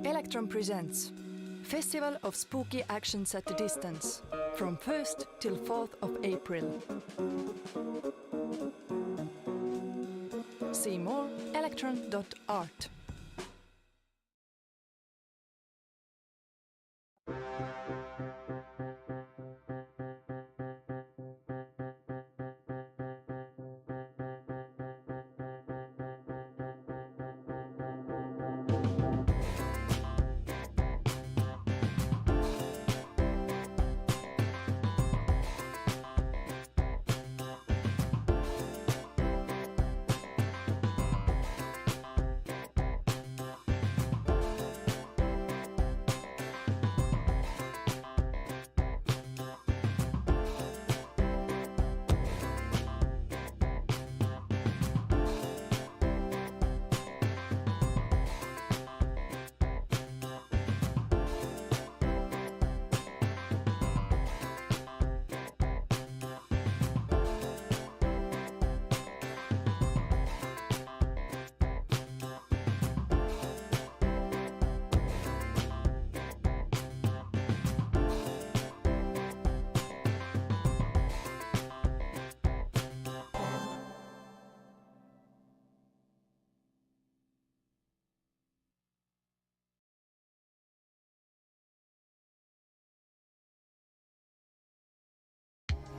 Electron presents Festival of Spooky Actions at a Distance from 1st till 4th of April. See more electron.art.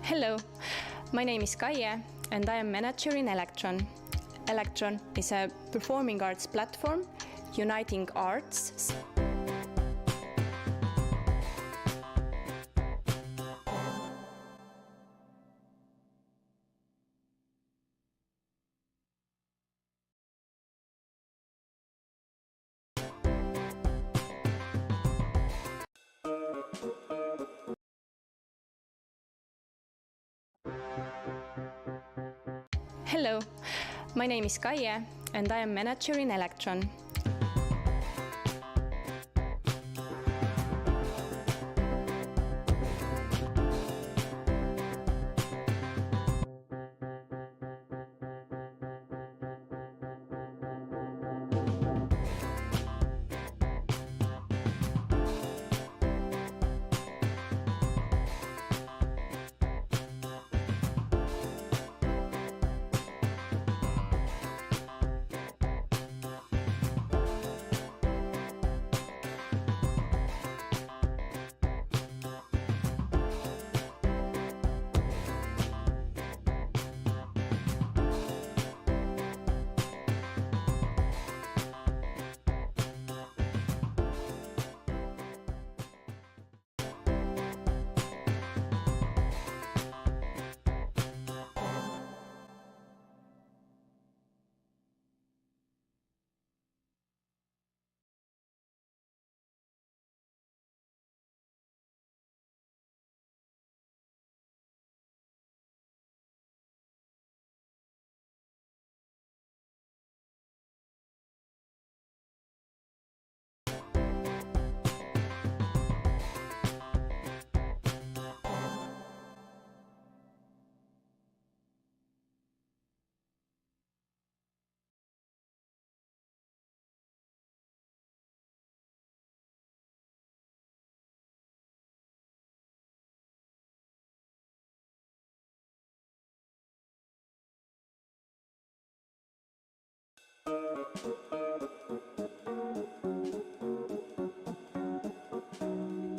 Hello, my name is Chien and I am manager in Electron. Electron is a performing arts platform uniting arts. Hello, my name is Chien and I am manager in Electron.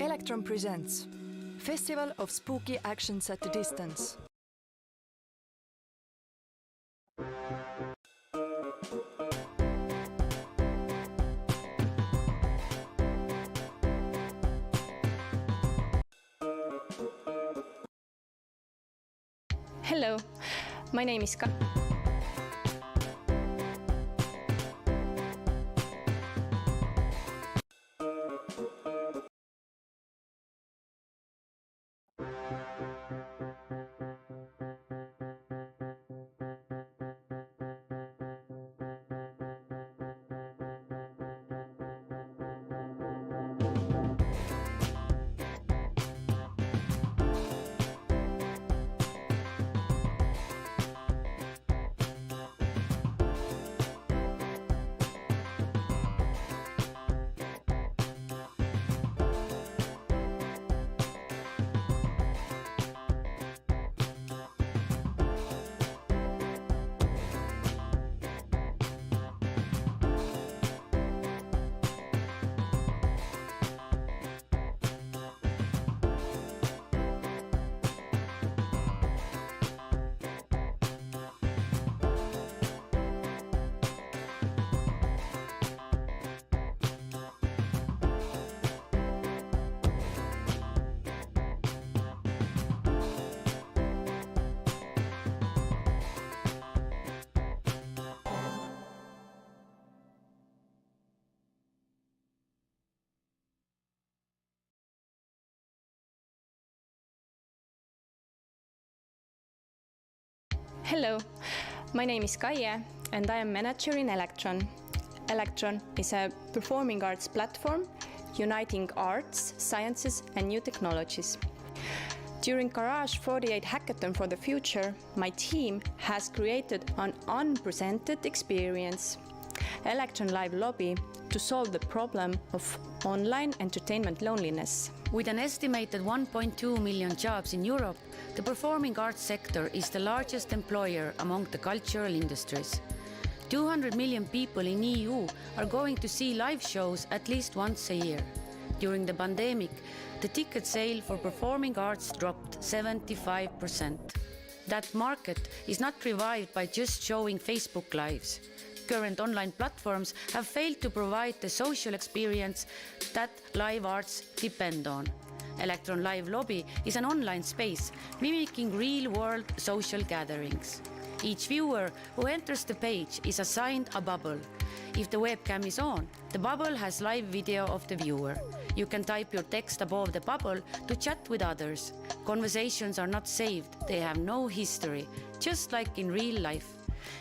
Electron presents Festival of Spooky Actions at a Distance. Hello, my name is Chien. Hello, my name is Chien and I am manager in Electron. Electron is a performing arts platform uniting arts, sciences and new technologies. During Garage 48 Hackathon for the Future, my team has created an unprecedented experience, Electron Live Lobby, to solve the problem of online entertainment loneliness. With an estimated 1.2 million jobs in Europe, the performing arts sector is the largest employer among the cultural industries. 200 million people in EU are going to see live shows at least once a year. During the pandemic, the ticket sale for performing arts dropped 75%. That market is not revived by just showing Facebook Lives. Current online platforms have failed to provide the social experience that live arts depend on. Electron Live Lobby is an online space mimicking real-world social gatherings. Each viewer who enters the page is assigned a bubble. If the webcam is on, the bubble has live video of the viewer. You can type your text above the bubble to chat with others. Conversations are not saved, they have no history, just like in real life.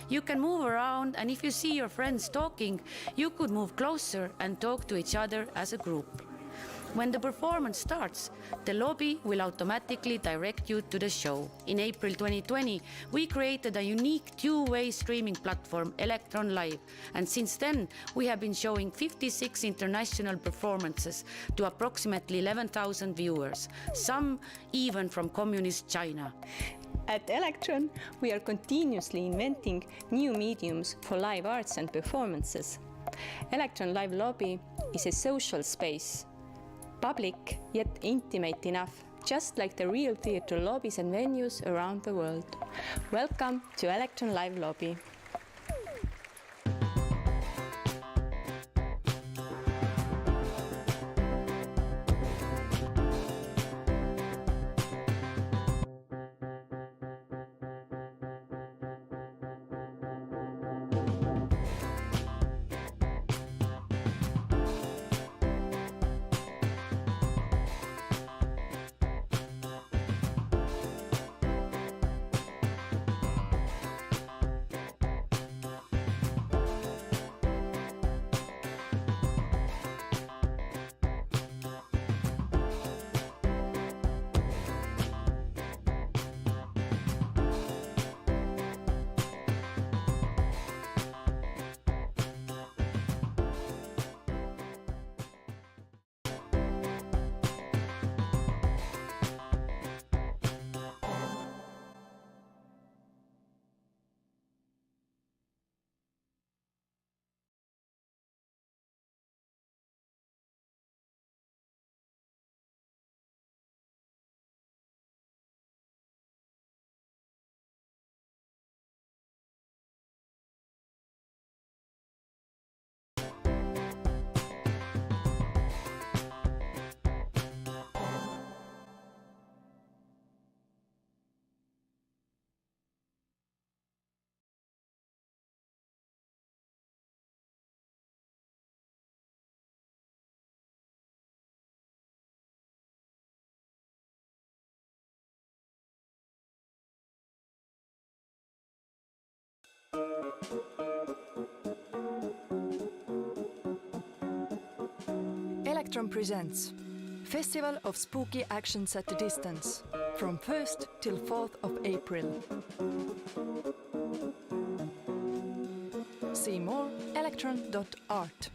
You can move around, and if you see your friends talking, you could move closer and talk to each other as a group. When the performance starts, the lobby will automatically direct you to the show. In April 2020, we created a unique two-way streaming platform, Electron Live, and since then, we have been showing 56 international performances to approximately 11,000 viewers, some even from communist China. At Electron, we are continuously inventing new mediums for live arts and performances. Electron Live Lobby is a social space, public yet intimate enough, just like the real theatre lobbies and venues around the world. Welcome to Electron Live Lobby. Electron presents Festival of Spooky Actions at a Distance from 1st till 4th of April. See more electron.art.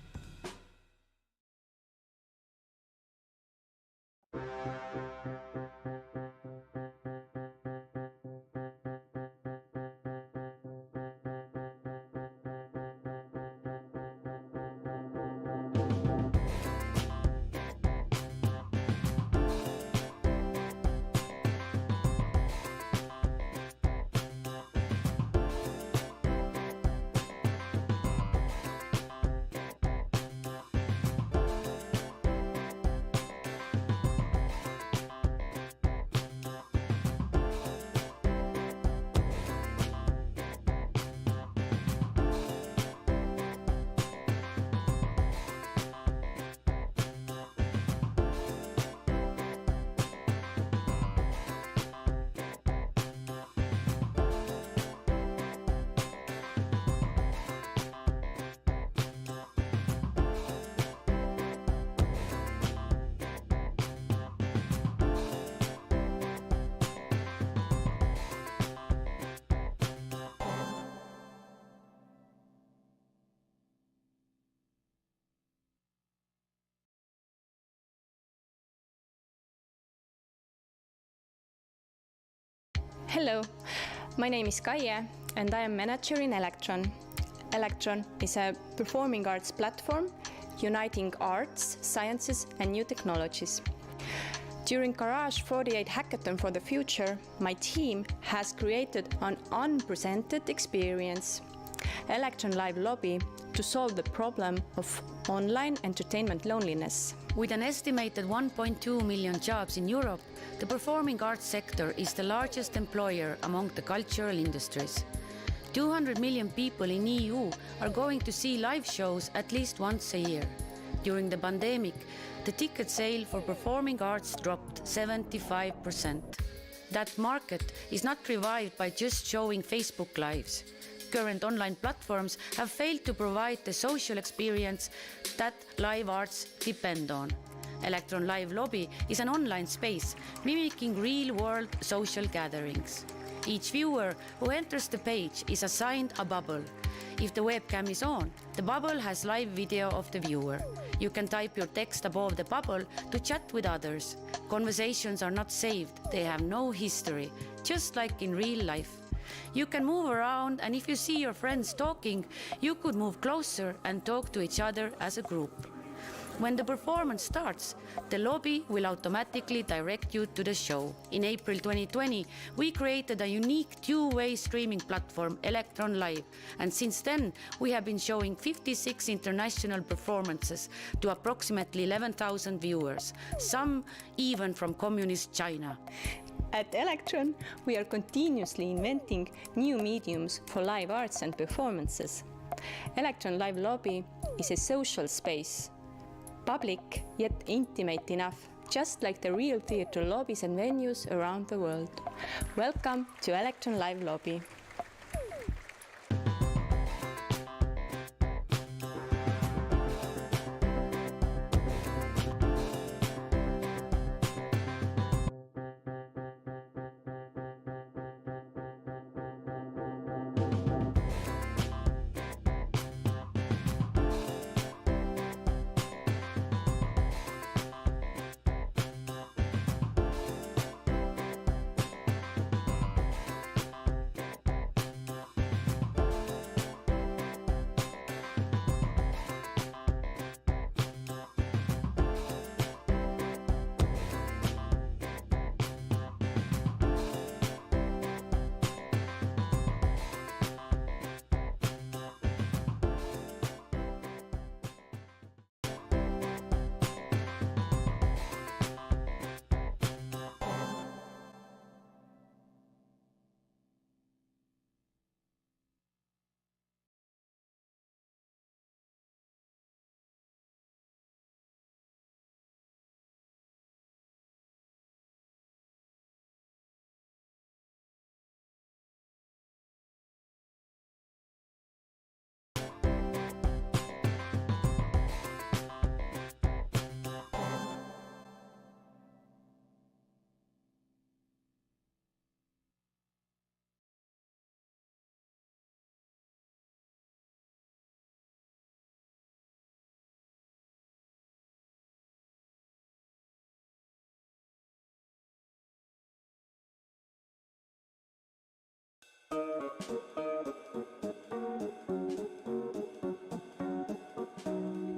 Hello, my name is Chien and I am manager in Electron. Electron is a performing arts platform uniting arts, sciences and new technologies. During Garage 48 Hackathon for the Future, my team has created an unprecedented experience, Electron Live Lobby, to solve the problem of online entertainment loneliness. With an estimated 1.2 million jobs in Europe, the performing arts sector is the largest employer among the cultural industries. 200 million people in EU are going to see live shows at least once a year. During the pandemic, the ticket sale for performing arts dropped 75%. That market is not revived by just showing Facebook Lives. Current online platforms have failed to provide the social experience that live arts depend on. Electron Live Lobby is an online space mimicking real-world social gatherings. Each viewer who enters the page is assigned a bubble. If the webcam is on, the bubble has live video of the viewer. You can type your text above the bubble to chat with others. Conversations are not saved, they have no history, just like in real life. You can move around, and if you see your friends talking, you could move closer and talk to each other as a group. When the performance starts, the lobby will automatically direct you to the show. In April 2020, we created a unique two-way streaming platform, Electron Live, and since then, we have been showing 56 international performances to approximately 11,000 viewers, some even from communist China. At Electron, we are continuously inventing new mediums for live arts and performances. Electron Live Lobby is a social space, public yet intimate enough, just like the real theatre lobbies and venues around the world. Welcome to Electron Live Lobby.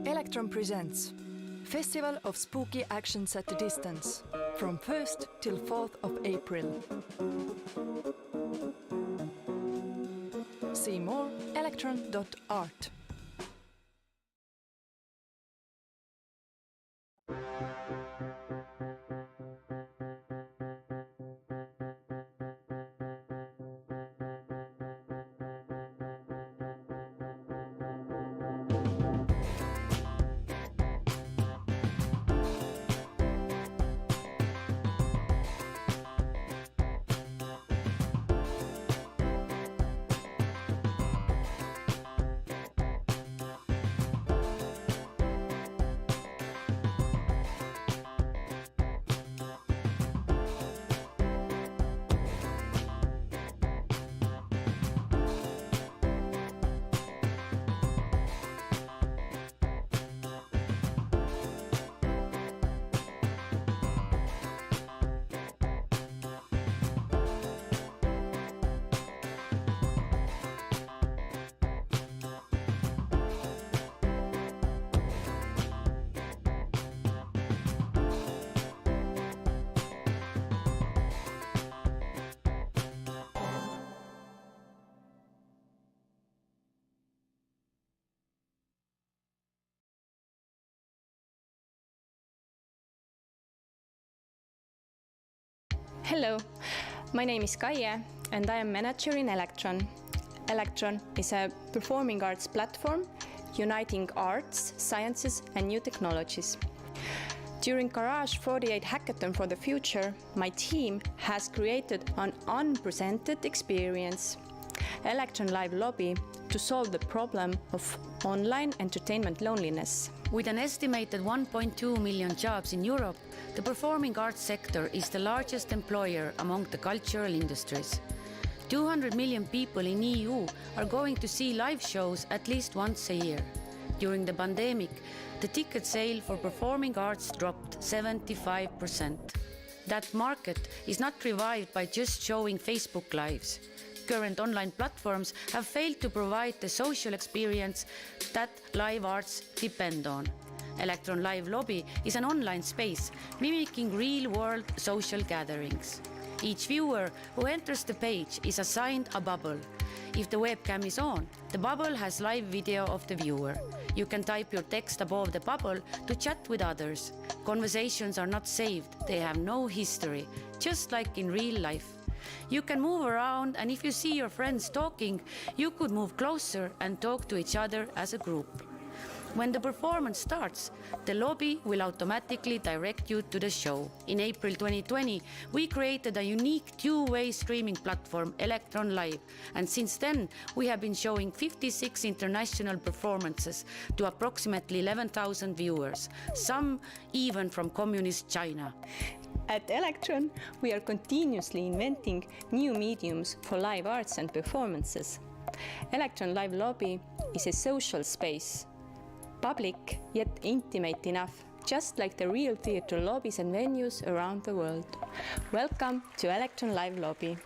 Electron presents Festival of Spooky Actions at a Distance from 1st till 4th of April. See more electron.art. Hello, my name is Chien and I am manager in Electron. Electron is a performing arts platform uniting arts, sciences and new technologies. During Garage 48 Hackathon for the Future, my team has created an unprecedented experience, Electron Live Lobby, to solve the problem of online entertainment loneliness. With an estimated 1.2 million jobs in Europe, the performing arts sector is the largest employer among the cultural industries. 200 million people in EU are going to see live shows at least once a year. During the pandemic, the ticket sale for performing arts dropped 75%. That market is not revived by just showing Facebook Lives. Current online platforms have failed to provide the social experience that live arts depend on. Electron Live Lobby is an online space mimicking real-world social gatherings. Each viewer who enters the page is assigned a bubble. If the webcam is on, the bubble has live video of the viewer. You can type your text above the bubble to chat with others. Conversations are not saved, they have no history, just like in real life. You can move around, and if you see your friends talking, you could move closer and talk to each other as a group. When the performance starts, the lobby will automatically direct you to the show. In April 2020, we created a unique two-way streaming platform, Electron Live, and since then, we have been showing 56 international performances to approximately 11,000 viewers, some even from communist China. At Electron, we are continuously inventing new mediums for live arts and performances. Electron Live Lobby is a social space, public yet intimate enough, just like the real theatre lobbies and venues around the world. Welcome to Electron Live Lobby.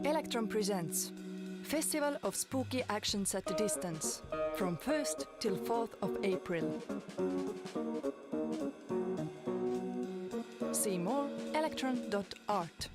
Electron presents Festival of Spooky Actions at a Distance from 1st till 4th of April. See more electron.art.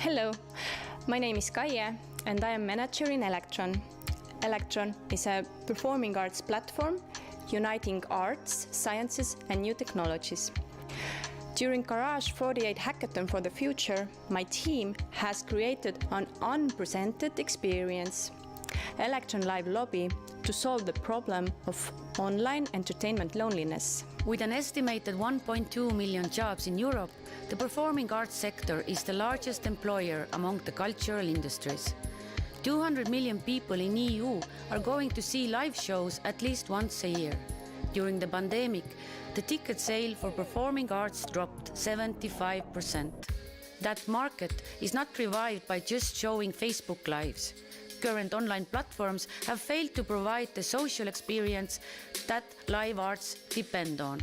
Hello, my name is Chien and I am manager in Electron. Electron is a performing arts platform uniting arts, sciences and new technologies. During Garage 48 Hackathon for the Future, my team has created an unprecedented experience, Electron Live Lobby, to solve the problem of online entertainment loneliness. With an estimated 1.2 million jobs in Europe, the performing arts sector is the largest employer among the cultural industries. 200 million people in EU are going to see live shows at least once a year. During the pandemic, the ticket sale for performing arts dropped 75%. That market is not revived by just showing Facebook Lives. Current online platforms have failed to provide the social experience that live arts depend on.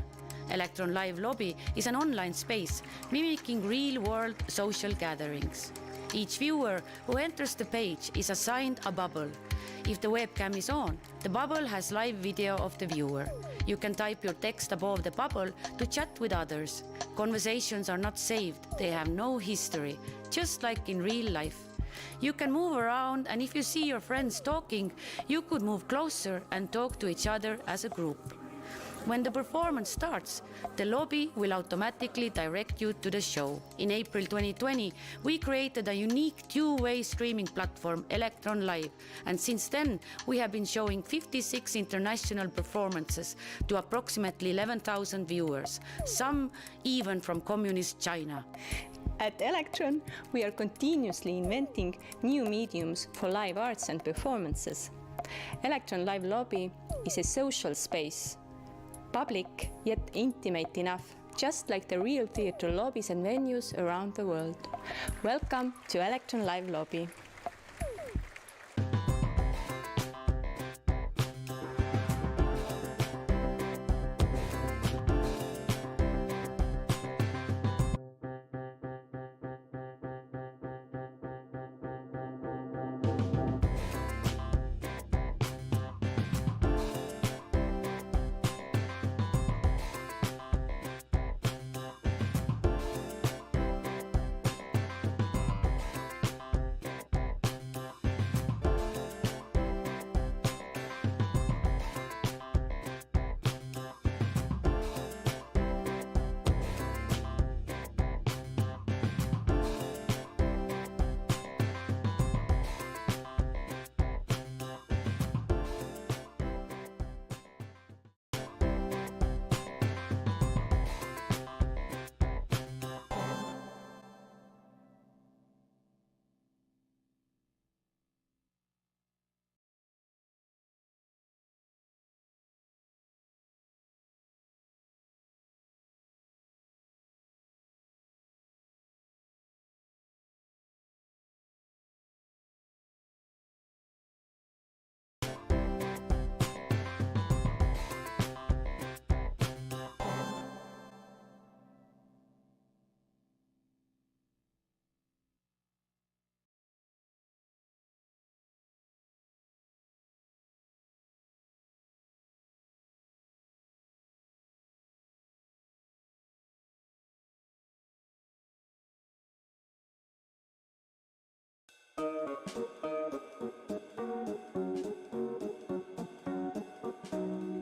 Electron Live Lobby is an online space mimicking real-world social gatherings. Each viewer who enters the page is assigned a bubble. If the webcam is on, the bubble has live video of the viewer. You can type your text above the bubble to chat with others. Conversations are not saved, they have no history, just like in real life. You can move around, and if you see your friends talking, you could move closer and talk to each other as a group. When the performance starts, the lobby will automatically direct you to the show. In April 2020, we created a unique two-way streaming platform, Electron Live, and since then, we have been showing 56 international performances to approximately 11,000 viewers, some even from communist China. At Electron, we are continuously inventing new mediums for live arts and performances. Electron Live Lobby is a social space, public yet intimate enough, just like the real theatre lobbies and venues around the world. Welcome to Electron Live Lobby.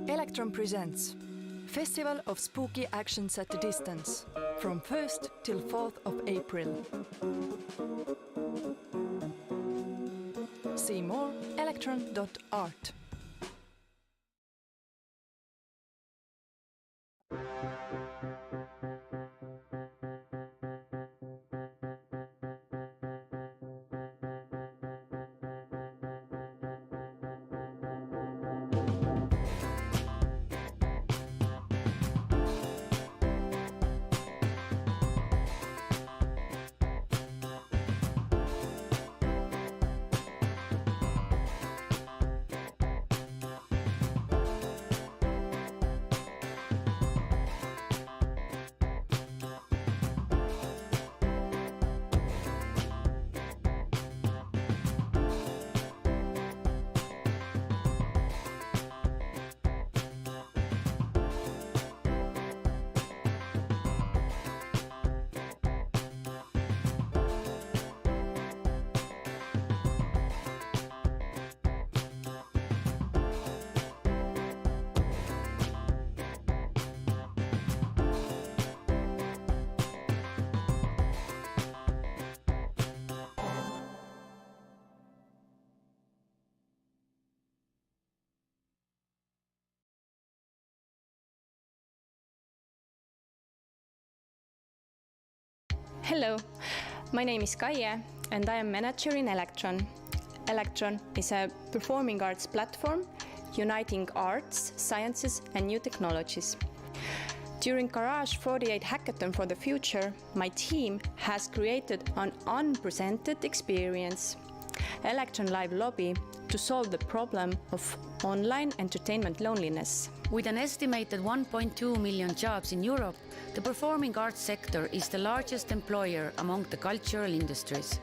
Electron presents Festival of Spooky Actions at a Distance from 1st till 4th of April. See more electron.art. Hello, my name is Chien and I am manager in Electron. Electron is a performing arts platform uniting arts, sciences and new technologies. During Garage 48 Hackathon for the Future, my team has created an unprecedented experience, Electron Live Lobby, to solve the problem of online entertainment loneliness. With an estimated 1.2 million jobs in Europe, the performing arts sector is the largest employer among the cultural industries.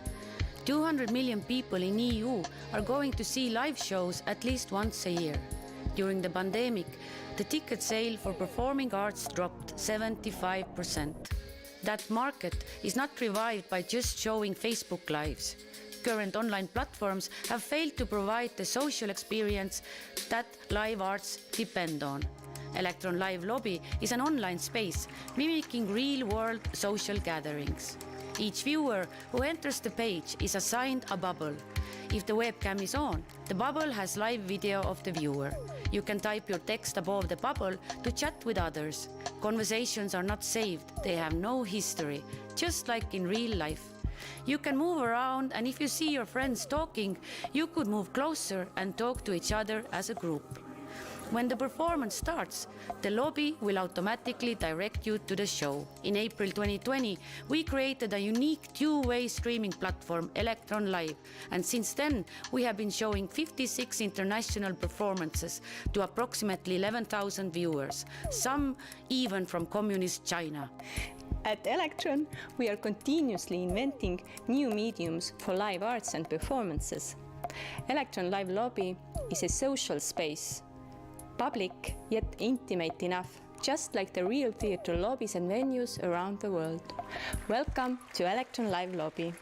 200 million people in EU are going to see live shows at least once a year. During the pandemic, the ticket sale for performing arts dropped 75%. That market is not revived by just showing Facebook Lives. Current online platforms have failed to provide the social experience that live arts depend on. Electron Live Lobby is an online space mimicking real-world social gatherings. Each viewer who enters the page is assigned a bubble. If the webcam is on, the bubble has live video of the viewer. You can type your text above the bubble to chat with others. Conversations are not saved, they have no history, just like in real life. You can move around, and if you see your friends talking, you could move closer and talk to each other as a group. When the performance starts, the lobby will automatically direct you to the show. In April 2020, we created a unique two-way streaming platform, Electron Live, and since then, we have been showing 56 international performances to approximately 11,000 viewers, some even from communist China. At Electron, we are continuously inventing new mediums for live arts and performances. Electron Live Lobby is a social space, public yet intimate enough, just like the real theatre lobbies and venues around the world. Welcome to Electron Live Lobby.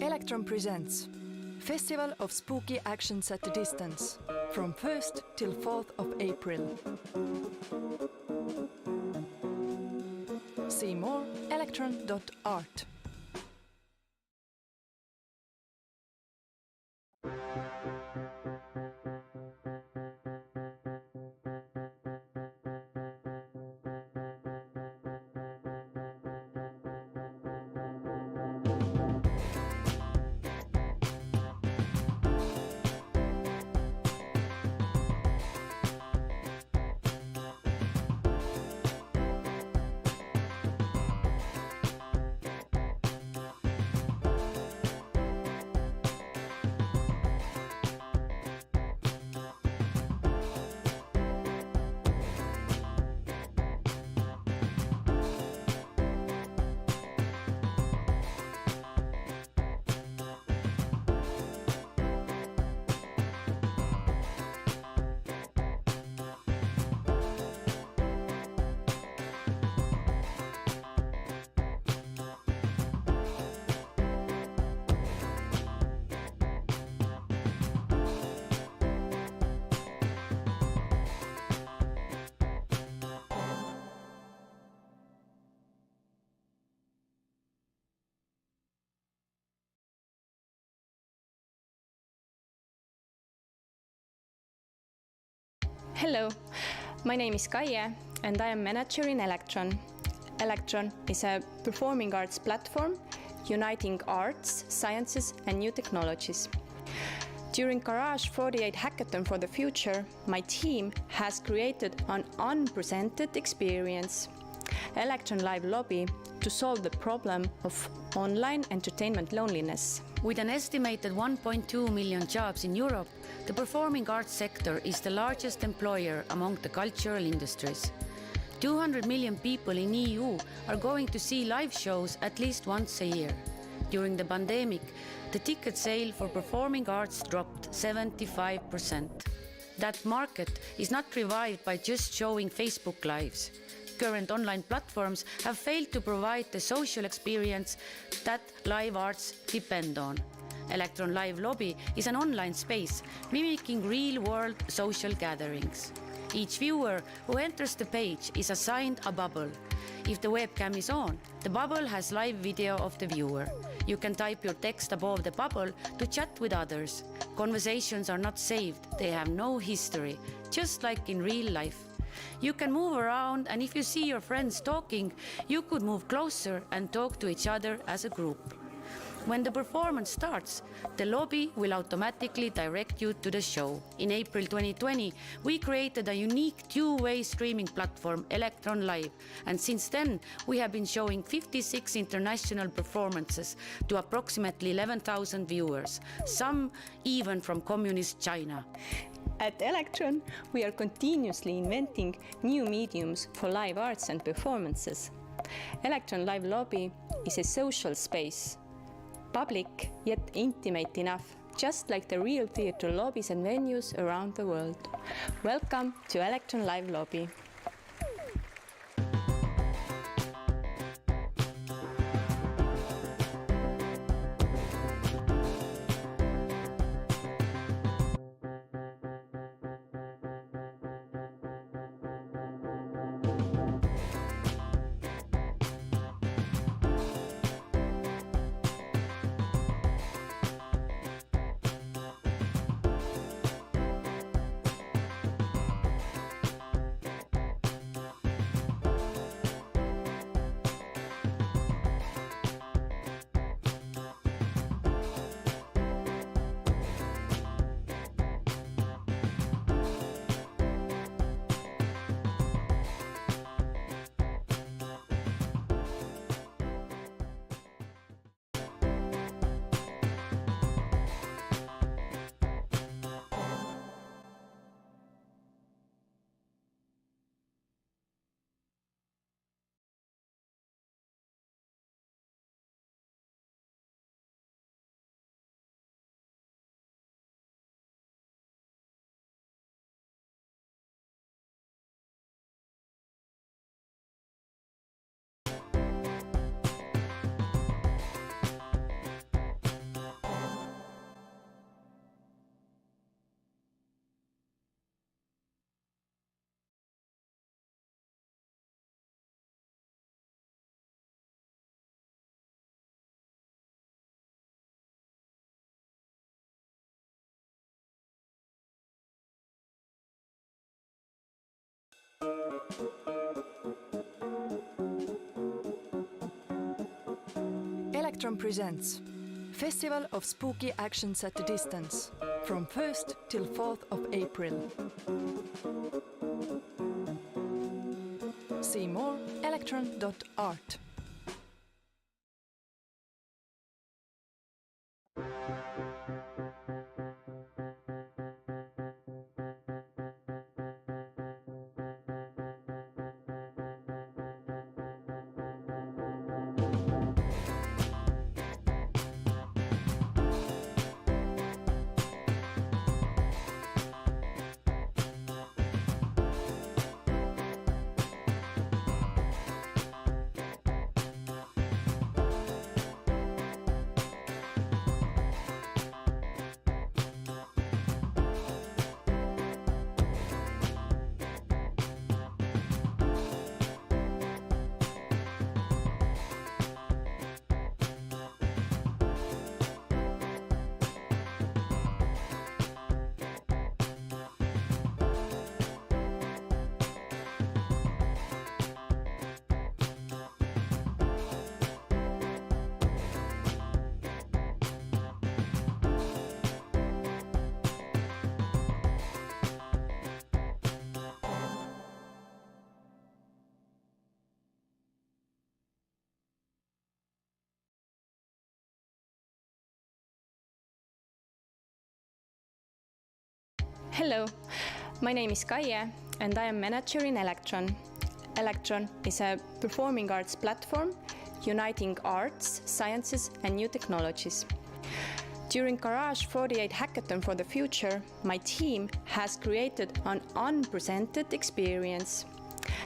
Electron presents Festival of Spooky Actions at a Distance from 1st till 4th of April. See more electron.art. Hello, my name is Chien and I am manager in Electron. Electron is a performing arts platform uniting arts, sciences and new technologies. During Garage 48 Hackathon for the Future, my team has created an unprecedented experience, Electron Live Lobby, to solve the problem of online entertainment loneliness. With an estimated 1.2 million jobs in Europe, the performing arts sector is the largest employer among the cultural industries. 200 million people in EU are going to see live shows at least once a year. During the pandemic, the ticket sale for performing arts dropped 75%. That market is not revived by just showing Facebook Lives. Current online platforms have failed to provide the social experience that live arts depend on. Electron Live Lobby is an online space mimicking real-world social gatherings. Each viewer who enters the page is assigned a bubble. If the webcam is on, the bubble has live video of the viewer. You can type your text above the bubble to chat with others. Conversations are not saved, they have no history, just like in real life. You can move around, and if you see your friends talking, you could move closer and talk to each other as a group. When the performance starts, the lobby will automatically direct you to the show. In April 2020, we created a unique two-way streaming platform, Electron Live, and since then, we have been showing 56 international performances to approximately 11,000 viewers, some even from communist China. At Electron, we are continuously inventing new mediums for live arts and performances. Electron Live Lobby is a social space, public yet intimate enough, just like the real theatre lobbies and venues around the world. Welcome to Electron Live Lobby. Electron presents Festival of Spooky Actions at a Distance from 1st till 4th of April. See more electron.art. Hello, my name is Chien and I am manager in Electron. Electron is a performing arts platform uniting arts, sciences and new technologies. During Garage 48 Hackathon for the Future, my team has created an unprecedented experience,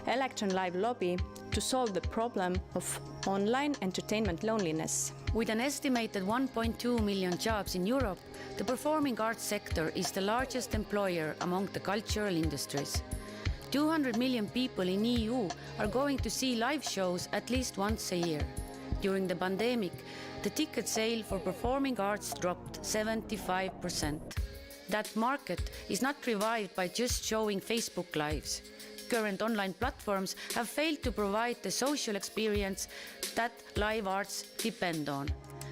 Electron Live Lobby, to solve the problem of online entertainment loneliness. With an estimated 1.2 million jobs in Europe, the performing arts sector is the largest employer among the cultural industries. 200 million people in EU are going to see live shows at least once a year. During the pandemic, the ticket sale for performing arts dropped 75%. That market is not revived by just showing Facebook Lives. Current online platforms have failed to provide the social experience that live arts depend on.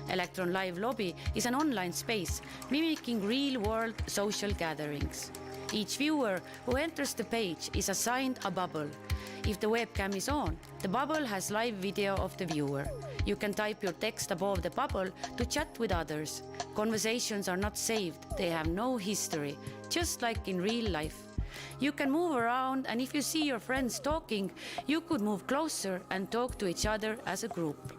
Electron Live Lobby is an online space mimicking real-world social gatherings. Each viewer who enters the page is assigned a bubble. If the webcam is on, the bubble has live video of the viewer. You can type your text above the bubble to chat with others. Conversations are not saved, they have no history, just like in real life. You can move around, and if you see your friends talking, you could move closer and talk to each other as a group.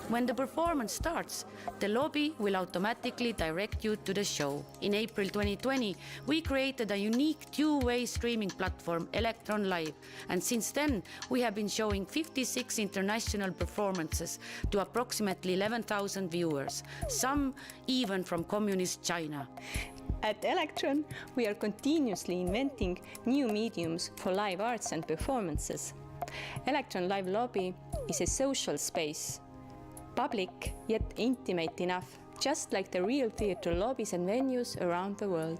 When the performance starts, the lobby will automatically direct you to the show. In April 2020, we created a unique two-way streaming platform, Electron Live, and since then, we have been showing 56 international performances to approximately 11,000 viewers, some even from communist China. At Electron, we are continuously inventing new mediums for live arts and performances. Electron Live Lobby is a social space, public yet intimate enough, just like the real theatre lobbies and venues around the world.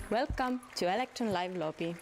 Welcome to Electron Live Lobby.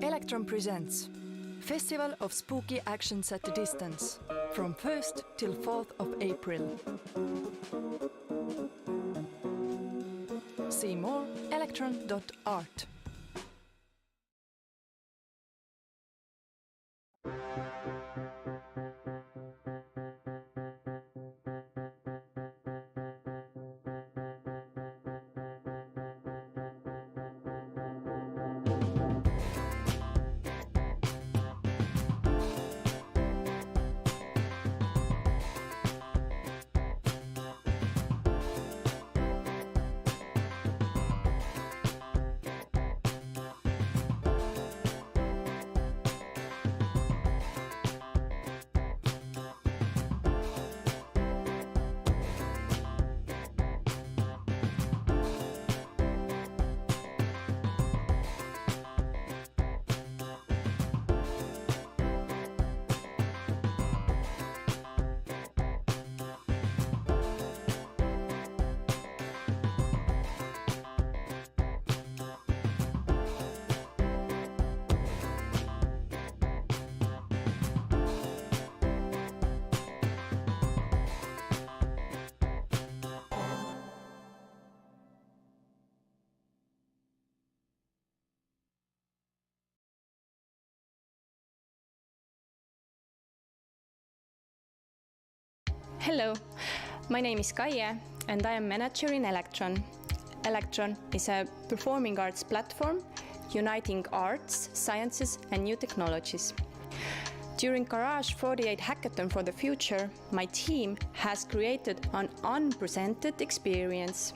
Electron presents Festival of Spooky Actions at a Distance from 1st till 4th of April. See more electron.art. Hello, my name is Chien and I am manager in Electron. Electron is a performing arts platform uniting arts, sciences and new technologies. During Garage 48 Hackathon for the Future, my team has created an unprecedented experience,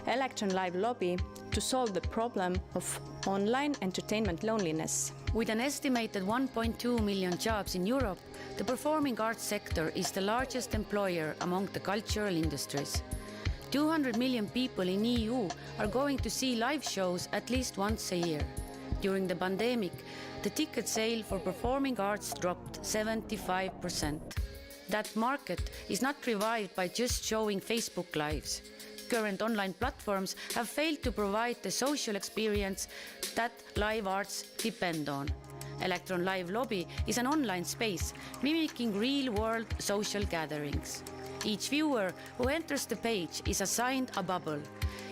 Electron Live Lobby, to solve the problem of online entertainment loneliness. With an estimated 1.2 million jobs in Europe, the performing arts sector is the largest employer among the cultural industries. 200 million people in EU are going to see live shows at least once a year. During the pandemic, the ticket sale for performing arts dropped 75%. That market is not revived by just showing Facebook Lives. Current online platforms have failed to provide the social experience that live arts depend on. Electron Live Lobby is an online space mimicking real-world social gatherings. Each viewer who enters the page is assigned a bubble.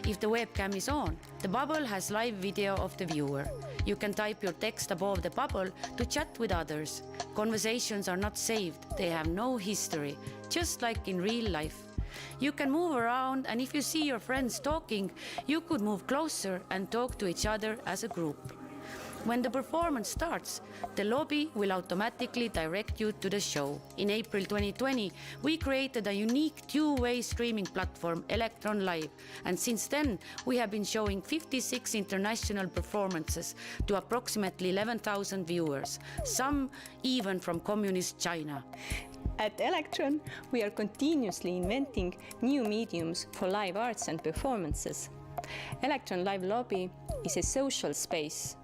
If the webcam is on, the bubble has live video of the viewer. You can type your text above the bubble to chat with others. Conversations are not saved, they have no history, just like in real life. You can move around, and if you see your friends talking, you could move closer and talk to each other as a group. When the performance starts, the lobby will automatically direct you to the show. In April 2020, we created a unique two-way streaming platform, Electron Live, and since then, we have been showing 56 international performances to approximately 11,000 viewers, some even from communist China. At Electron, we are continuously inventing new mediums for live arts and performances. Electron Live Lobby is a social space,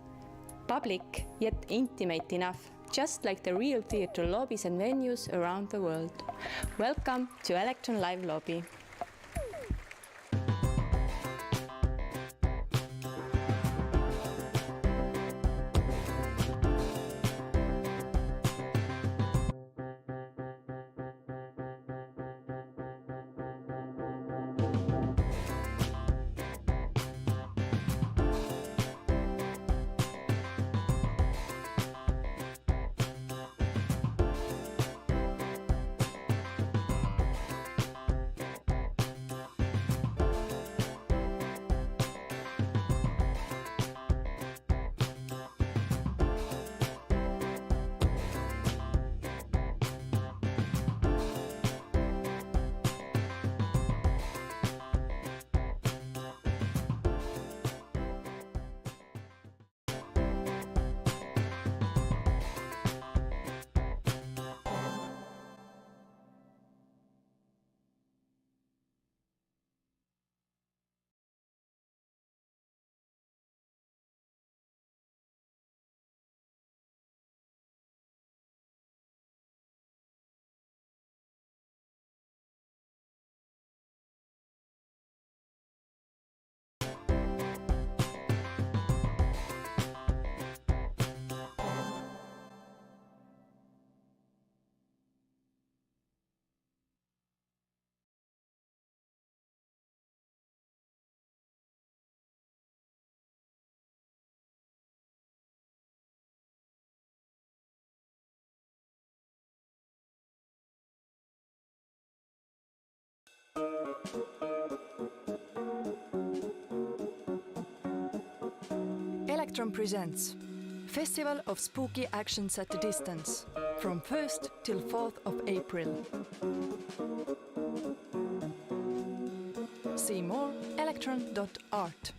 public yet intimate enough, just like the real theatre lobbies and venues around the world. Welcome to Electron Live Lobby. Electron presents Festival of Spooky Actions at a Distance from 1st till 4th of April. See more electron.art.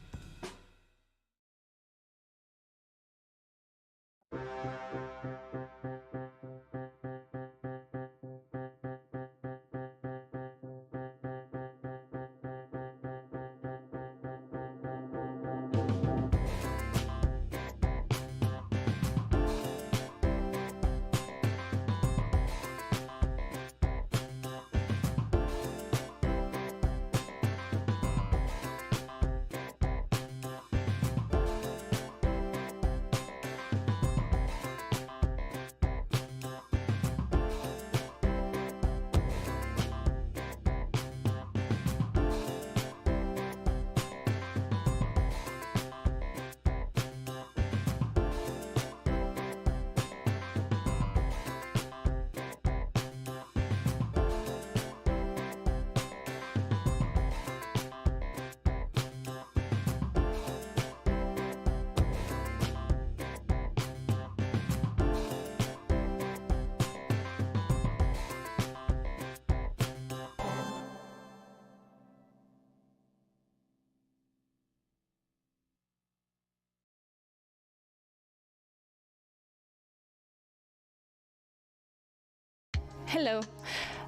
Hello,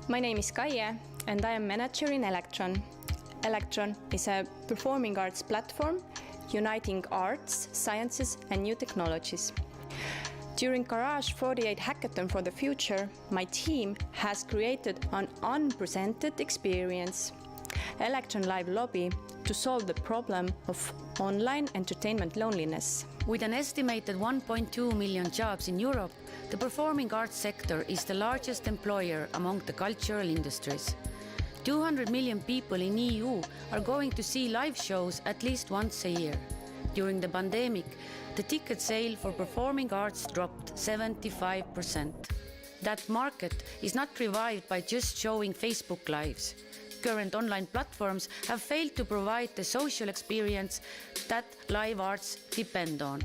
my name is Chien and I am manager in Electron. Electron is a performing arts platform uniting arts, sciences and new technologies. During Garage 48 Hackathon for the Future, my team has created an unprecedented experience, Electron Live Lobby, to solve the problem of online entertainment loneliness. With an estimated 1.2 million jobs in Europe, the performing arts sector is the largest employer among the cultural industries. 200 million people in EU are going to see live shows at least once a year. During the pandemic, the ticket sale for performing arts dropped 75%. That market is not revived by just showing Facebook Lives. Current online platforms have failed to provide the social experience that live arts depend on.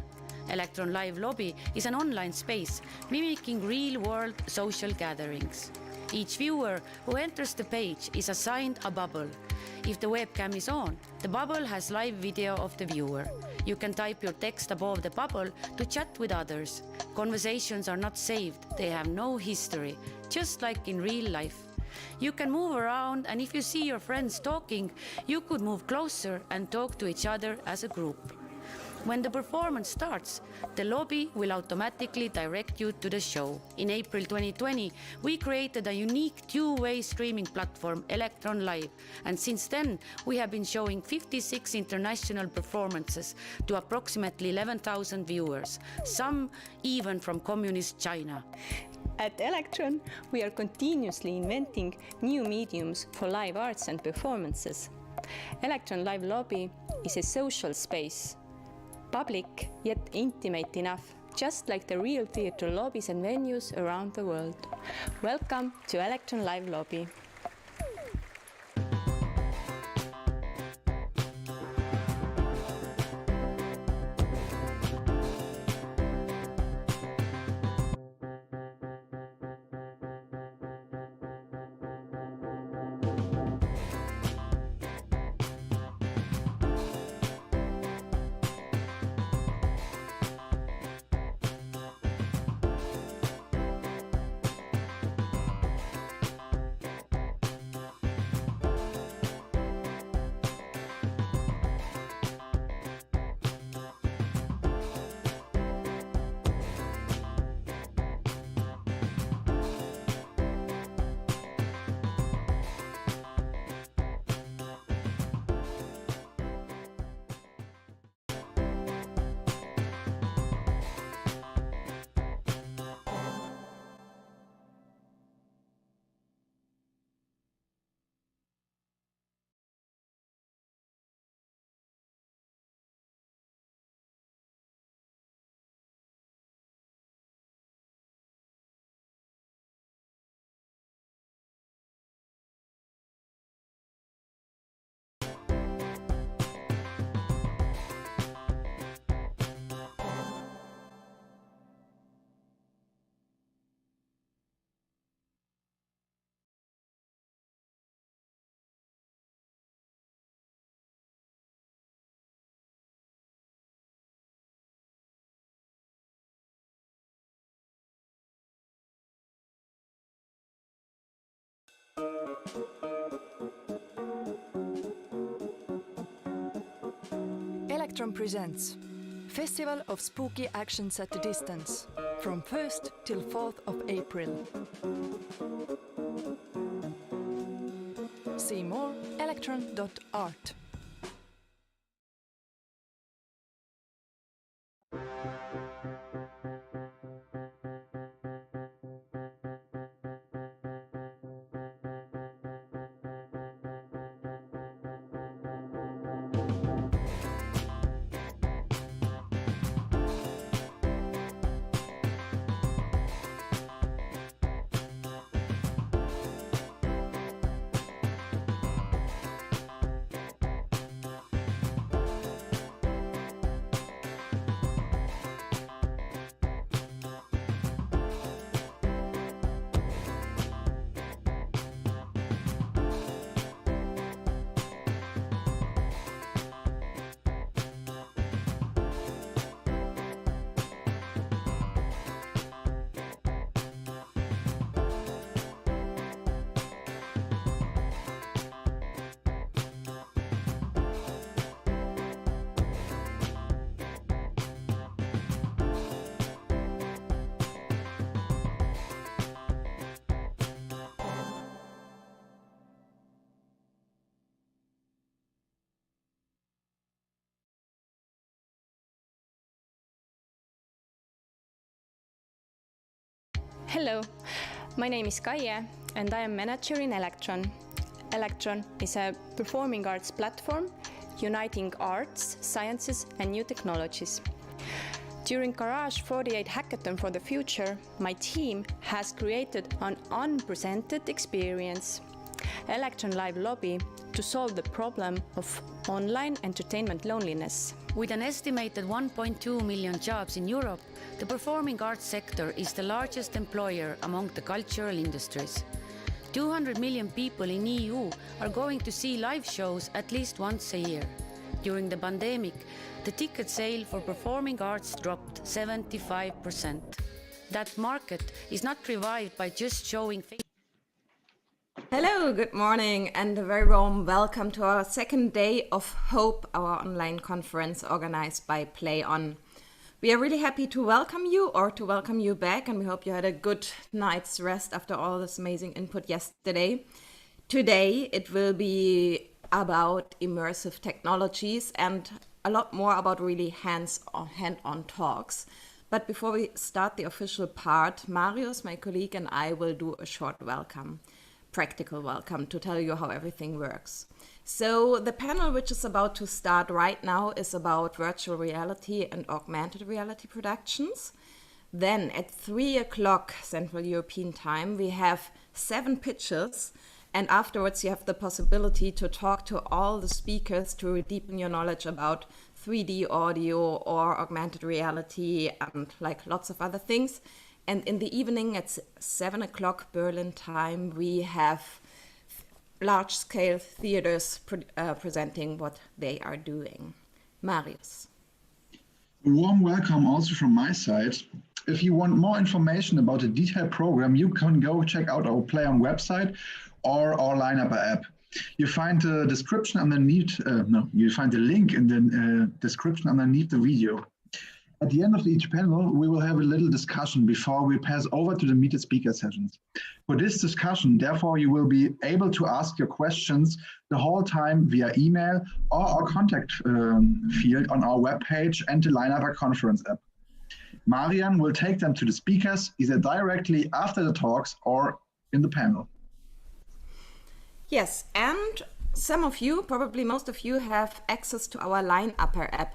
Electron Live Lobby is an online space mimicking real-world social gatherings. Each viewer who enters the page is assigned a bubble. If the webcam is on, the bubble has live video of the viewer. You can type your text above the bubble to chat with others. Conversations are not saved, they have no history, just like in real life. You can move around, and if you see your friends talking, you could move closer and talk to each other as a group. When the performance starts, the lobby will automatically direct you to the show. In April 2020, we created a unique two-way streaming platform, Electron Live, and since then, we have been showing 56 international performances to approximately 11,000 viewers, some even from communist China. At Electron, we are continuously inventing new mediums for live arts and performances. Electron Live Lobby is a social space, public yet intimate enough, just like the real theatre lobbies and venues around the world. Welcome to Electron Live Lobby. Electron presents Festival of Spooky Actions at a Distance from 1st till 4th of April. See more electron.art. Hello, my name is Chien and I am manager in Electron. Electron is a performing arts platform uniting arts, sciences and new technologies. During Garage 48 Hackathon for the Future, my team has created an unprecedented experience, Electron Live Lobby, to solve the problem of online entertainment loneliness. With an estimated 1.2 million jobs in Europe, the performing arts sector is the largest employer among the cultural industries. 200 million people in EU are going to see live shows at least once a year. During the pandemic, the ticket sale for performing arts dropped 75%. That market is not revived by just showing faces. Hello, good morning, and a very warm welcome to our second day of Hope, our online conference organized by Play-on. We are really happy to welcome you back, and we hope you had a good night's rest after all this amazing input yesterday. Today it will be about immersive technologies and a lot more about really hand-on talks. But before we start the official part, Marius, my colleague, and I will do a short practical welcome to tell you how everything works. So the panel which is about to start right now is about virtual reality and augmented reality productions. Then at 3 o'clock Central European Time, we have 7 pitches, and afterwards you have the possibility to talk to all the speakers to deepen your knowledge about 3D audio or augmented reality and like lots of other things. And in the evening at 7 o'clock Berlin time, we have large-scale theaters presenting what they are doing. Marius. A warm welcome also from my side. If you want more information about the detailed program, you can go check out our Play-on website or our Lineup app. You find the description underneath, you find the link in the description underneath the video. At the end of each panel, we will have a little discussion before we pass over to the meeted speaker sessions. For this discussion, therefore, you will be able to ask your questions the whole time via email or our contact field on our webpage and the Lineup conference app. Marian will take them to the speakers either directly after the talks or in the panel. Yes, and some of you, probably most of you, have access to our Lineup app.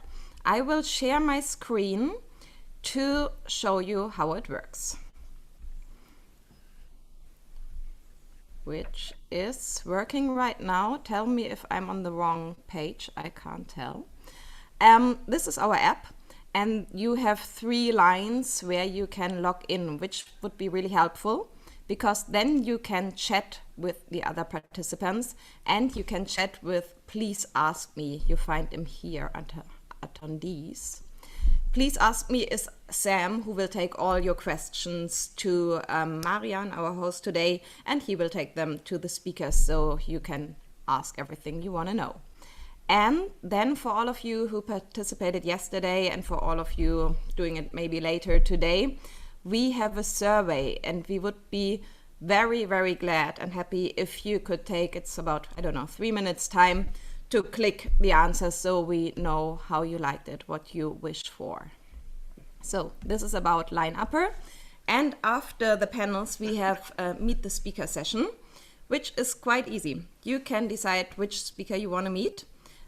I will share my screen to show you how it works, which is working right now. Tell me if I'm on the wrong page. I can't tell. This is our app, and you have 3 lines where you can log in, which would be really helpful because then you can chat with the other participants and you can chat with Please Ask Me. You find them here under attendees. Please Ask Me is Sam, who will take all your questions to Marian, our host today, and he will take them to the speakers so you can ask everything you want to know. And then for all of you who participated yesterday and for all of you doing it maybe later today, we have a survey, and we would be very, very glad and happy if you could take, it's about, 3 minutes time to click the answers so we know how you liked it, what you wished for. So this is about Lineup. And after the panels, we have Meet the Speaker session, which is quite easy. You can decide which speaker you want to meet.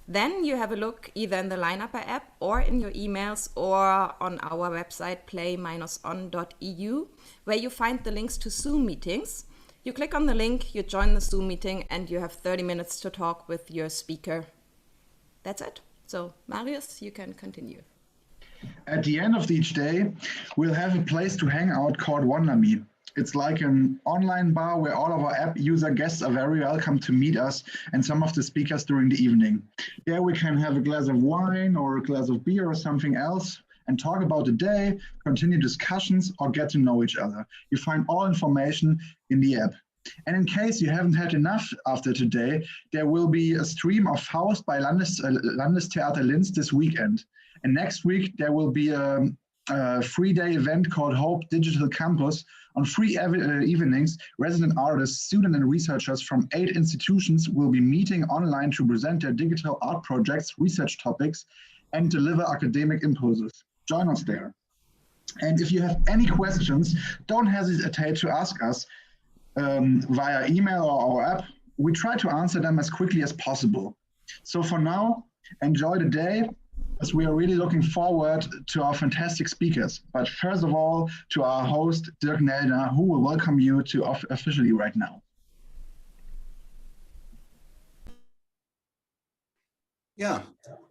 Then you have a look either in the Lineup app or in your emails or on our website play-on.eu, where you find the links to Zoom meetings. You click on the link, you join the Zoom meeting, and you have 30 minutes to talk with your speaker. That's it. So, Marius, you can continue. At the end of each day, we'll have a place to hang out called Wonderme. It's like an online bar where all of our app user guests are very welcome to meet us and some of the speakers during the evening. There we can have a glass of wine or a glass of beer or something else and talk about the day, continue discussions, or get to know each other. You find all information in the app. And in case you haven't had enough after today, there will be a stream of Faust by Landestheater Linz this weekend. And next week, there will be a 3-day event called Hope Digital Campus. On 3 evenings, resident artists, students, and researchers from 8 institutions will be meeting online to present their digital art projects, research topics, and deliver academic impulses. Join us there. And if you have any questions, don't hesitate to ask us via email or our app. We try to answer them as quickly as possible. So for now, enjoy the day, as we are really looking forward to our fantastic speakers. But first of all, to our host, Dirk Nelder, who will welcome you to officially right now. Yeah,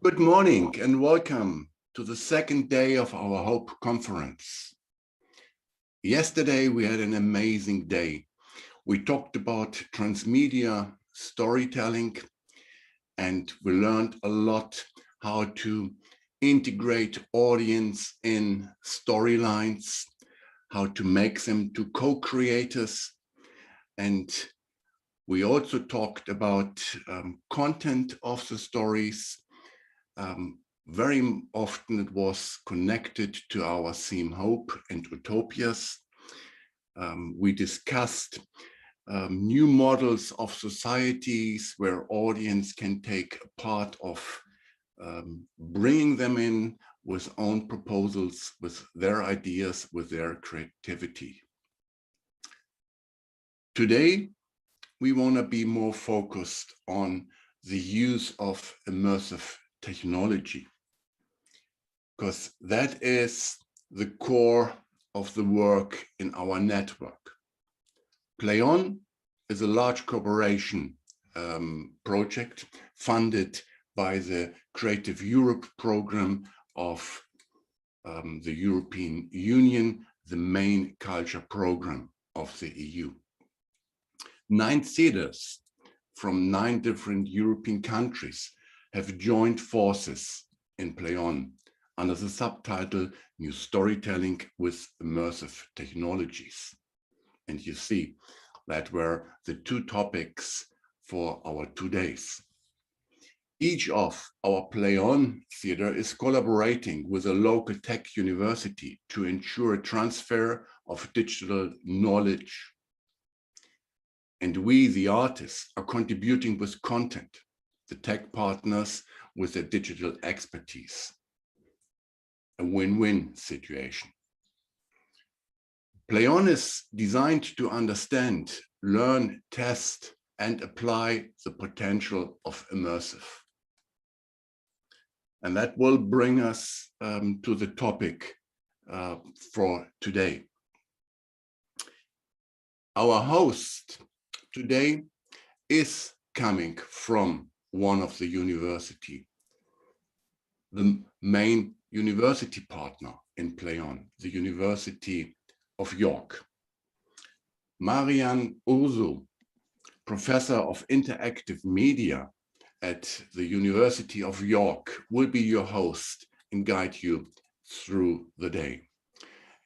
good morning and welcome to the second day of our HOPE conference. Yesterday, we had an amazing day. We talked about transmedia storytelling, and we learned a lot how to integrate audience in storylines, how to make them to co-creators. And we also talked about content of the stories. Very often it was connected to our theme Hope and Utopias. We discussed new models of societies where audience can take a part of bringing them in with own proposals, with their ideas, with their creativity. Today, we want to be more focused on the use of immersive technology, because that is the core of the work in our network. play-on is a large cooperation project funded by the Creative Europe program of the European Union, the main culture program of the EU. 9 theaters from 9 different European countries have joined forces in play-on under the subtitle New Storytelling with Immersive Technologies. And you see that were the 2 topics for our 2 days. Each of our play-on theater is collaborating with a local tech university to ensure a transfer of digital knowledge. And we, the artists, are contributing with content, the tech partners with their digital expertise. A win-win situation. play-on is designed to understand, learn, test, and apply the potential of immersive. And that will bring us to the topic for today. Our host today is coming from one of the university, the main university partner in play-on, the University of York. Marian Ursu, Professor of Interactive Media at the University of York, will be your host and guide you through the day.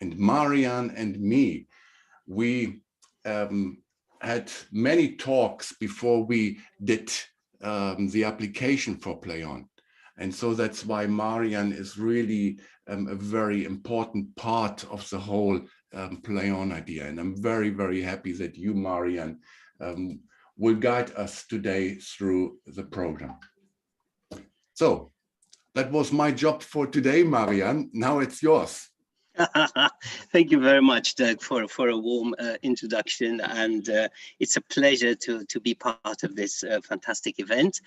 And Marian and me, we had many talks before we did the application for play-on. And so that's why Marian is really a very important part of the whole play-on idea. And I'm very, very happy that you, Marian, will guide us today through the program. So that was my job for today, Marian. Now it's yours. Thank you very much, Doug, for a warm introduction, and it's a pleasure to be part of this fantastic event.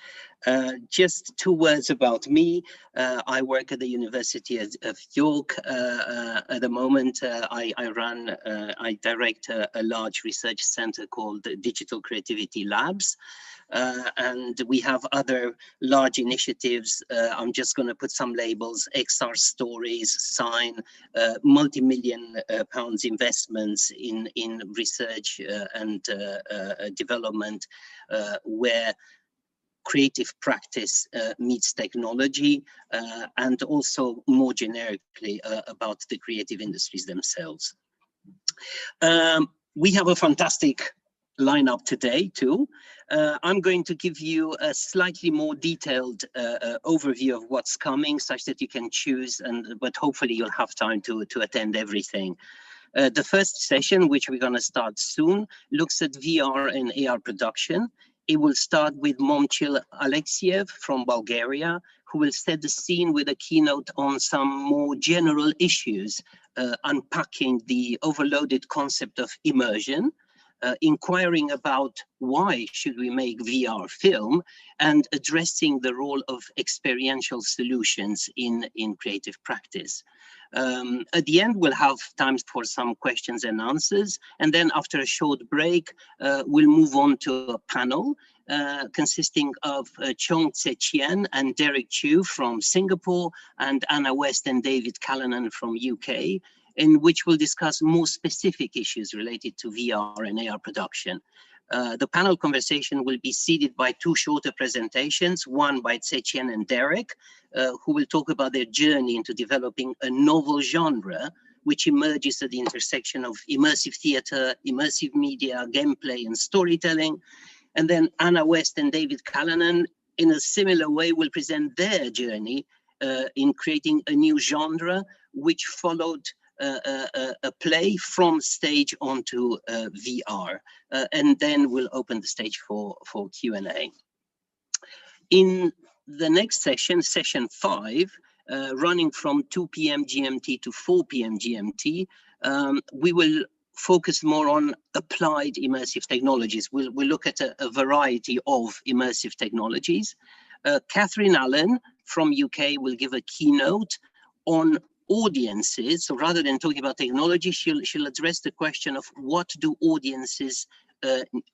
Just 2 words about me. I work at the University of York. At the moment, I direct a large research center called Digital Creativity Labs. And we have other large initiatives. I'm just going to put some labels: XR Stories, Sign, multi-million pounds investments in research and development, where creative practice meets technology, and also more generically about the creative industries themselves. We have a fantastic lineup today too. I'm going to give you a slightly more detailed overview of what's coming, such that you can choose, but hopefully you'll have time to attend everything. The first session, which we're going to start soon, looks at VR and AR production. It will start with Momchil Alexiev from Bulgaria, who will set the scene with a keynote on some more general issues unpacking the overloaded concept of immersion, inquiring about why should we make VR film, and addressing the role of experiential solutions in creative practice. At the end, we'll have time for some questions and answers. And then after a short break, we'll move on to a panel consisting of Chong Chien and Derrick from Singapore, and Anna West and David Callanan from UK, in which we'll discuss more specific issues related to VR and AR production. The panel conversation will be seeded by two shorter presentations, one by Chien and Derrick, who will talk about their journey into developing a novel genre which emerges at the intersection of immersive theater, immersive media, gameplay, and storytelling. And then Anna West and David Callanan, in a similar way, will present their journey in creating a new genre, which followed a play from stage onto VR, and then we'll open the stage for Q&A. In the next session, session 5, running from 2 p.m. GMT to 4 p.m. GMT, we will focus more on applied immersive technologies. We'll look at a variety of immersive technologies. Catherine Allen from UK will give a keynote on audiences. So rather than talking about technology, she'll address the question of what do audiences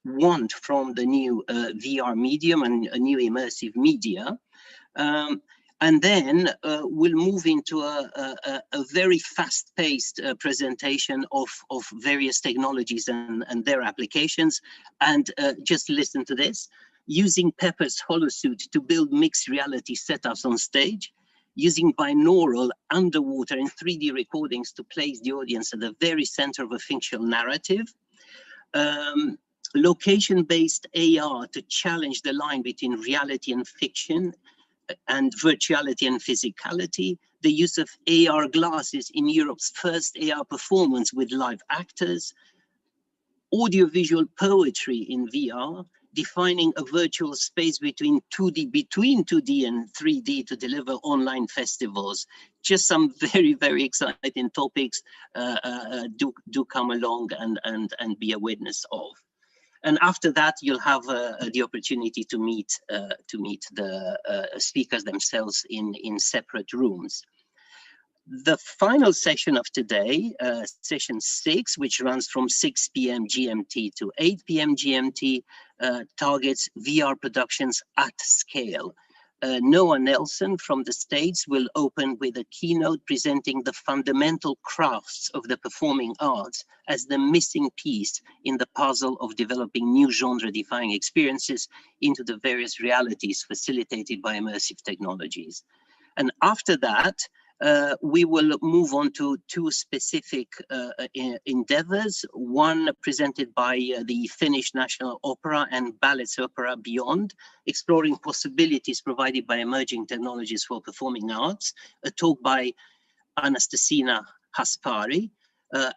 want from the new VR medium and a new immersive media. And then we'll move into a very fast-paced presentation of various technologies and their applications. And just listen to this: using Pepper's holosuit to build mixed reality setups on stage, using binaural, underwater, and 3D recordings to place the audience at the very center of a fictional narrative. Location-based AR to challenge the line between reality and fiction, and virtuality and physicality. The use of AR glasses in Europe's first AR performance with live actors. Audiovisual poetry in VR, defining a virtual space between 2D and 3D to deliver online festivals. Just some very, very exciting topics. Do come along and be a witness of. And after that, you'll have the opportunity to meet the speakers themselves in separate rooms. The final session of today, session 6, which runs from 6 p.m. GMT to 8 p.m. GMT, targets VR productions at scale. Noah Nelson from the States will open with a keynote presenting the fundamental crafts of the performing arts as the missing piece in the puzzle of developing new genre-defying experiences into the various realities facilitated by immersive technologies. And after that, we will move on to two specific endeavors, one presented by the Finnish National Opera and Ballet's Opera Beyond, exploring possibilities provided by emerging technologies for performing arts, a talk by Anastasina Haspari,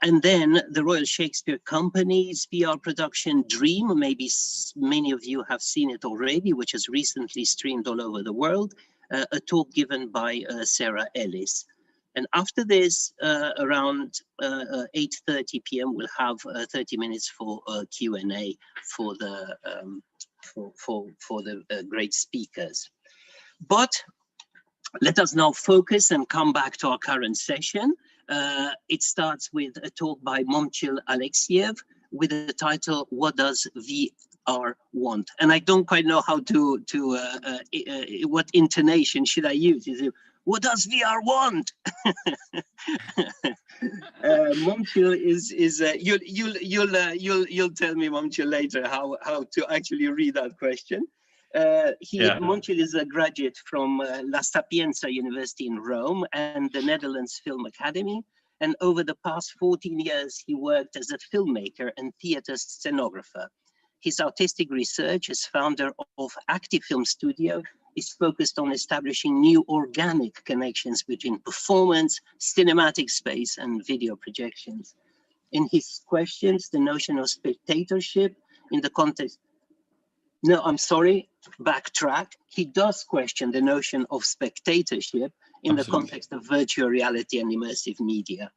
and then the Royal Shakespeare Company's VR production Dream, maybe many of you have seen it already, which has recently streamed all over the world, a talk given by Sarah Ellis. And after this, around 8:30 p.m., we'll have 30 minutes for Q&A for the great speakers. But let us now focus and come back to our current session. It starts with a talk by Momchil Alexiev with the title, "What Does VR Want?" And I don't quite know how what intonation should I use? Is it, "What does VR want?" Momchil you'll tell me, Momchil, later how to actually read that question. Momchil is a graduate from La Sapienza University in Rome and the Netherlands Film Academy. And over the past 14 years, he worked as a filmmaker and theater scenographer. His artistic research as founder of Active Film Studio is focused on establishing new organic connections between performance, cinematic space, and video projections. In his questions, the notion of spectatorship in the context... No, I'm sorry, backtrack. He does question the notion of spectatorship in the context of virtual reality and immersive media.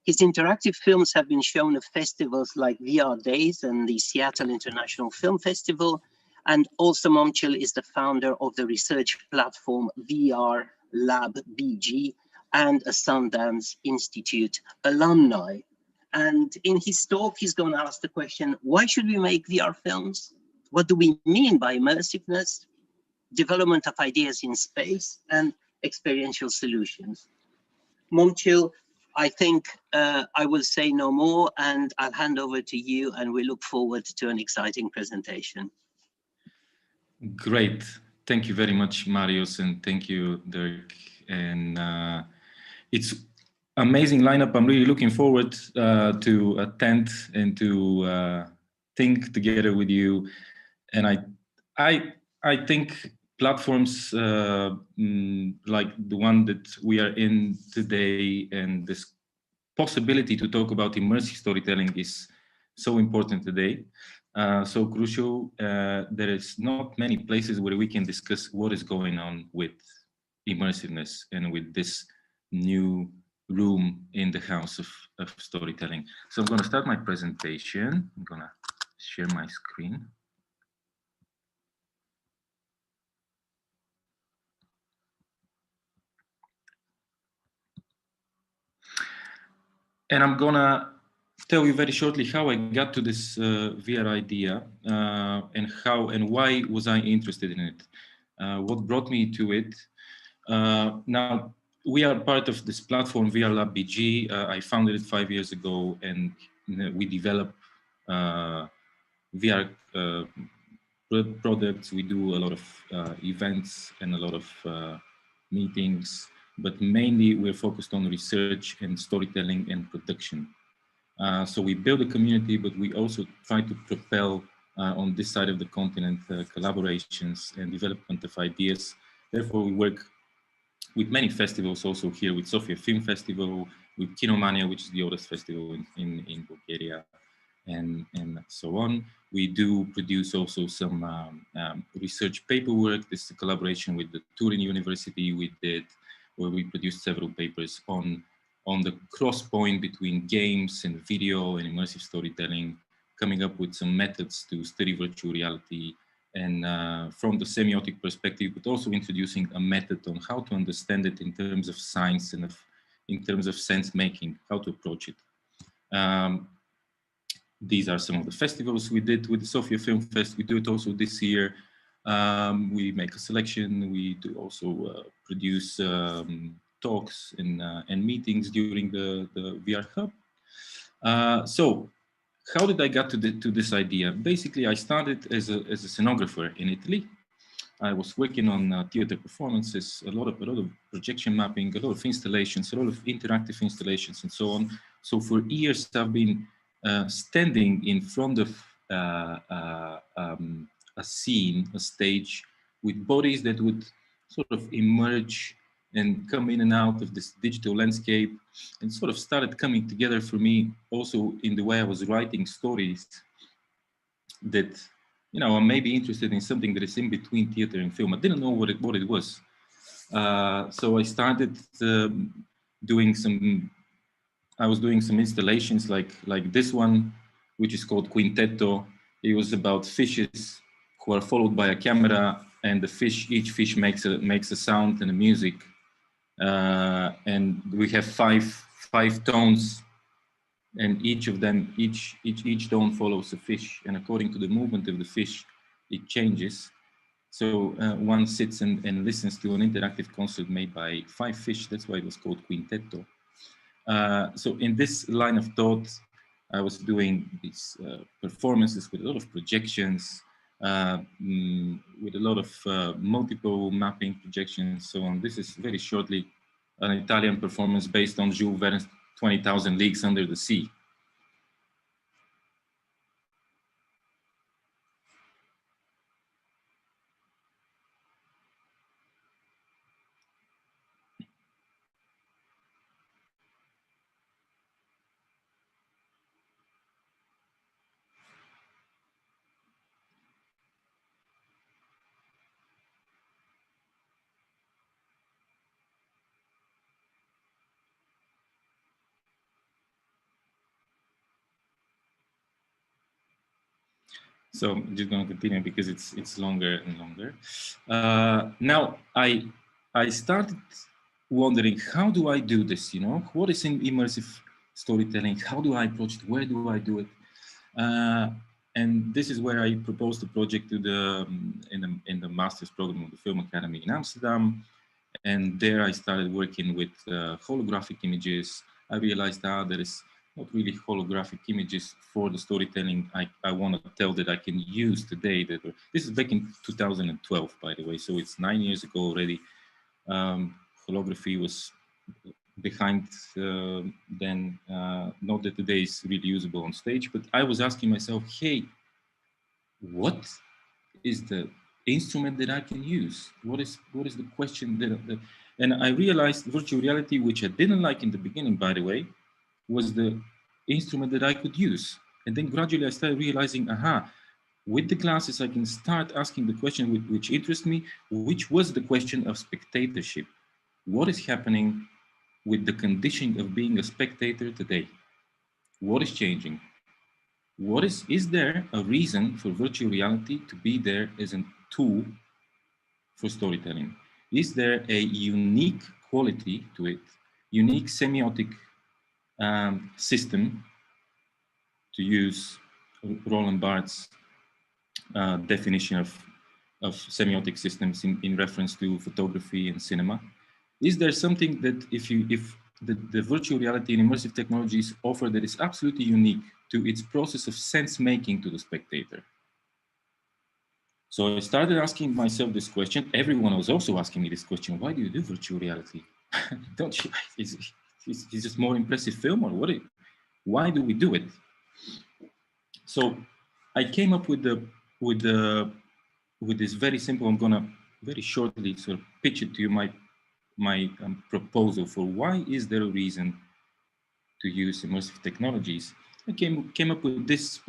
His interactive films have been shown at festivals like VR Days and the Seattle International Film Festival. And also Momchil is the founder of the research platform VR Lab BG and a Sundance Institute alumni. And in his talk, he's going to ask the question, why should we make VR films? What do we mean by immersiveness, development of ideas in space, and experiential solutions? Momchil, I think I will say no more, and I'll hand over to you, and we look forward to an exciting presentation. Great. Thank you very much, Marius, and thank you, Derrick. And it's amazing lineup. I'm really looking forward to attend and to think together with you. And I think platforms like the one that we are in today and this possibility to talk about immersive storytelling is so important today, so crucial. There is not many places where we can discuss what is going on with immersiveness and with this new room in the house of storytelling. So I'm going to start my presentation. I'm going to share my screen. And I'm gonna tell you very shortly how I got to this VR idea and how and why was I interested in it. What brought me to it. Now, we are part of this platform, VR Lab BG. I founded it 5 years ago, and we develop VR products. We do a lot of events and a lot of meetings, but mainly we're focused on research and storytelling and production. So we build a community, but we also try to propel on this side of the continent collaborations and development of ideas. Therefore, we work with many festivals also here, with Sofia Film Festival, with Kinomania, which is the oldest festival in Bulgaria, and so on. We do produce also some research paperwork. This is a collaboration with the Turin University we did, where we produced several papers on the cross point between games and video and immersive storytelling, coming up with some methods to study virtual reality and from the semiotic perspective, but also introducing a method on how to understand it in terms of science and in terms of sense making, how to approach it. These are some of the festivals we did with the Sofia Film Fest. We do it also this year. We make a selection. We do also produce talks and meetings during the VR Hub. So how did I get to this idea? Basically, I started as a scenographer in Italy. I was working on theater performances, a lot of projection mapping, a lot of installations, a lot of interactive installations, and so on. So for years, I've been standing in front of a scene, a stage, with bodies that would sort of emerge and come in and out of this digital landscape, and sort of started coming together for me also in the way I was writing stories that, you know, I'm maybe interested in something that is in between theater and film. I didn't know what it was. So I started doing some installations like this one, which is called Quintetto. It was about fishes who are followed by a camera, and each fish makes a sound and a music. And we have five tones, and each tone follows a fish, and according to the movement of the fish, it changes. So one sits and listens to an interactive concert made by 5 fish. That's why it was called Quintetto. So in this line of thought, I was doing these performances with a lot of projections, with a lot of multiple mapping projections, so on. This is very shortly an Italian performance based on Jules Verne's 20,000 Leagues Under the Sea. So I'm just going to continue because it's longer and longer. Now I started wondering, how do I do this? You know, what is in immersive storytelling? How do I approach it? Where do I do it? And this is where I proposed the project to the in the master's program of the Film Academy in Amsterdam. And there I started working with holographic images. I realized there is not really holographic images for the storytelling I want to tell that I can use today. This is back in 2012, by the way, so it's 9 years ago already. Holography was behind then, not that today is really usable on stage, but I was asking myself, hey, what is the instrument that I can use? What is the question that and I realized virtual reality, which I didn't like in the beginning, by the way, was the instrument that I could use. And then gradually I started realizing, with the glasses, I can start asking the question which interests me, which was the question of spectatorship. What is happening with the condition of being a spectator today? What is changing? Is there a reason for virtual reality to be there as a tool for storytelling? Is there a unique quality to it, unique semiotic system, to use Roland Barthes' definition of semiotic systems in reference to photography and cinema? Is there something that if the virtual reality and immersive technologies offer that is absolutely unique to its process of sense making to the spectator? So I started asking myself this question. Everyone was also asking me this question. Why do you do virtual reality? Don't you? Is this more impressive film, or what? Why do we do it? So I came up with this very simple. I'm gonna very shortly sort of pitch it to you. My proposal for why is there a reason to use immersive technologies. I came up with this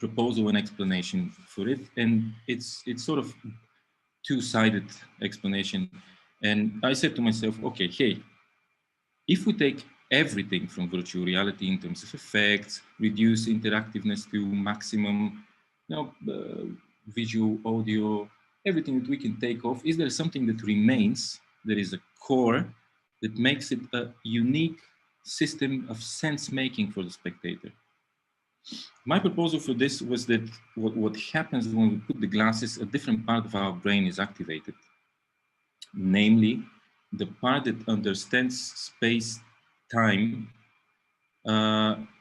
proposal and explanation for it, and it's sort of two-sided explanation. And I said to myself, okay, hey, if we take everything from virtual reality in terms of effects, reduce interactiveness to maximum, visual, audio, everything that we can take off, is there something that remains, that is a core, that makes it a unique system of sense making for the spectator? My proposal for this was that what happens when we put the glasses, a different part of our brain is activated. Namely, the part that understands space, time,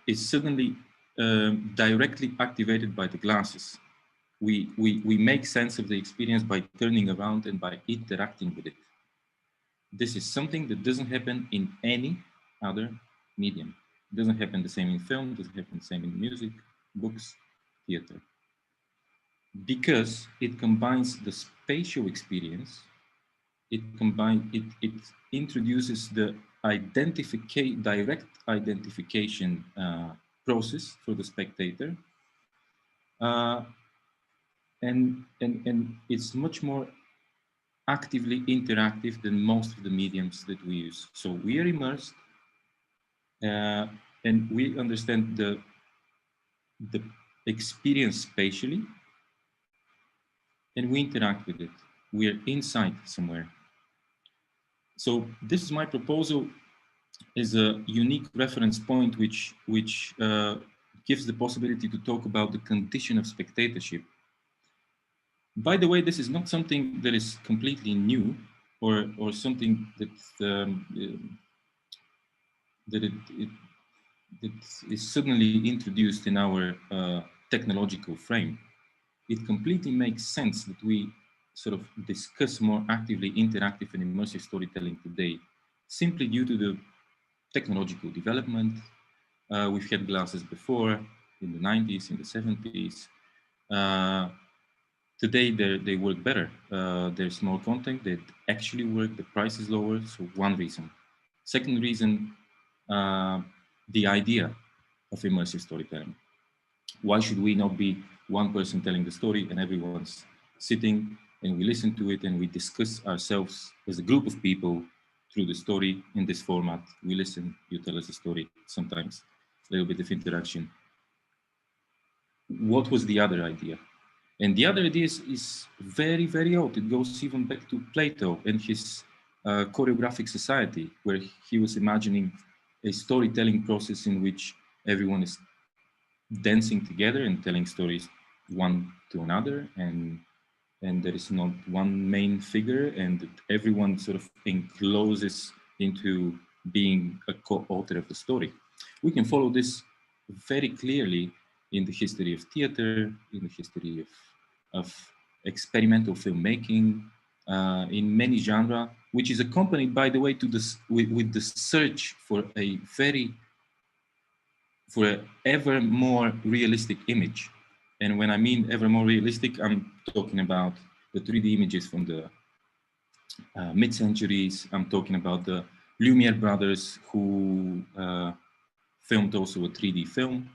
is suddenly directly activated by the glasses. We make sense of the experience by turning around and by interacting with it. This is something that doesn't happen in any other medium. It doesn't happen the same in film, doesn't happen the same in music, books, theater. Because it combines the spatial experience, it introduces the direct identification process for the spectator. And it's much more actively interactive than most of the mediums that we use. So we are immersed, and we understand the experience spatially, and we interact with it. We are inside somewhere. So this is my proposal, is a unique reference point which gives the possibility to talk about the condition of spectatorship. By the way, this is not something that is completely new, or something that that is suddenly introduced in our technological frame. It completely makes sense that we sort of discuss more actively interactive and immersive storytelling today, simply due to the technological development. We've had glasses before in the 90s, in the 70s. Today, they work better. There's more content that actually work. The price is lower. So one reason. Second reason, the idea of immersive storytelling. Why should we not be one person telling the story and everyone's sitting and we listen to it and we discuss ourselves as a group of people through the story in this format? We listen, you tell us a story, sometimes a little bit of interaction. what was the other idea? And the other idea is very, very old. It goes even back to Plato and his choreographic society, where he was imagining a storytelling process in which everyone is dancing together and telling stories one to another, and there is not one main figure, and that everyone sort of encloses into being a co-author of the story. We can follow this very clearly in the history of theater, in the history of experimental filmmaking, in many genres, which is accompanied, by the way, to this with the search for a ever more realistic image. And when I mean ever more realistic, I'm talking about the 3D images from the mid-centuries. I'm talking about the Lumiere brothers, who filmed also a 3D film.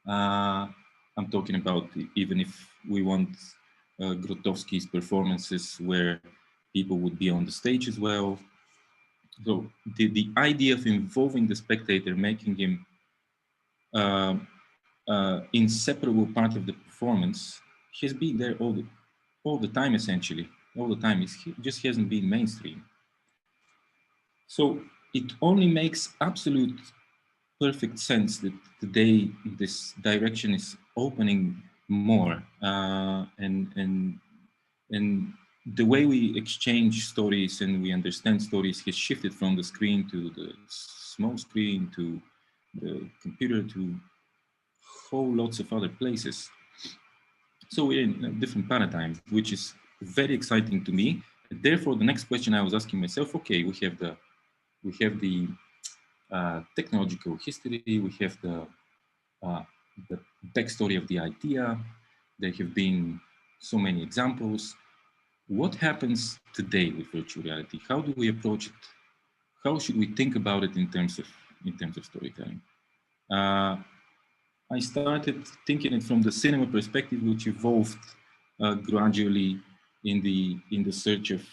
I'm talking about, even if we want Grotowski's performances, where people would be on the stage as well. So the idea of involving the spectator, making him inseparable part of the performance, has been there all the time, essentially. All the time. It just hasn't been mainstream. So it only makes absolute perfect sense that today this direction is opening more, and the way we exchange stories and we understand stories has shifted from the screen to the small screen to the computer to whole lots of other places. So we're in a different paradigm, which is very exciting to me. Therefore, the next question I was asking myself: okay, we have the technological history, we have the backstory of the idea. There have been so many examples. What happens today with virtual reality? How do we approach it? How should we think about it in terms of storytelling? I started thinking it from the cinema perspective, which evolved gradually in the search of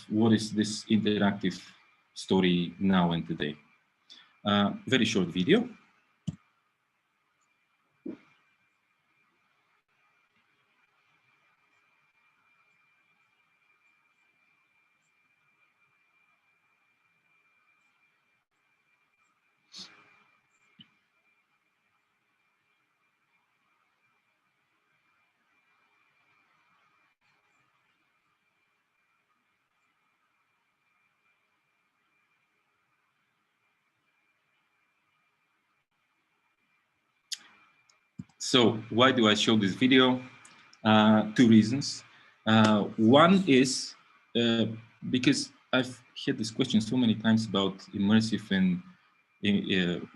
what is this interactive story now and today. Very short video. So why do I show this video? Two reasons. One is because I've had this question so many times about immersive and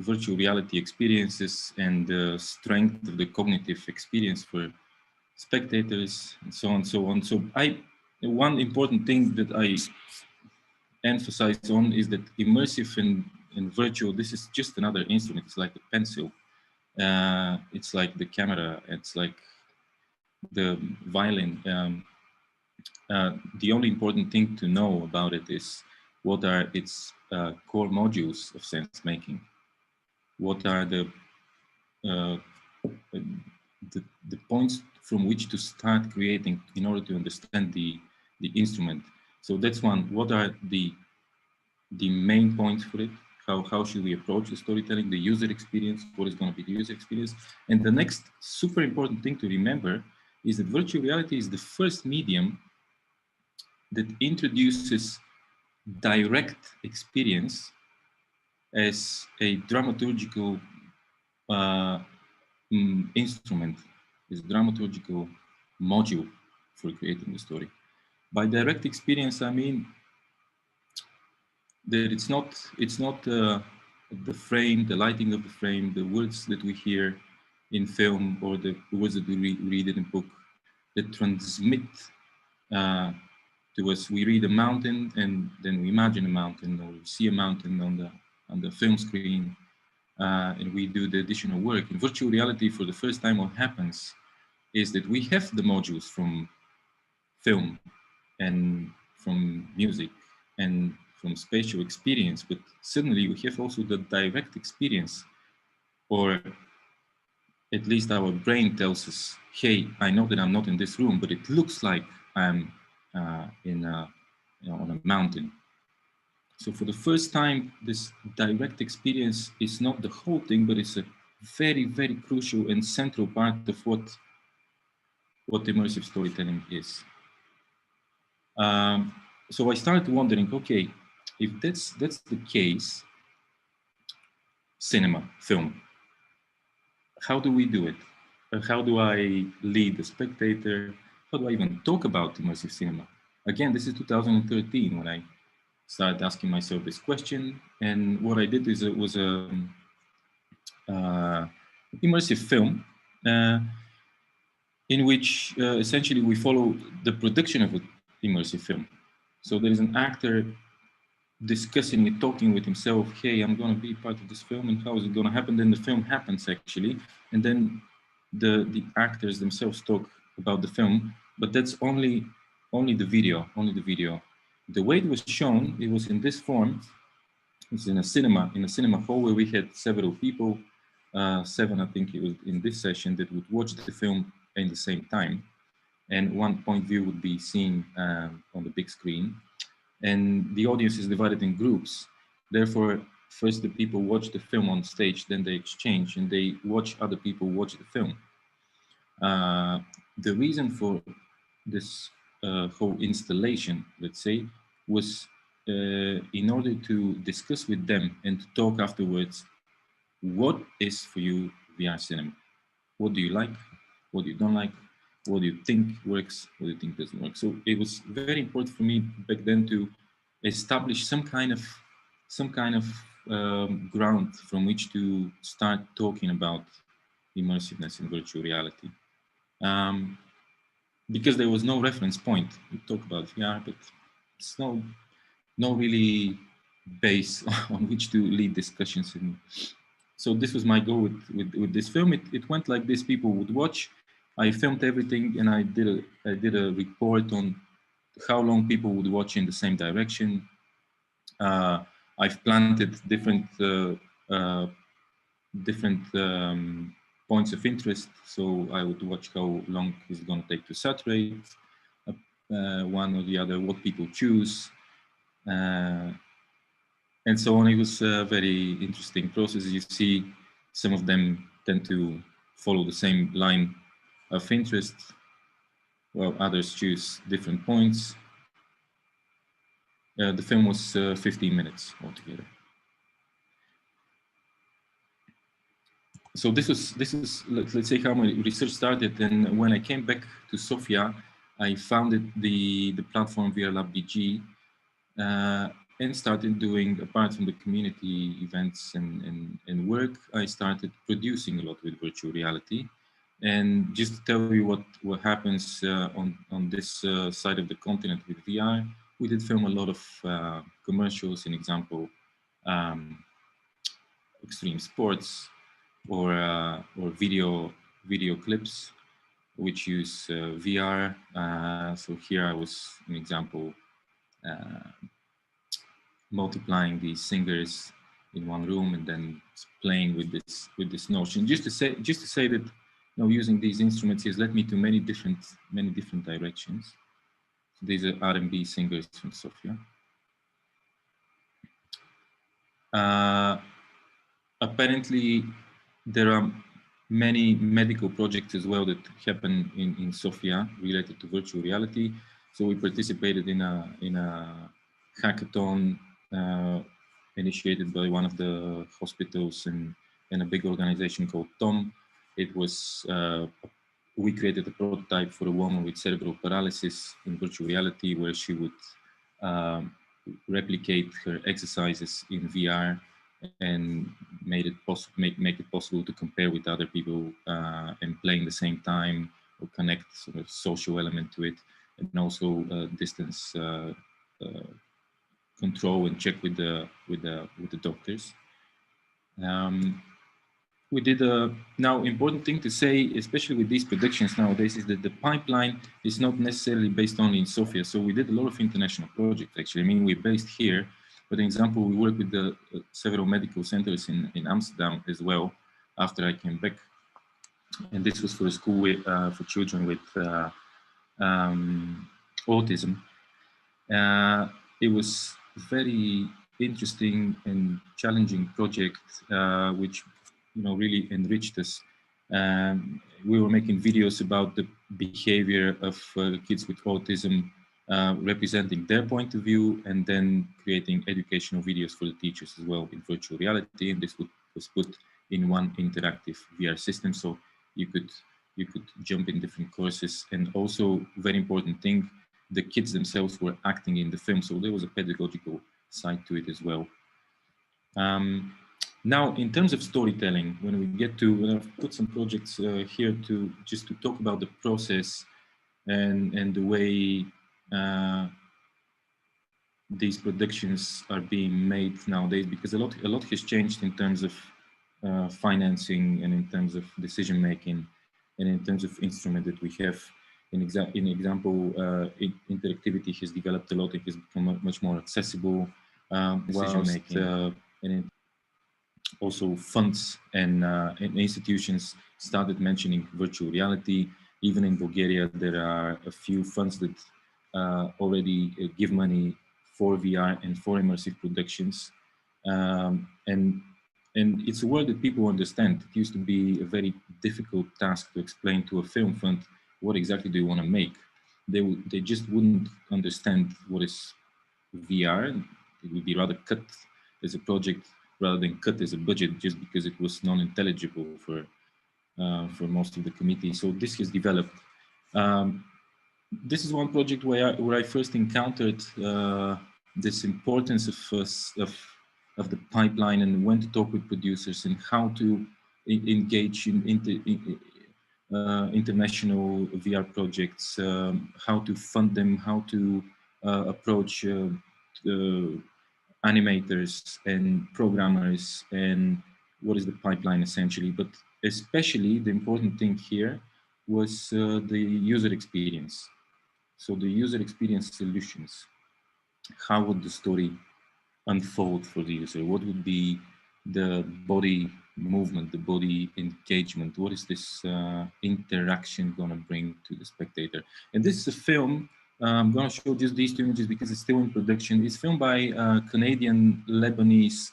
virtual reality experiences and the strength of the cognitive experience for spectators and so on and so on. So one important thing that I emphasize on is that immersive and virtual, this is just another instrument. It's like a pencil. It's like the camera. It's like the violin. The only important thing to know about it is what are its core modules of sense making. What are the points from which to start creating in order to understand the instrument. So that's one. What are the main points for it? How should we approach the storytelling, the user experience? What is going to be the user experience? And the next super important thing to remember is that virtual reality is the first medium that introduces direct experience as a dramaturgical instrument, as a dramaturgical module for creating the story. By direct experience, I mean that it's not the frame, the lighting of the frame, the words that we hear in film or the words that we read in a book that transmit to us. We read a mountain and then we imagine a mountain, or we see a mountain on the film screen, and we do the additional work. In virtual reality, for the first time, what happens is that we have the modules from film and from music and from spatial experience, but suddenly we have also the direct experience or at least our brain tells us, hey, I know that I'm not in this room, but it looks like I'm on a mountain. So for the first time, this direct experience is not the whole thing, but it's a very, very crucial and central part of what immersive storytelling is. So I started wondering, okay, if that's the case, cinema, film, how do we do it? How do I lead the spectator? How do I even talk about immersive cinema? Again, this is 2013 when I started asking myself this question. And what I did is it was a immersive film in which essentially we follow the production of an immersive film. So there is an actor discussing it, talking with himself, hey, I'm going to be part of this film, and how is it going to happen? Then the film happens actually, and then the actors themselves talk about the film, but that's only the video. The way it was shown, it was in this form. It's in a cinema hall where we had several people, 7 I think it was in this session, that would watch the film in the same time, and one point view would be seen on the big screen. And the audience is divided in groups. Therefore, first the people watch the film on stage, then they exchange, and they watch other people watch the film. The reason for this whole installation, let's say, was in order to discuss with them and to talk afterwards, what is for you VR cinema? What do you like? What do you don't like? What do you think works? What do you think doesn't work? So it was very important for me back then to establish some kind of ground from which to start talking about immersiveness in virtual reality. Because there was no reference point. We talk about VR, but it's no really base on which to lead discussions. So this was my goal with this film. It went like this: people would watch. I filmed everything, and I did a report on how long people would watch in the same direction. I've planted different points of interest. So I would watch how long it's going to take to saturate one or the other, what people choose, and so on. It was a very interesting process. You see, some of them tend to follow the same line of interest, while others choose different points. The film was 15 minutes altogether. So this is let's say how my research started. And when I came back to Sofia, I founded the platform VR Lab BG and started doing, apart from the community events and work, I started producing a lot with virtual reality. And just to tell you what happens on this side of the continent with VR, we did film a lot of commercials, an example, extreme sports, or video clips which use VR. So here I was an example multiplying these singers in one room and then playing with this notion. Just to say that, you know, using these instruments has led me to many different directions. So these are R&B singers from Sofia. Apparently, there are many medical projects as well that happen in Sofia related to virtual reality. So we participated in a hackathon initiated by one of the hospitals and a big organization called TOM. It was we created a prototype for a woman with cerebral paralysis in virtual reality, where she would replicate her exercises in VR and make it possible to compare with other people and play in the same time, or connect sort of social element to it, and also distance control and check with the doctors. We did now important thing to say, especially with these productions nowadays, is that the pipeline is not necessarily based only in Sofia. So we did a lot of international projects actually. I mean, we're based here, but for example, we work with the several medical centers in Amsterdam as well after I came back. and this was for a school with, for children with autism. It was very interesting and challenging project, which really enriched us. We were making videos about the behavior of kids with autism, representing their point of view, and then creating educational videos for the teachers as well in virtual reality. And this was put in one interactive VR system, so you could jump in different courses. And also, very important thing, the kids themselves were acting in the film, so there was a pedagogical side to it as well. Now, in terms of storytelling, when we get to, I've put some projects here to just to talk about the process and the way these productions are being made nowadays, because a lot has changed in terms of financing and in terms of decision making and in terms of instrument that we have. In example, interactivity has developed a lot. It has become much more accessible. Decision making and also funds and institutions started mentioning virtual reality. Even in Bulgaria, there are a few funds that already give money for VR and for immersive productions. And it's a word that people understand. It used to be a very difficult task to explain to a film fund what exactly do you want to make. They just wouldn't understand what is VR. It would be rather cut as a project rather than cut as a budget, just because it was non-intelligible for most of the committee. So this has developed. This is one project where I first encountered this importance of the pipeline and when to talk with producers and how to engage in international VR projects, how to fund them, how to approach animators and programmers, and what is the pipeline essentially. But especially the important thing here was the user experience. So the user experience solutions. How would the story unfold for the user? What would be the body movement, the body engagement? What is this interaction going to bring to the spectator? And this is a film. I'm going to show just these two images because it's still in production. It's filmed by Canadian Lebanese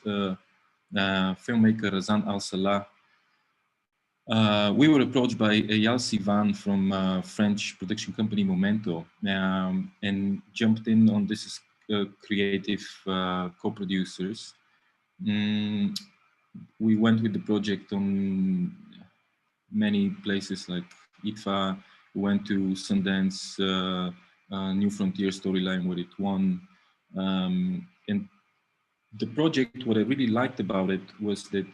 filmmaker Razan Al-Salah. We were approached by Eyal Sivan from French production company Momento and jumped in on this as creative co-producers. We went with the project on many places like ITFA. We went to Sundance, New Frontier storyline where it won. And the project, what I really liked about it was that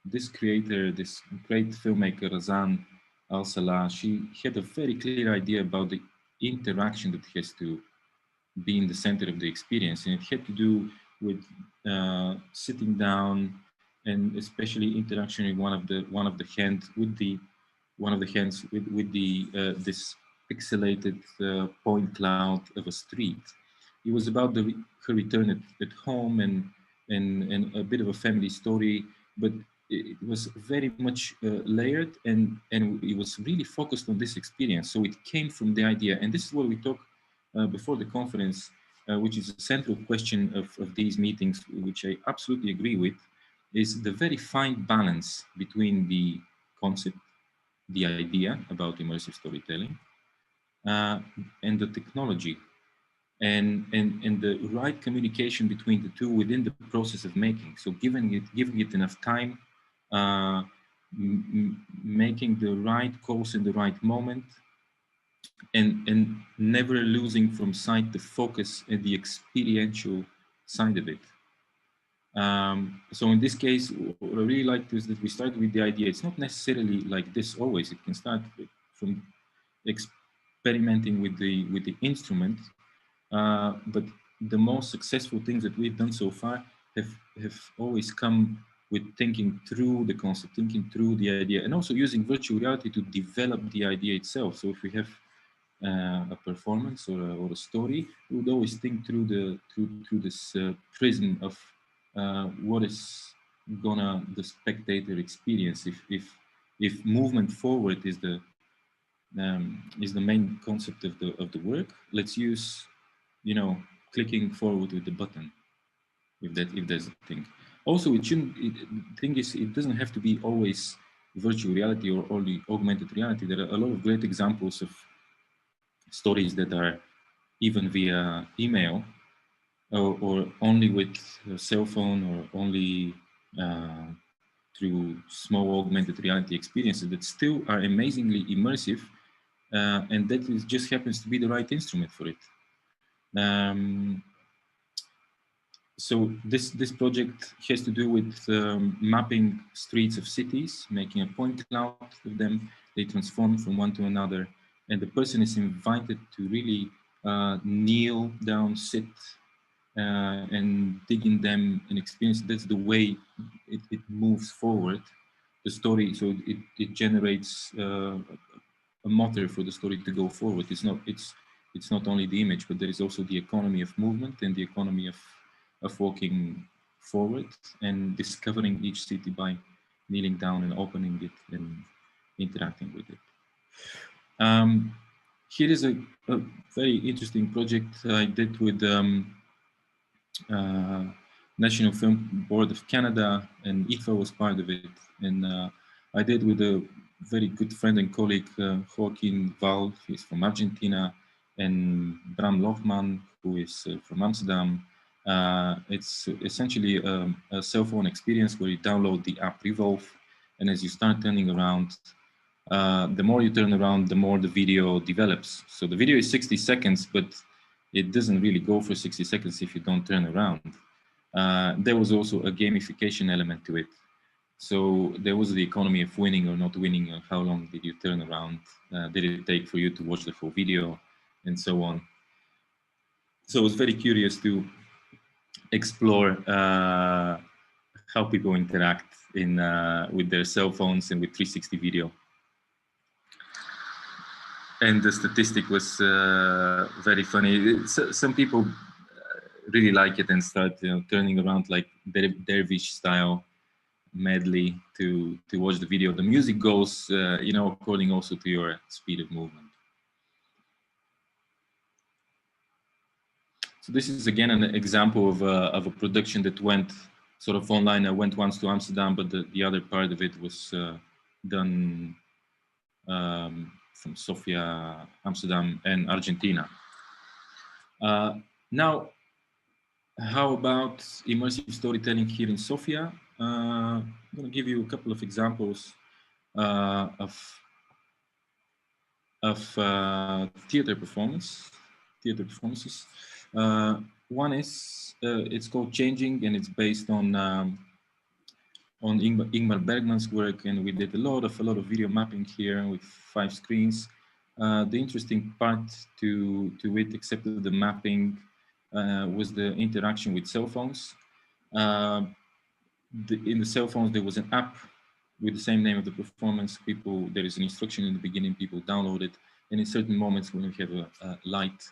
this creator, this great filmmaker, Razan Al-Salah, she had a very clear idea about the interaction that has to be in the center of the experience. And it had to do with sitting down and especially interaction with one of the hands with this pixelated point cloud of a street. It was about her return at home and a bit of a family story, but it was very much layered and it was really focused on this experience. So it came from the idea, and this is what we talked before the conference, which is a central question of these meetings, which I absolutely agree with, is the very fine balance between the concept, the idea about immersive storytelling, and the technology. And the right communication between the two within the process of making. So giving it enough time, making the right calls in the right moment, and never losing from sight the focus and the experiential side of it. So in this case, what I really liked is that we started with the idea. It's not necessarily like this always. It can start from experimenting with the instrument. But the most successful things that we've done so far have always come with thinking through the concept, thinking through the idea, and also using virtual reality to develop the idea itself. So if we have a performance or a story, we would always think through this prism of what is gonna the spectator experience if if movement forward is the main concept of the work, let's use, you know, clicking forward with the button, if there's a thing. Also, it shouldn't. The thing is, it doesn't have to be always virtual reality or only augmented reality. There are a lot of great examples of stories that are even via email, or only with a cell phone, or only through small augmented reality experiences that still are amazingly immersive, and that just happens to be the right instrument for it. So this project has to do with mapping streets of cities, making a point cloud of them. They transform from one to another, and the person is invited to really kneel down, sit, and dig in them and experience. That's the way it moves forward. The story, so it generates a motor for the story to go forward. It's not only the image, but there is also the economy of movement and the economy of walking forward and discovering each city by kneeling down and opening it and interacting with it. Here is a very interesting project I did with National Film Board of Canada, and IFA was part of it. And I did with a very good friend and colleague, Joaquin Val, he's from Argentina, and Bram Lohman, who is from Amsterdam. It's essentially a cell phone experience where you download the app Revolve, and as you start turning around, the more you turn around, the more the video develops. So the video is 60 seconds, but it doesn't really go for 60 seconds if you don't turn around. There was also a gamification element to it. So there was the economy of winning or not winning, or how long did you turn around? Did it take for you to watch the full video, and so on. So I was very curious to explore how people interact with their cell phones and with 360 video. And the statistic was very funny. Some people really like it and start turning around like dervish style madly to watch the video. The music goes according also to your speed of movement. So this is again an example of a production that went sort of online. I went once to Amsterdam, but the other part of it was done from Sofia, Amsterdam, and Argentina. Now, how about immersive storytelling here in Sofia? I'm going to give you a couple of examples of theater performances. One is it's called Changing, and it's based on Ingmar Bergman's work, and we did a lot of video mapping here with 5 screens. The interesting part to it, except the mapping, was the interaction with cell phones. In the cell phones, there was an app with the same name of the performance. There is an instruction in the beginning, people download it, and in certain moments when we have a light,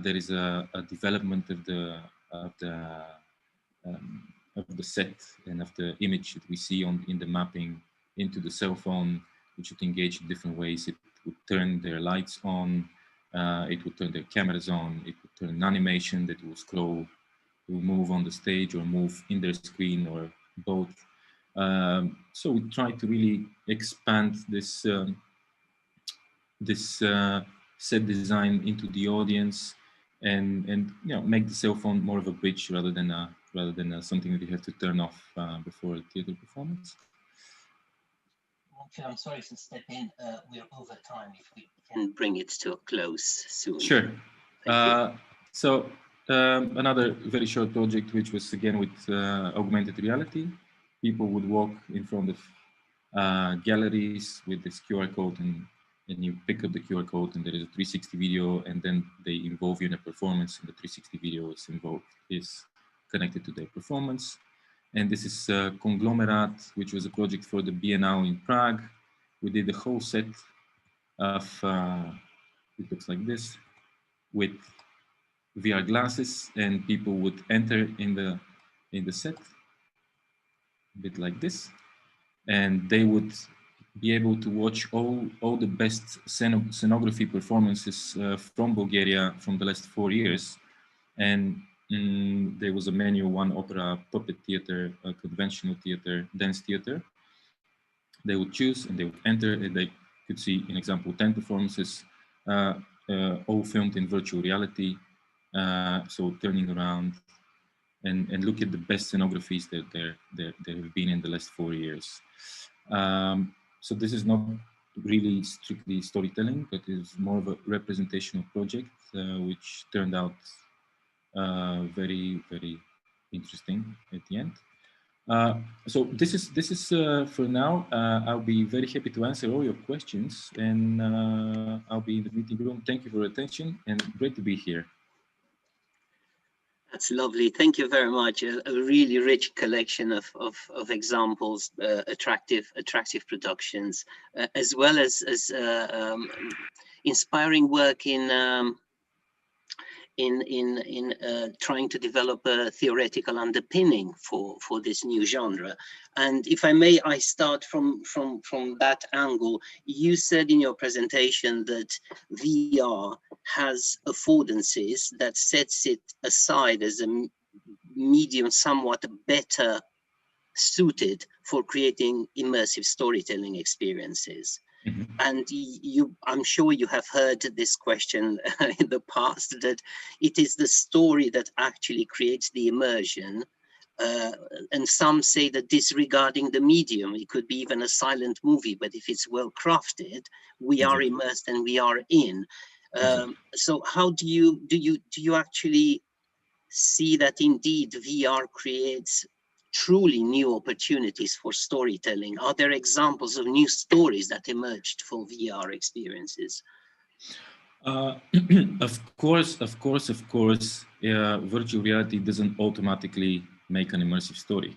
there is a development of the set and of the image that we see in the mapping into the cell phone, which would engage in different ways. It would turn their lights on, it would turn their cameras on, it would turn an animation that will scroll, will move on the stage or move in their screen, or both. So we try to really expand this set design into the audience, and make the cell phone more of a bridge rather than something that you have to turn off before a theater performance. I'm sorry to step in. We're over time. If we can bring it to a close soon. Sure. So another very short project, which was again with augmented reality. People would walk in front of galleries with this QR code, and you pick up the QR code, and there is a 360 video, and then they involve you in a performance, and the 360 video is connected to their performance. And this is Conglomerate, which was a project for the Biennale in Prague. We did the whole set of, it looks like this, with VR glasses, and people would enter in the set, a bit like this, and they would be able to watch all the best scenography performances from Bulgaria from the last 4 years. And there was a menu, one opera, puppet theater, conventional theater, dance theater. They would choose and they would enter, and they could see, in example, 10 performances, all filmed in virtual reality. So turning around and look at the best scenographies that there have been in the last 4 years. So this is not really strictly storytelling, but is more of a representational project, which turned out very, very interesting at the end. So this is for now. I'll be very happy to answer all your questions, and I'll be in the meeting room. Thank you for your attention, and great to be here. That's lovely. Thank you very much. A really rich collection of examples, attractive productions, as well as inspiring work in trying to develop a theoretical underpinning for this new genre. And if I may, I start from that angle. You said in your presentation that VR has affordances that sets it aside as a medium somewhat better suited for creating immersive storytelling experiences. Mm-hmm. And I'm sure you have heard this question in the past, that it is the story that actually creates the immersion. And some say that disregarding the medium, it could be even a silent movie, but if it's well crafted, we are immersed and we are in. So how do you actually see that indeed VR creates truly new opportunities for storytelling? Are there examples of new stories that emerged for VR experiences? Of course, virtual reality doesn't automatically make an immersive story.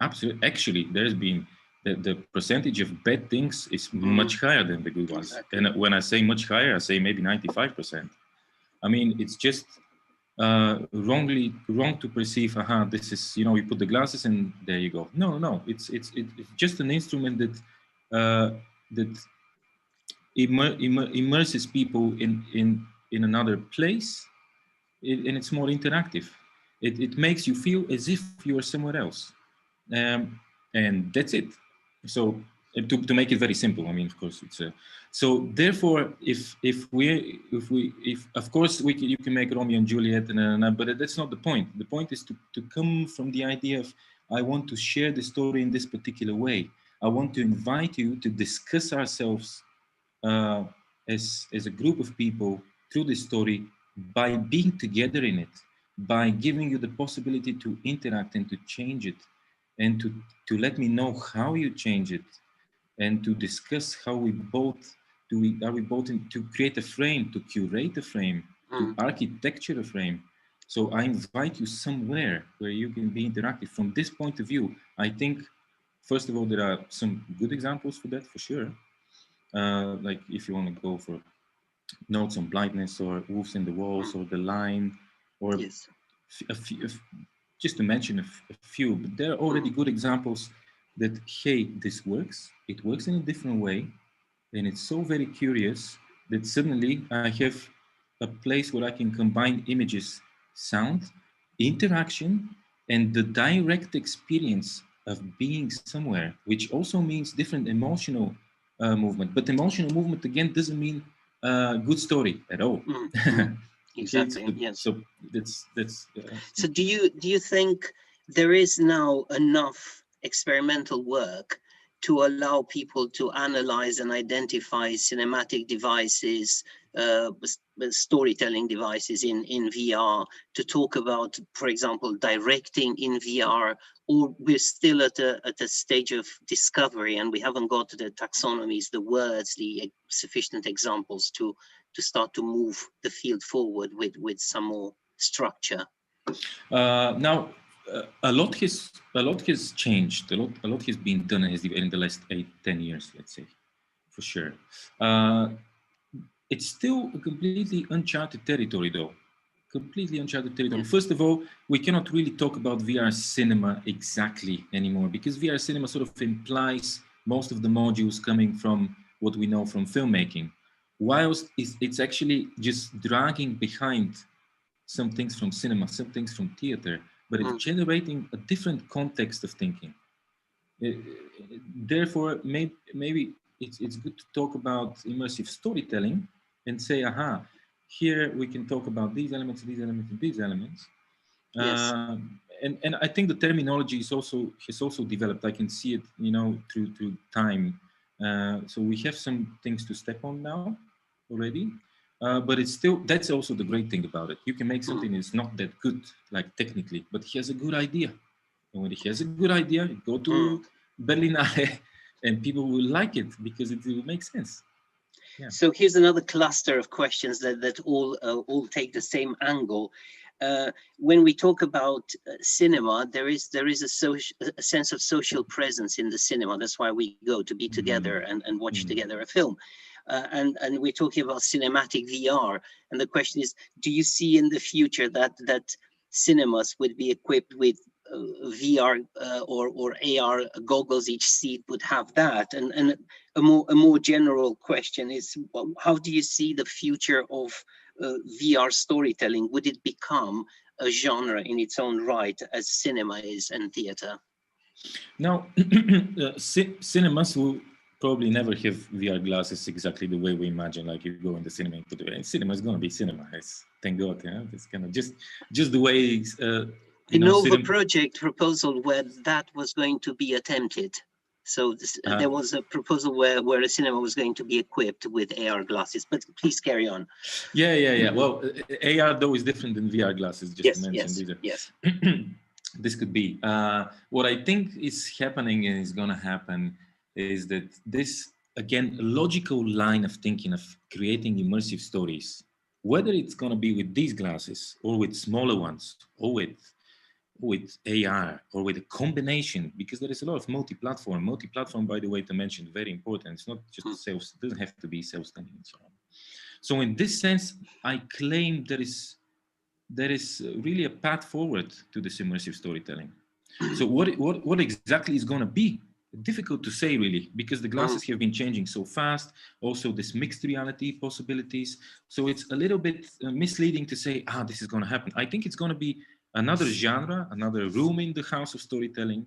Absolutely. Actually, there's been the percentage of bad things is much higher than the good ones. Exactly. And when I say much higher, I say maybe 95%. I mean, it's just wrong to perceive, this is, you put the glasses and there you go. No, it's just an instrument that immerses people in another place, and it's more interactive. It makes you feel as if you are somewhere else, and that's it. So to make it very simple, I mean, of course, it's so therefore, if of course you can make Romeo and Juliet, but that's not the point. The point is to come from the idea of, I want to share the story in this particular way. I want to invite you to discuss ourselves as a group of people through this story, by being together in it, by giving you the possibility to interact and to change it, and to let me know how you change it, and to discuss how we both to create a frame, to curate a frame, to architecture a frame. So I invite you somewhere where you can be interactive. From this point of view, I think, first of all, there are some good examples for that, for sure. Like if you want to go for Notes on Blindness, or Wolves in the Walls, or The Line, or a few, just to mention a few, but there are already good examples that, hey, this works. It works in a different way, and it's so very curious that suddenly I have a place where I can combine images, sound, interaction, and the direct experience of being somewhere, which also means different emotional movement. But emotional movement, again, doesn't mean good story at all. Exactly. Yes. So that's. So do you think there is now enough experimental work to allow people to analyze and identify cinematic devices, storytelling devices in VR, to talk about, for example, directing in VR, or we're still at a stage of discovery and we haven't got the taxonomies, the words, the sufficient examples to start to move the field forward with some more structure? Now, a lot has changed. A lot has been done in the last 8-10 years, let's say, for sure. It's still a completely uncharted territory, though. Completely uncharted territory. First of all, we cannot really talk about VR cinema exactly anymore, because VR cinema sort of implies most of the modules coming from what we know from filmmaking, whilst it's actually just dragging behind some things from cinema, some things from theater, but it's generating a different context of thinking. Therefore, maybe it's good to talk about immersive storytelling and say, aha, here we can talk about these elements, these elements, and these elements. Yes. And I think the terminology has also developed. I can see it, you know, through time. So we have some things to step on now already. But it's still, that's also the great thing about it. You can make something that's not that good, like technically, but he has a good idea. And when he has a good idea, go to Berlinale and people will like it because it will make sense. Yeah. So here's another cluster of questions that all take the same angle. When we talk about cinema, there is a sense of social presence in the cinema. That's why we go to be together and watch together a film. And we're talking about cinematic VR. And the question is, do you see in the future that cinemas would be equipped with VR or AR goggles? Each seat would have that. And a more general question is, how do you see the future of VR storytelling? Would it become a genre in its own right, as cinema is and theater? Now, cinemas will probably never have VR glasses exactly the way we imagine. Like you go in the cinema and put it, and cinema is going to be cinema. Thank God, yeah. It's kind of just the way. I know of a project proposal where that was going to be attempted. So there was a proposal where a cinema was going to be equipped with AR glasses, but please carry on. Yeah. Well, AR though is different than VR glasses, just to mention. Yes. This could be. What I think is happening and is going to happen is that this, again, logical line of thinking of creating immersive stories, whether it's going to be with these glasses or with smaller ones or with AR or with a combination, because there is a lot of multi-platform. Multi-platform, by the way, to mention, very important. It's not just it doesn't have to be self-standing and so on. So in this sense, I claim there is really a path forward to this immersive storytelling. So what exactly is going to be? Difficult to say, really, because the glasses have been changing so fast. Also, this mixed reality possibilities. So it's a little bit misleading to say, this is going to happen. I think it's going to be another genre, another room in the house of storytelling,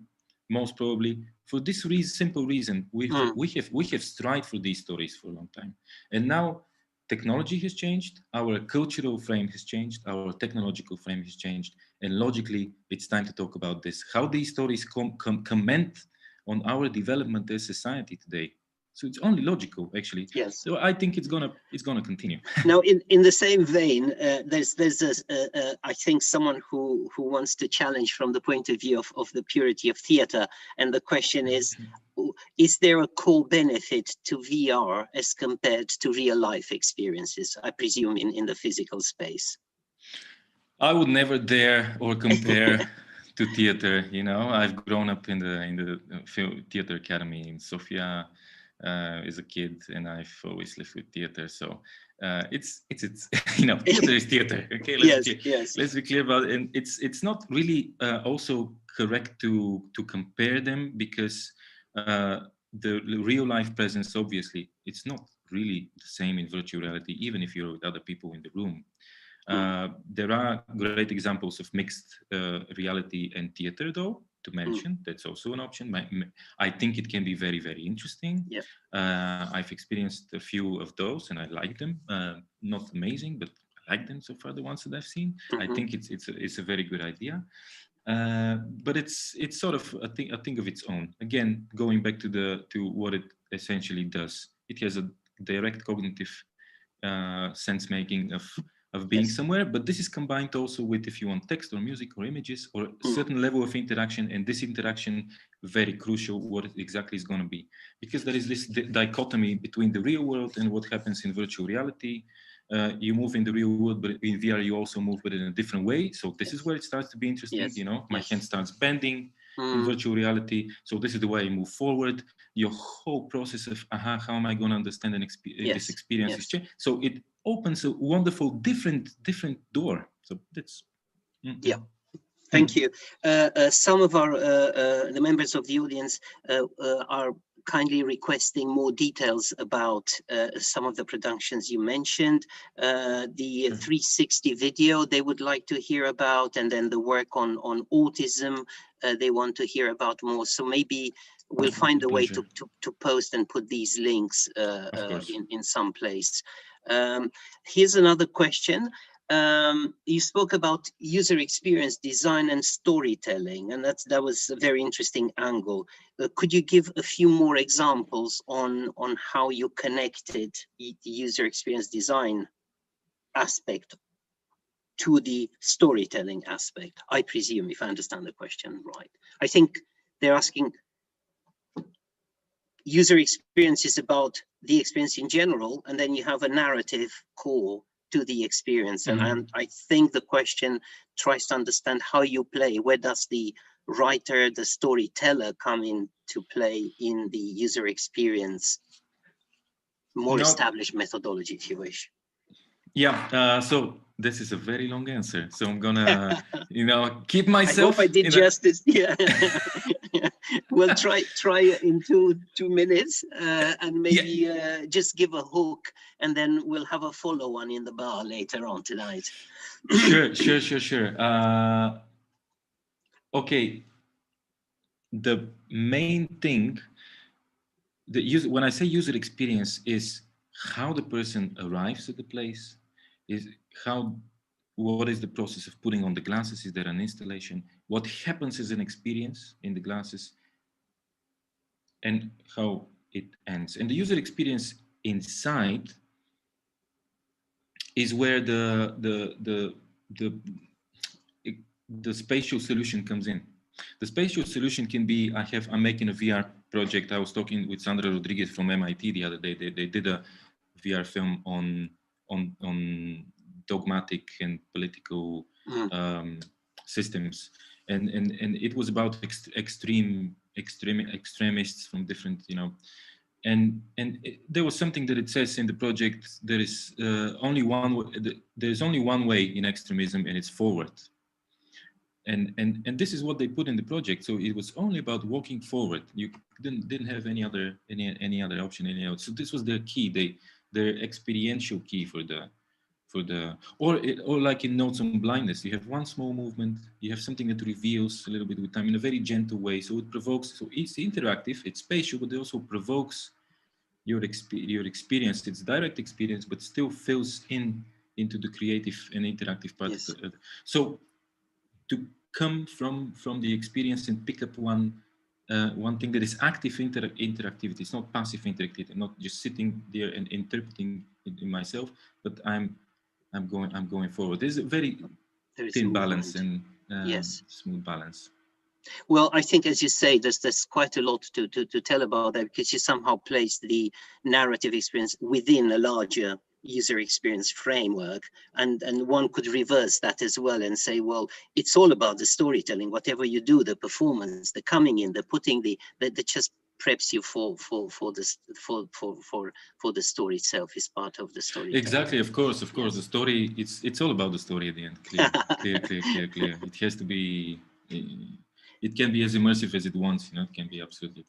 most probably. For this simple reason, we have strived for these stories for a long time, and now technology has changed, our cultural frame has changed, our technological frame has changed, and logically, it's time to talk about this. How these stories comment on our development as society today. So it's only logical, actually. Yes. So I think it's gonna continue. Now, in the same vein, there's I think someone who wants to challenge from the point of view of the purity of theater, and the question is there a core benefit to VR as compared to real life experiences? I presume in the physical space. I would never dare or compare. To theater, you know, I've grown up in the theater academy in Sofia as a kid, and I've always lived with theater. So it's you know, theater is theater. Okay, let's be clear about it. And it's not really also correct to compare them, because the real life presence, obviously, it's not really the same in virtual reality, even if you're with other people in the room. There are great examples of mixed reality and theater, though, to mention. That's also an option. I think it can be very, very interesting. Yeah. I've experienced a few of those, and I like them. Not amazing, but I like them so far, the ones that I've seen. I think it's a very good idea. But it's sort of a thing of its own. Again, going back to what it essentially does. It has a direct cognitive sense making of being somewhere, but this is combined also with, if you want, text or music or images or a certain level of interaction, and this interaction, very crucial what it exactly is going to be, because there is this dichotomy between the real world and what happens in virtual reality. You move in the real world, but in VR you also move, but in a different way. So this is where it starts to be interesting. You know, my hand starts bending in virtual reality. So this is the way I move forward. Your whole process of how am I going to understand this experience is changed. So it opens a wonderful different door. So that's Thank you. Some of our the members of the audience are kindly requesting more details about some of the productions you mentioned. The 360 video they would like to hear about, and then the work on autism they want to hear about more. So maybe we'll find a way to post and put these links in some place. Here's another question. You spoke about user experience design and storytelling, and that was a very interesting angle. Could you give a few more examples on how you connected the user experience design aspect to the storytelling aspect? I presume, if I understand the question right. I think they're asking, user experience is about the experience in general, and then you have a narrative core to the experience. And I think the question tries to understand how you play. Where does the writer, the storyteller come into play in the user experience, more established methodology, if you wish? Yeah, so this is a very long answer. So I'm gonna, keep myself. I hope I did justice. Yeah. We'll try in two minutes, and maybe just give a hook, and then we'll have a follow one in the bar later on tonight. Sure. Okay. The main thing, when I say user experience, is how the person arrives at the place, what is the process of putting on the glasses? Is there an installation? What happens as an experience in the glasses, and how it ends. And the user experience inside is where the spatial solution comes in. The spatial solution can be, I'm making a VR project. I was talking with Sandra Rodriguez from MIT the other day. They did a VR film on dogmatic and political systems, and it was about extremists from different, and there was something that it says in the project. There's only one way in extremism, and it's forward. And this is what they put in the project. So it was only about walking forward. You didn't have any other option. So this was their key. Their experiential key or like in Notes on Blindness, you have one small movement, you have something that reveals a little bit with time in a very gentle way. So it provokes. So it's interactive, it's spatial, but it also provokes your experience. It's direct experience, but still fills into the creative and interactive part. Yes. So to come from the experience and pick up one thing that is active interactivity. It's not passive interactivity. I'm not just sitting there and interpreting it in myself, but I'm going forward. There's a very thin balance and smooth balance. Well, I think, as you say, there's quite a lot to tell about that, because you somehow place the narrative experience within a larger user experience framework, and one could reverse that as well and say, well, it's all about the storytelling. Whatever you do, the performance, the coming in, the putting that just preps you for the story itself, is part of the story. Exactly, of course. The story, it's all about the story at the end. Clear. It has to be. It can be as immersive as it wants. It can be absolutely.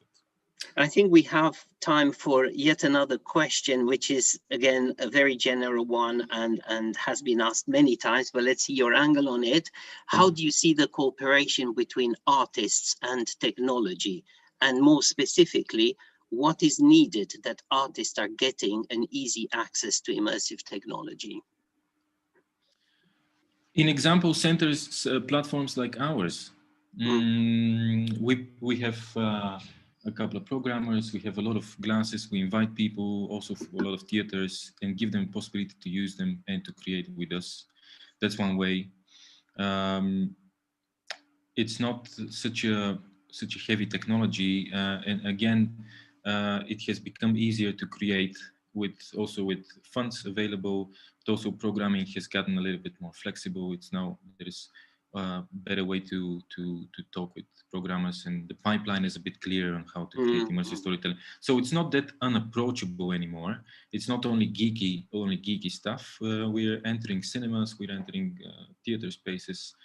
I think we have time for yet another question, which is, again, a very general one and has been asked many times, but let's see your angle on it. How do you see the cooperation between artists and technology? And more specifically, what is needed that artists are getting an easy access to immersive technology? In example centers, platforms like ours, we have a couple of programmers, we have a lot of glasses, we invite people also for a lot of theaters and give them the possibility to use them and to create with us. That's one way. It's not such a heavy technology, and again, it has become easier to create with funds available, but also programming has gotten a little bit more flexible. There is a better way to talk with programmers, and the pipeline is a bit clearer on how to create immersive storytelling. So it's not that unapproachable anymore. It's not only geeky stuff. We're entering cinemas, we're entering theater spaces.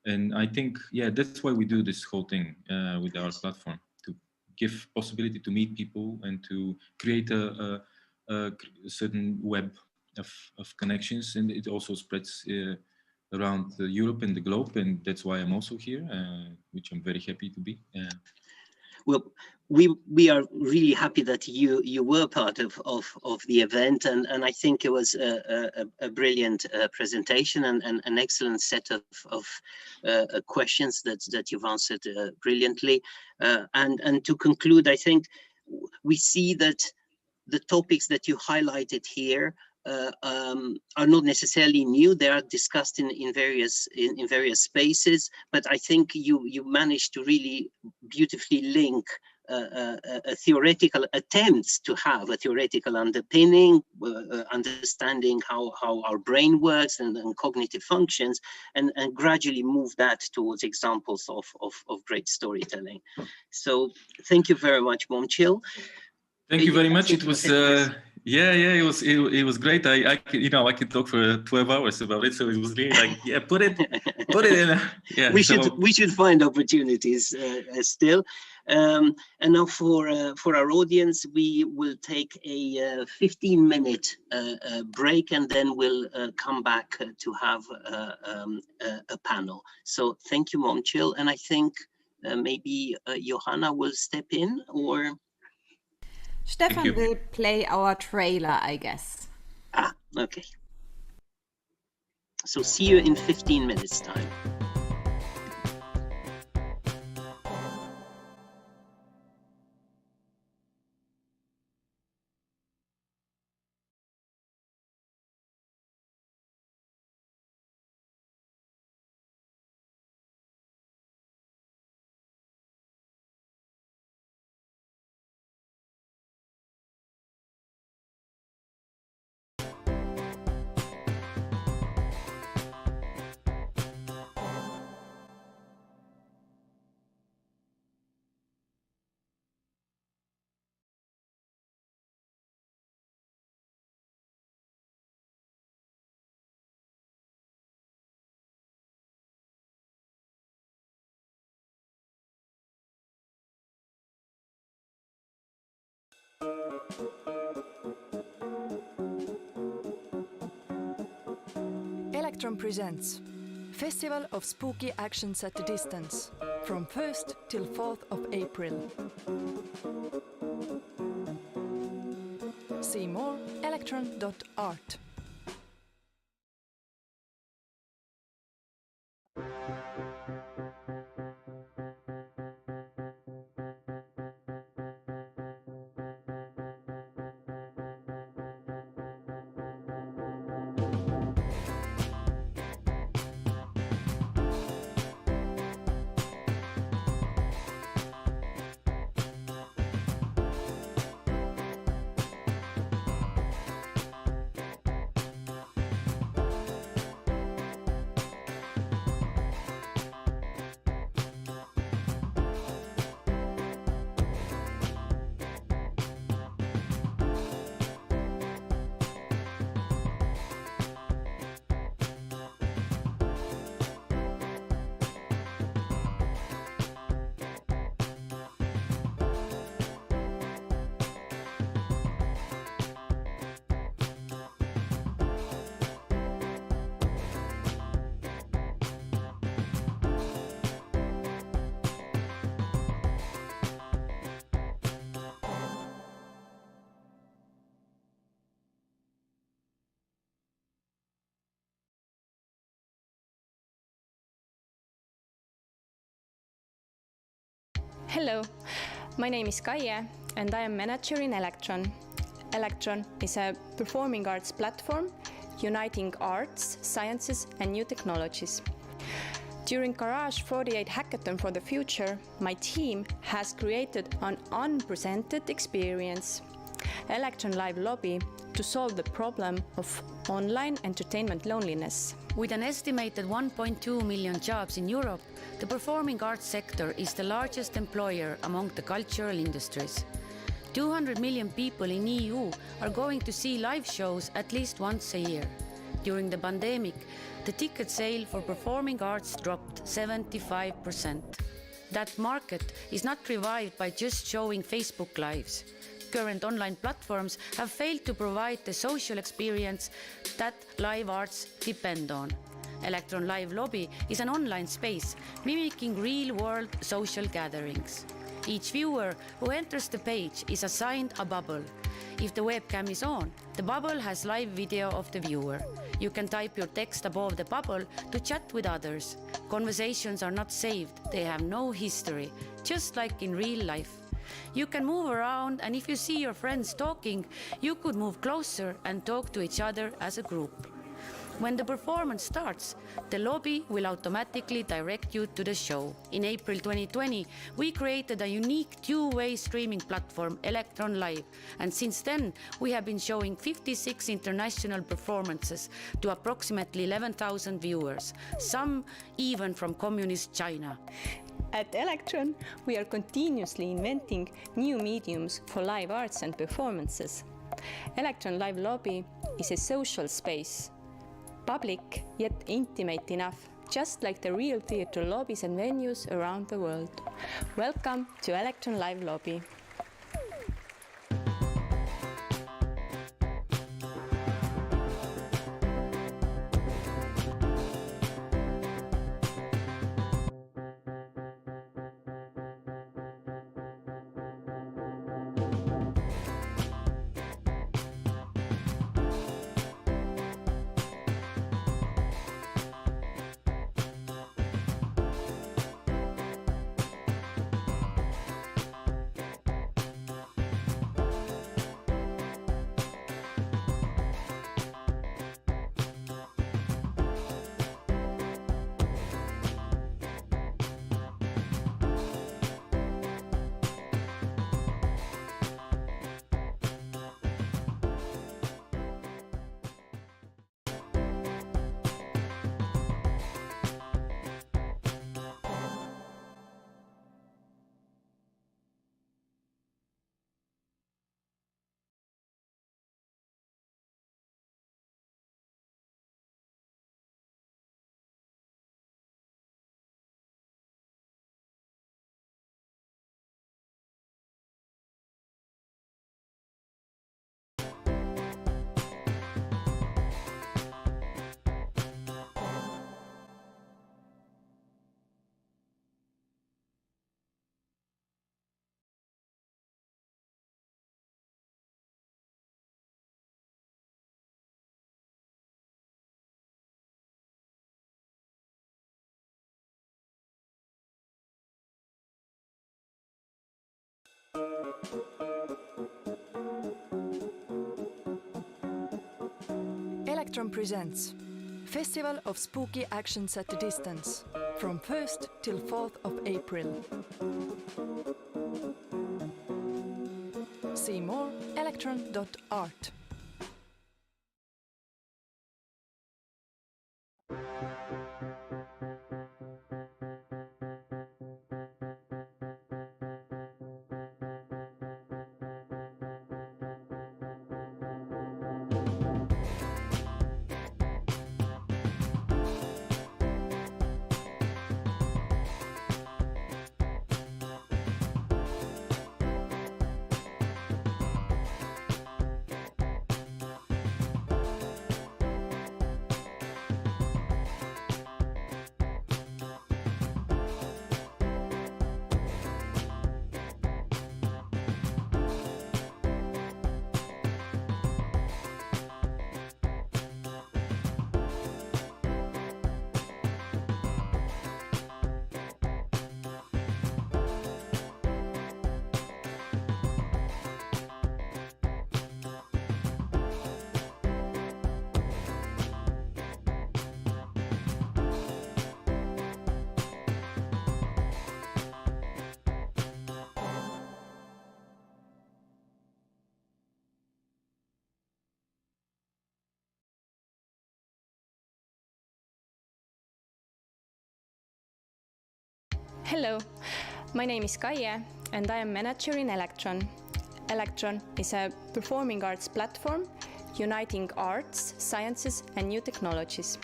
And I think, that's why we do this whole thing with our platform, to give possibility to meet people and to create a certain web of connections, and it also spreads around Europe and the globe, and that's why I'm also here, which I'm very happy to be. Well, we are really happy that you were part of the event, and I think it was a brilliant presentation and an excellent set of questions that you've answered brilliantly. And to conclude, I think we see that the topics that you highlighted here are not necessarily new. They are discussed in various spaces, but I think you managed to really beautifully link a theoretical attempts to have a theoretical underpinning, understanding how our brain works and cognitive functions, and gradually move that towards examples of great storytelling. So thank you very much, Momchil. Thank you very much. It was it was great. I could talk for 12 hours about it. So it was really like, yeah, put it in. Yeah. We should find opportunities still. And now for our audience, we will take a 15-minute break, and then we'll come back to have a panel. So thank you, Momchil. And I think maybe Johanna will step in, or Stefan will play our trailer, I guess. Ah, okay. So see you in 15 minutes time. Electron presents Festival of Spooky Actions at a Distance from 1st till 4th of April. See more electron.art. Hello, my name is Chien, and I am manager in Electron. Electron is a performing arts platform uniting arts, sciences, and new technologies. During Garage 48 Hackathon for the Future, my team has created an unprecedented experience, Electron Live Lobby, to solve the problem of online entertainment loneliness. With an estimated 1.2 million jobs in Europe, the performing arts sector is the largest employer among the cultural industries. 200 million people in EU are going to see live shows at least once a year. During the pandemic, the ticket sale for performing arts dropped 75%. That market is not revived by just showing Facebook Lives. Current online platforms have failed to provide the social experience that live arts depend on. Electron Live Lobby is an online space mimicking real-world social gatherings. Each viewer who enters the page is assigned a bubble. If the webcam is on, the bubble has live video of the viewer. You can type your text above the bubble to chat with others. Conversations are not saved, they have no history, just like in real life. You can move around, and if you see your friends talking, you could move closer and talk to each other as a group. When the performance starts, the lobby will automatically direct you to the show. In April 2020, we created a unique two-way streaming platform, Electron Live, and since then, we have been showing 56 international performances to approximately 11,000 viewers, some even from communist China. At Electron, we are continuously inventing new mediums for live arts and performances. Electron Live Lobby is a social space, public yet intimate enough, just like the real theatre lobbies and venues around the world. Welcome to Electron Live Lobby. Electron presents Festival of Spooky Actions at a Distance from 1st till 4th of April. See more electron.art. Hello, my name is Chien and I am manager in Electron. Electron is a performing arts platform uniting arts, sciences and new technologies.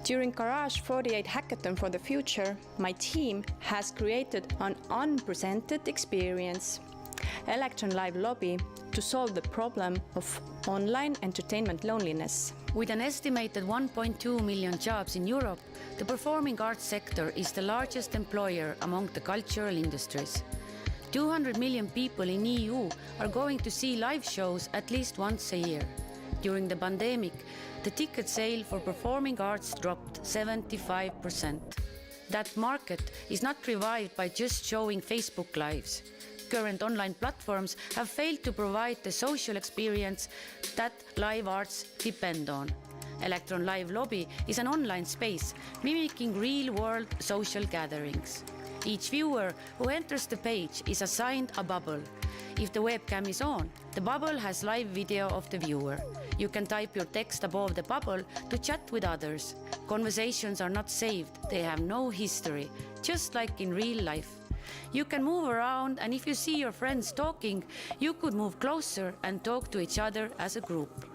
During Garage 48 Hackathon for the Future, my team has created an unprecedented experience, Electron Live Lobby, to solve the problem of online entertainment loneliness. With an estimated 1.2 million jobs in Europe, the performing arts sector is the largest employer among the cultural industries. 200 million people in EU are going to see live shows at least once a year. During the pandemic, the ticket sale for performing arts dropped 75%. That market is not revived by just showing Facebook Lives. Current online platforms have failed to provide the social experience that live arts depend on. Electron Live Lobby is an online space mimicking real-world social gatherings. Each viewer who enters the page is assigned a bubble. If the webcam is on, the bubble has live video of the viewer. You can type your text above the bubble to chat with others. Conversations are not saved, they have no history, just like in real life. You can move around, and if you see your friends talking, you could move closer and talk to each other as a group.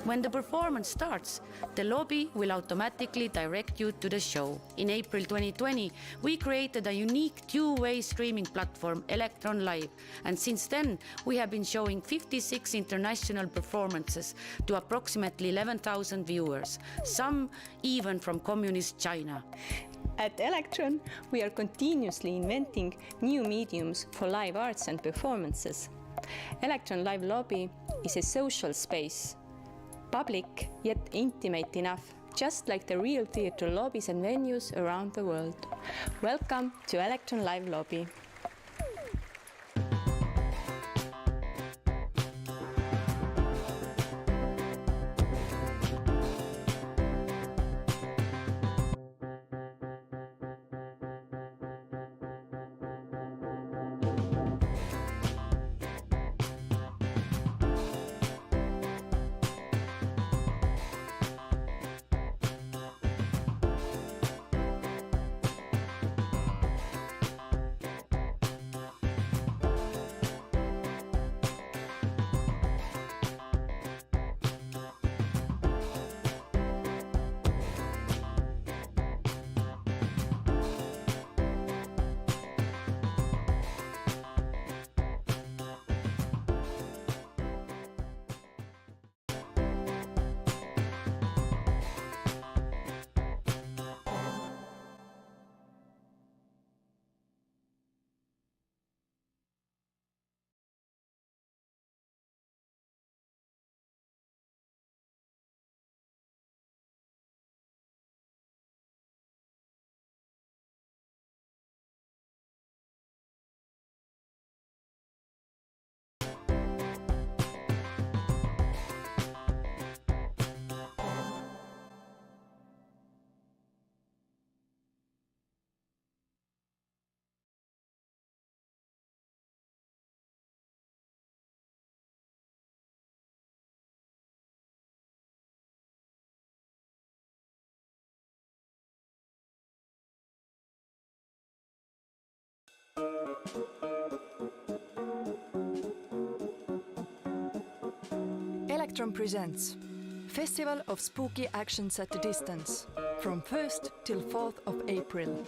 When the performance starts, the lobby will automatically direct you to the show. In April 2020, we created a unique two-way streaming platform, Electron Live, and since then, we have been showing 56 international performances to approximately 11,000 viewers, some even from communist China. At Electron, we are continuously inventing new mediums for live arts and performances. Electron Live Lobby is a social space, public yet intimate enough, just like the real theatre lobbies and venues around the world. Welcome to Electron Live Lobby. Electron presents Festival of Spooky Actions at a Distance from 1st till 4th of April.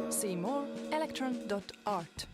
See more electron.art.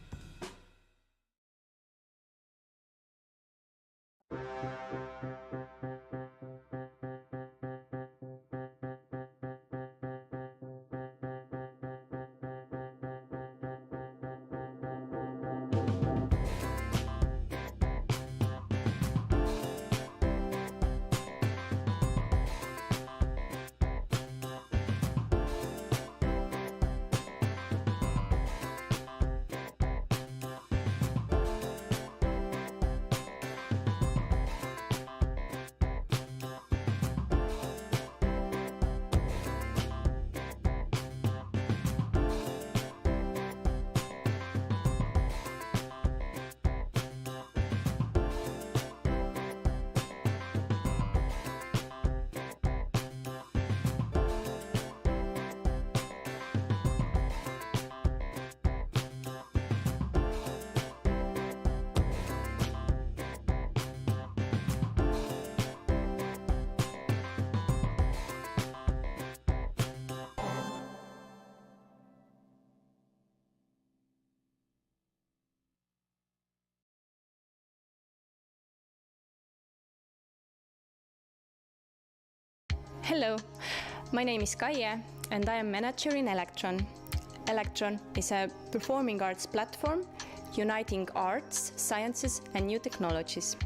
Hello, my name is Chien and I am manager in Electron. Electron is a performing arts platform uniting arts, sciences and new technologies.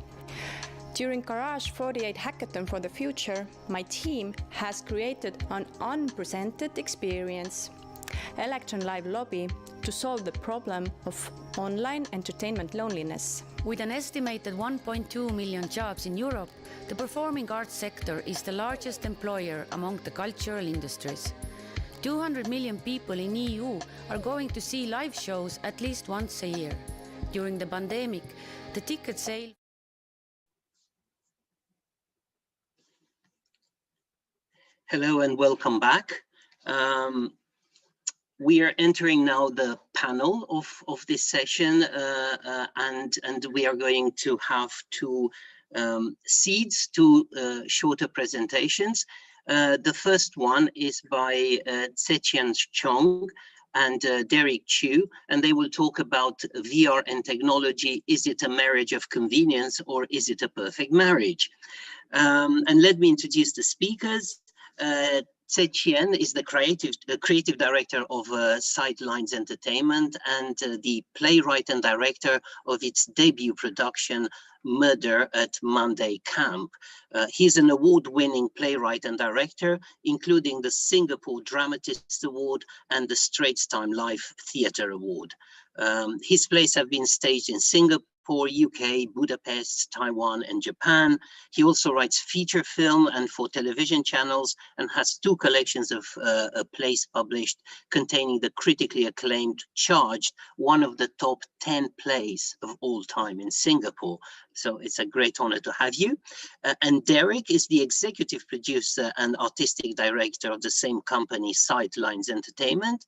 During Garage 48 Hackathon for the Future, my team has created an unprecedented experience, Electron Live Lobby, to solve the problem of online entertainment loneliness. With an estimated 1.2 million jobs in Europe, the performing arts sector is the largest employer among the cultural industries. 200 million people in EU are going to see live shows at least once a year. During the pandemic, the ticket sale. Hello and welcome back. We are entering now the panel of this session, and we are going to have two seeds, two shorter presentations. The first one is by Chien Chong and Derrick, and they will talk about VR and technology. Is it a marriage of convenience or is it a perfect marriage? And let me introduce the speakers. Chien is the creative director of Sidelines Entertainment and the playwright and director of its debut production, Murder at Monday Camp. He's an award-winning playwright and director, including the Singapore Dramatist Award and the Straits Time Live Theatre Award. His plays have been staged in Singapore, UK, Budapest, Taiwan, and Japan. He also writes feature film and for television channels and has two collections of plays published containing the critically acclaimed Charged, one of the top 10 plays of all time in Singapore. So it's a great honor to have you. And Derrick is the executive producer and artistic director of the same company, Sidelines Entertainment.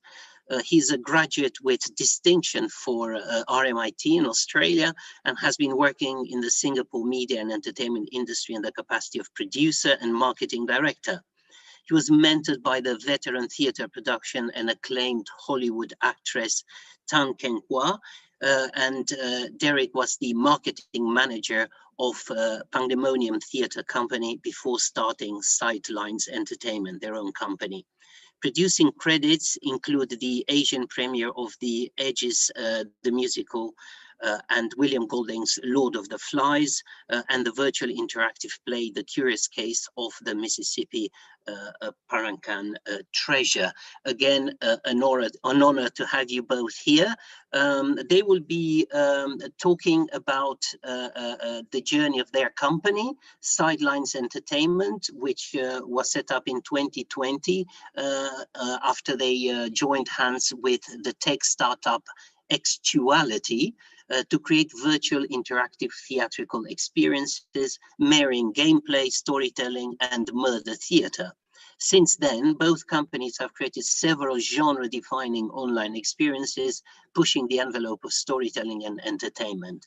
He's a graduate with distinction for RMIT in Australia and has been working in the Singapore media and entertainment industry in the capacity of producer and marketing director. He was mentored by the veteran theatre production and acclaimed Hollywood actress Tan Keng Hua, and Derrick was the marketing manager of Pandemonium Theatre Company before starting Sidelines Entertainment, their own company. Producing credits include the Asian premiere of The Edges, the musical, and William Golding's Lord of the Flies, and the virtual interactive play, The Curious Case of the Mississippi Parancan Treasure. Again, an honor to have you both here. They will be talking about the journey of their company, Sidelines Entertainment, which was set up in 2020 after they joined hands with the tech startup Actuality to create virtual interactive theatrical experiences, marrying gameplay, storytelling, and murder theater. Since then, both companies have created several genre-defining online experiences, pushing the envelope of storytelling and entertainment.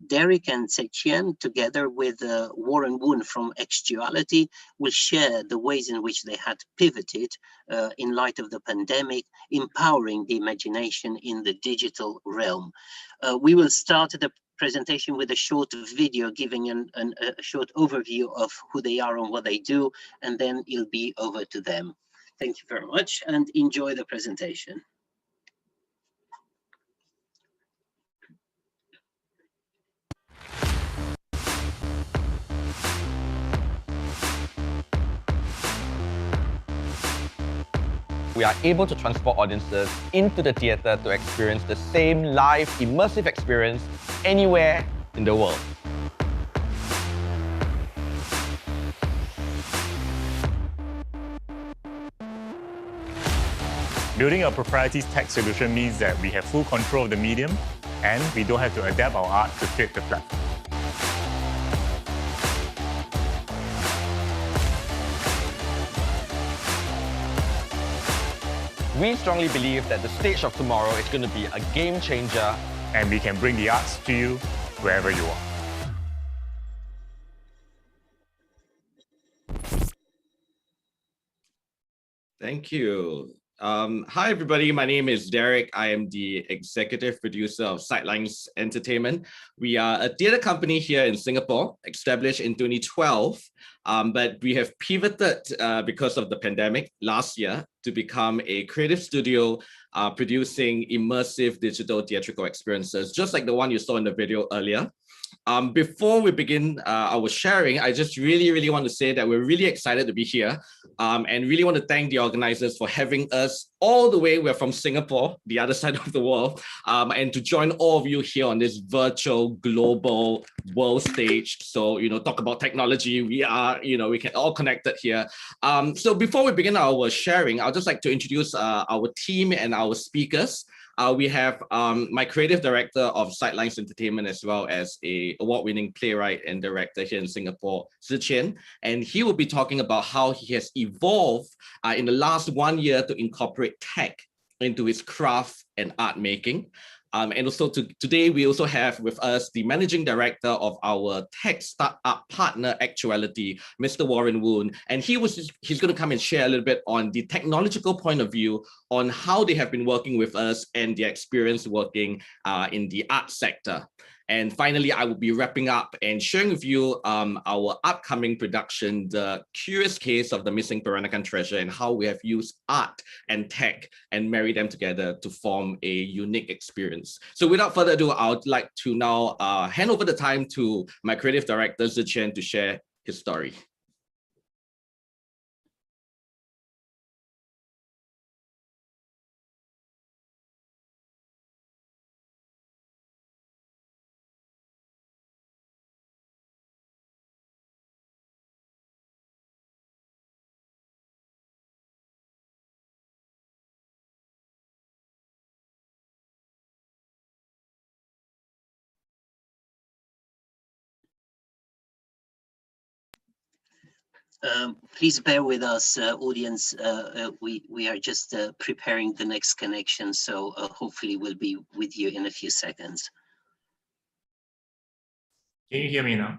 Derrick and Chien, together with Warren Woon from Actuality, will share the ways in which they had pivoted in light of the pandemic, empowering the imagination in the digital realm. We will start the presentation with a short video giving a short overview of who they are and what they do, and then it'll be over to them. Thank you very much and enjoy the presentation. We are able to transport audiences into the theatre to experience the same live, immersive experience anywhere in the world. Building a proprietary tech solution means that we have full control of the medium and we don't have to adapt our art to fit the platform. We strongly believe that the stage of tomorrow is going to be a game changer. And we can bring the arts to you wherever you are. Thank you. Hi, everybody. My name is Derrick. I am the executive producer of Sidelines Entertainment. We are a theatre company here in Singapore, established in 2012, but we have pivoted because of the pandemic last year to become a creative studio producing immersive digital theatrical experiences, just like the one you saw in the video earlier. Before we begin our sharing, I just really want to say that we're really excited to be here and really want to thank the organizers for having us all the way. We're from Singapore, the other side of the world, and to join all of you here on this virtual global world stage. So, talk about technology. We are, we can all connected here. So before we begin our sharing, I'd just like to introduce our team and our speakers. We have my creative director of Sidelines Entertainment, as well as a award-winning playwright and director here in Singapore, Chien, and he will be talking about how he has evolved in the last 1 year to incorporate tech into his craft and art making. And also today, we also have with us the managing director of our tech startup partner Actuality, Mr. Warren Woon. And he's going to come and share a little bit on the technological point of view on how they have been working with us and their experience working in the art sector. And finally, I will be wrapping up and sharing with you our upcoming production, The Curious Case of the Missing Peranakan Treasure, and how we have used art and tech and marry them together to form a unique experience. So without further ado, I would like to now hand over the time to my creative director, Chien, to share his story. Please bear with us, audience. We are just preparing the next connection, so hopefully we'll be with you in a few seconds. Can you hear me now?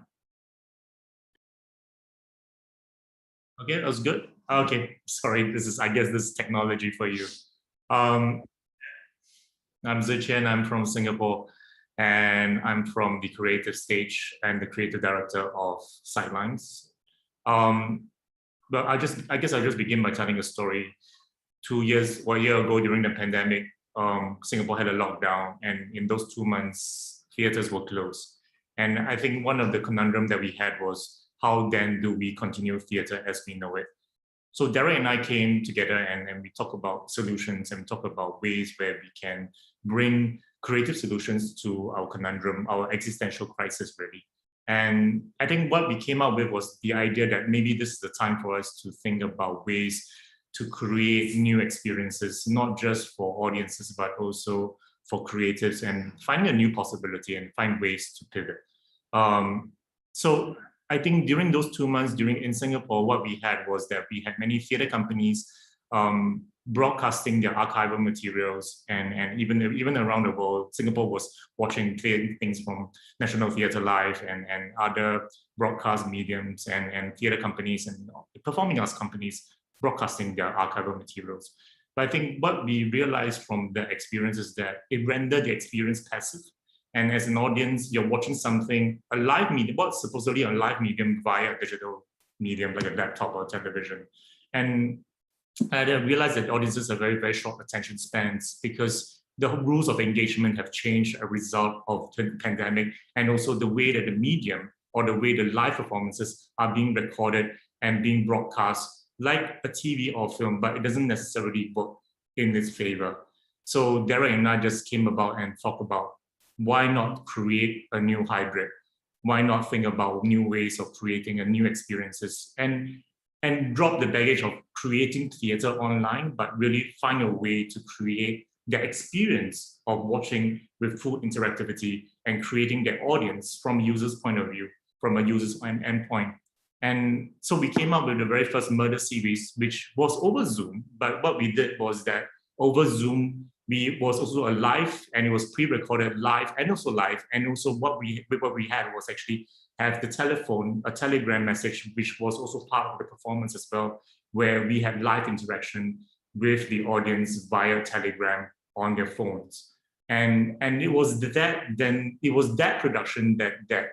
Okay, that was good. Okay, sorry, I guess this is technology for you. I'm Chien, I'm from Singapore, and I'm from the creative stage and the creative director of Sidelines. But I guess I'll just begin by telling a story. A year ago during the pandemic, Singapore had a lockdown, and in those 2 months, theaters were closed. And I think one of the conundrum that we had was, how then do we continue theater as we know it? So Derrick and I came together and we talk about solutions, and we talk about ways where we can bring creative solutions to our conundrum, our existential crisis, really. And I think what we came up with was the idea that maybe this is the time for us to think about ways to create new experiences, not just for audiences, but also for creatives, and find a new possibility and find ways to pivot. So I think during those 2 months in Singapore, what we had was that we had many theater companies broadcasting their archival materials, and even around the world. Singapore was watching things from National Theatre Live and other broadcast mediums and theater companies and performing arts companies broadcasting their archival materials. But I think what we realized from the experience is that it rendered the experience passive. And as an audience, you're watching something, a live medium, what's supposedly a live medium via a digital medium like a laptop or television. And I realized that audiences have very short attention spans, because the rules of engagement have changed as a result of the pandemic, and also the way that the medium or the way the live performances are being recorded and being broadcast like a TV or film, but it doesn't necessarily work in its favor. So Derrick and I just came about and talked about, why not create a new hybrid? Why not think about new ways of creating a new experiences and drop the baggage of creating theater online, but really find a way to create the experience of watching with full interactivity and creating the audience from a user's point of view, from a user's endpoint. And so we came up with the very first murder series, which was over Zoom. But what we did was that over Zoom, we was also a live, and it was pre-recorded live and also live. And also what we had was actually have the telephone, a telegram message, which was also part of the performance as well, where we had live interaction with the audience via Telegram on their phones. And it was that production that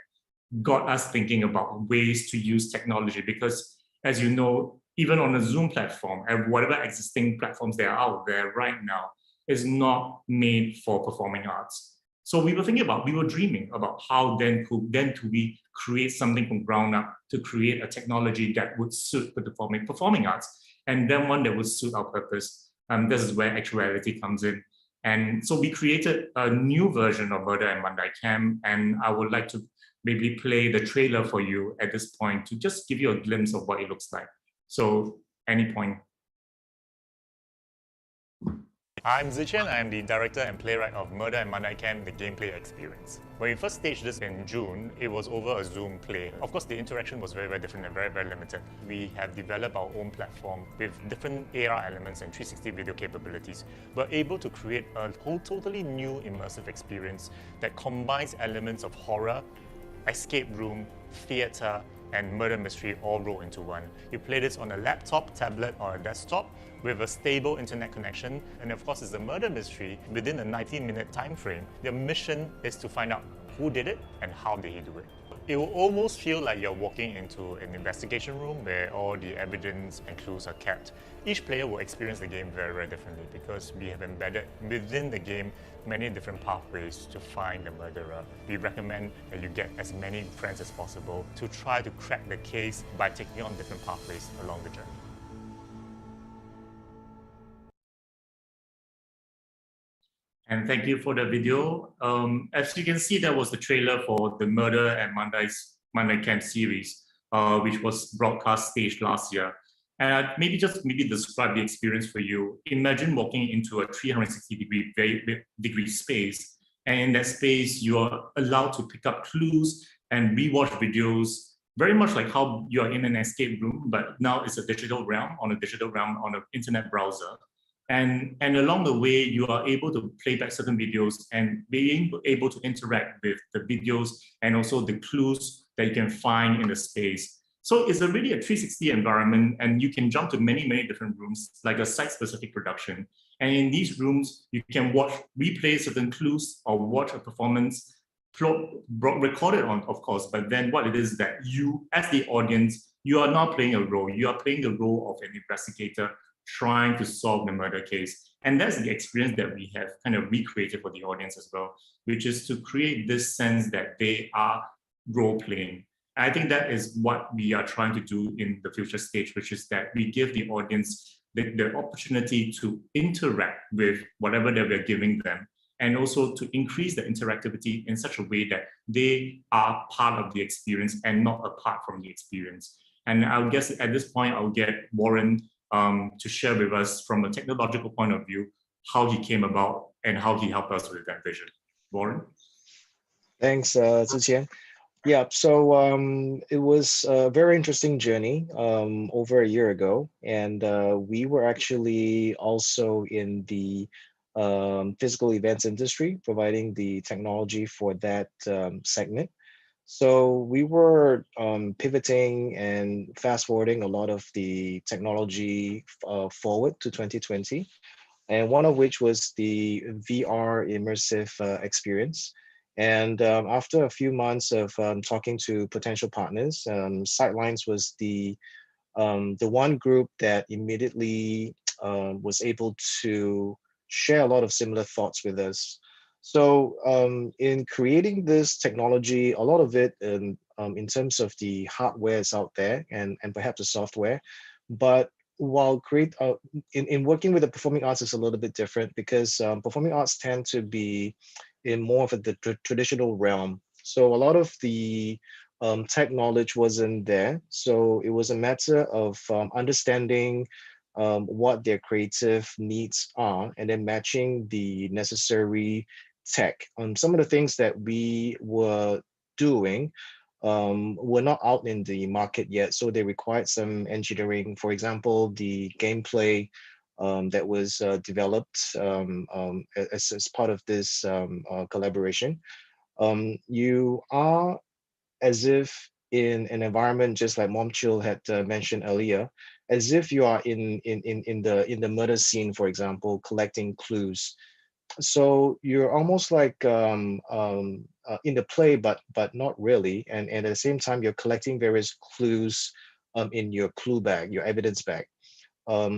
got us thinking about ways to use technology, because as you know, even on a Zoom platform and whatever existing platforms there are out there right now is not made for performing arts. So we were dreaming about how then could we create something from ground up to create a technology that would suit the performing arts, and then one that would suit our purpose. This is where actuality comes in. And so we created a new version of Murder and Mandai Camp, and I would like to maybe play the trailer for you at this point to just give you a glimpse of what it looks like. So any point. I'm Chien. I'm the director and playwright of Murder and Mandai Camp, the gameplay experience. When we first staged this in June, it was over a Zoom play. Of course, the interaction was very, very different and very, very limited. We have developed our own platform with different AR elements and 360 video capabilities. We're able to create a whole totally new immersive experience that combines elements of horror, escape room, theater, and murder mystery all rolled into one. You play this on a laptop, tablet, or a desktop with a stable internet connection. And of course, it's a murder mystery within a 90-minute time frame. The mission is to find out who did it and how did he do it. It will almost feel like you're walking into an investigation room where all the evidence and clues are kept. Each player will experience the game very, very differently because we have embedded within the game many different pathways to find the murderer. We recommend that you get as many friends as possible to try to crack the case by taking on different pathways along the journey. And thank you for the video. As you can see, that was the trailer for the Murder and Mandai Camp series, which was broadcast staged last year. And I'd maybe describe the experience for you. Imagine walking into a 360-degree space, and in that space, you are allowed to pick up clues and rewatch videos, very much like how you are in an escape room, but now it's a digital realm on an internet browser. And along the way, you are able to play back certain videos and being able to interact with the videos and also the clues that you can find in the space. So it's really a 360 environment, and you can jump to many, many different rooms, like a site-specific production. And in these rooms, you can replay certain clues or watch a performance recorded on, of course, but then what it is that you, as the audience, you are not playing a role. You are playing the role of an investigator trying to solve the murder case. And that's the experience that we have kind of recreated for the audience as well, which is to create this sense that they are role-playing. I think that is what we are trying to do in the future stage, which is that we give the audience the opportunity to interact with whatever that we're giving them, and also to increase the interactivity in such a way that they are part of the experience and not apart from the experience. And I would guess at this point, I'll get Warren to share with us from a technological point of view, how he came about and how he helped us with that vision. Warren? Thanks, Chien. Yeah, so it was a very interesting journey over a year ago, and we were actually also in the physical events industry, providing the technology for that segment. So we were pivoting and fast forwarding a lot of the technology forward to 2020, and one of which was the VR immersive experience. And after a few months of talking to potential partners, Sightlines was the one group that immediately was able to share a lot of similar thoughts with us. So in creating this technology, a lot of it in terms of the hardware is out there and perhaps the software, but while in working with the performing arts is a little bit different, because performing arts tend to be in more of the traditional realm. So a lot of the tech knowledge wasn't there. So it was a matter of understanding what their creative needs are and then matching the necessary tech. Some of the things that we were doing were not out in the market yet, so they required some engineering. For example, the gameplay that was developed as part of this collaboration. You are as if in an environment just like Momchil had mentioned earlier, as if you are in the murder scene, for example, collecting clues. So you're almost like in the play, but not really. And at the same time, you're collecting various clues in your clue bag, your evidence bag.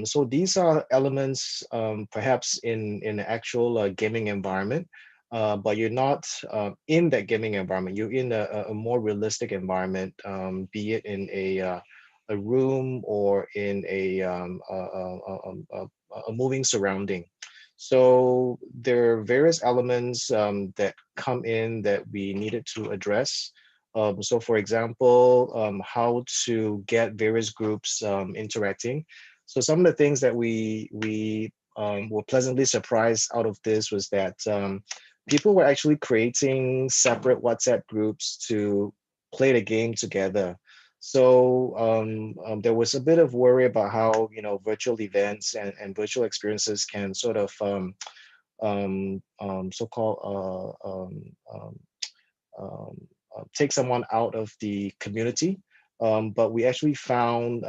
So these are elements perhaps in an actual gaming environment, but you're not in that gaming environment. You're in a more realistic environment, be it in a room or in a moving surrounding. So there are various elements that come in that we needed to address. So for example, how to get various groups interacting. So some of the things that we were pleasantly surprised out of this was that people were actually creating separate WhatsApp groups to play the game together. So there was a bit of worry about how, you know, virtual events and virtual experiences can sort of take someone out of the community. But we actually found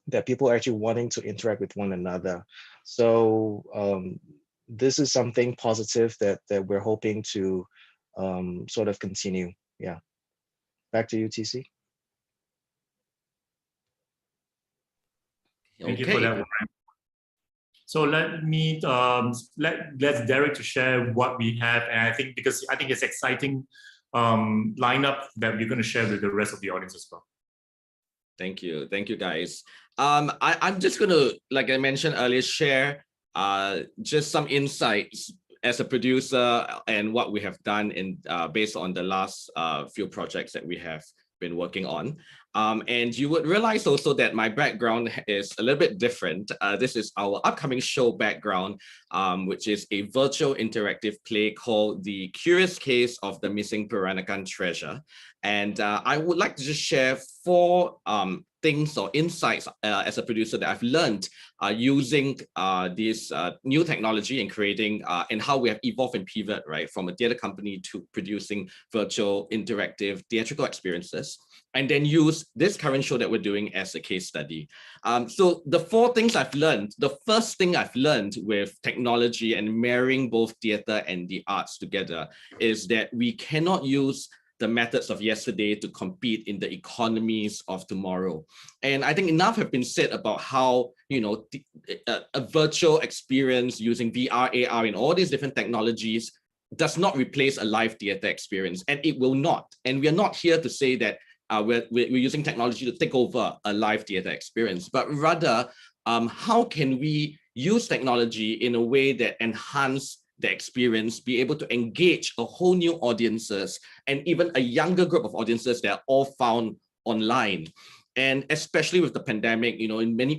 that people are actually wanting to interact with one another. So this is something positive that we're hoping to sort of continue. Yeah. Back to you, TC. Thank you for that, Warren. So let me let Derrick to share what we have, and I think it's exciting lineup that we're going to share with the rest of the audience as well. Thank you, guys. I'm just going to, like I mentioned earlier, share just some insights as a producer and what we have done in based on the last few projects that we have been working on. And you would realize also that my background is a little bit different. This is our upcoming show background, which is a virtual interactive play called The Curious Case of the Missing Peranakan Treasure. And I would like to just share 4 things or insights as a producer that I've learned using this new technology and creating and how we have evolved and pivot, right, from a theater company to producing virtual interactive theatrical experiences, and then use this current show that we're doing as a case study. So the 4 things I've learned, the first thing I've learned with technology and marrying both theater and the arts together is that we cannot use the methods of yesterday to compete in the economies of tomorrow. And I think enough have been said about how, you know, a virtual experience using VR, AR, and all these different technologies does not replace a live theater experience, and it will not. And we are not here to say that we're using technology to take over a live theater experience, but rather, how can we use technology in a way that enhance the experience, be able to engage a whole new audiences and even a younger group of audiences that are all found online. And especially with the pandemic, you know, in many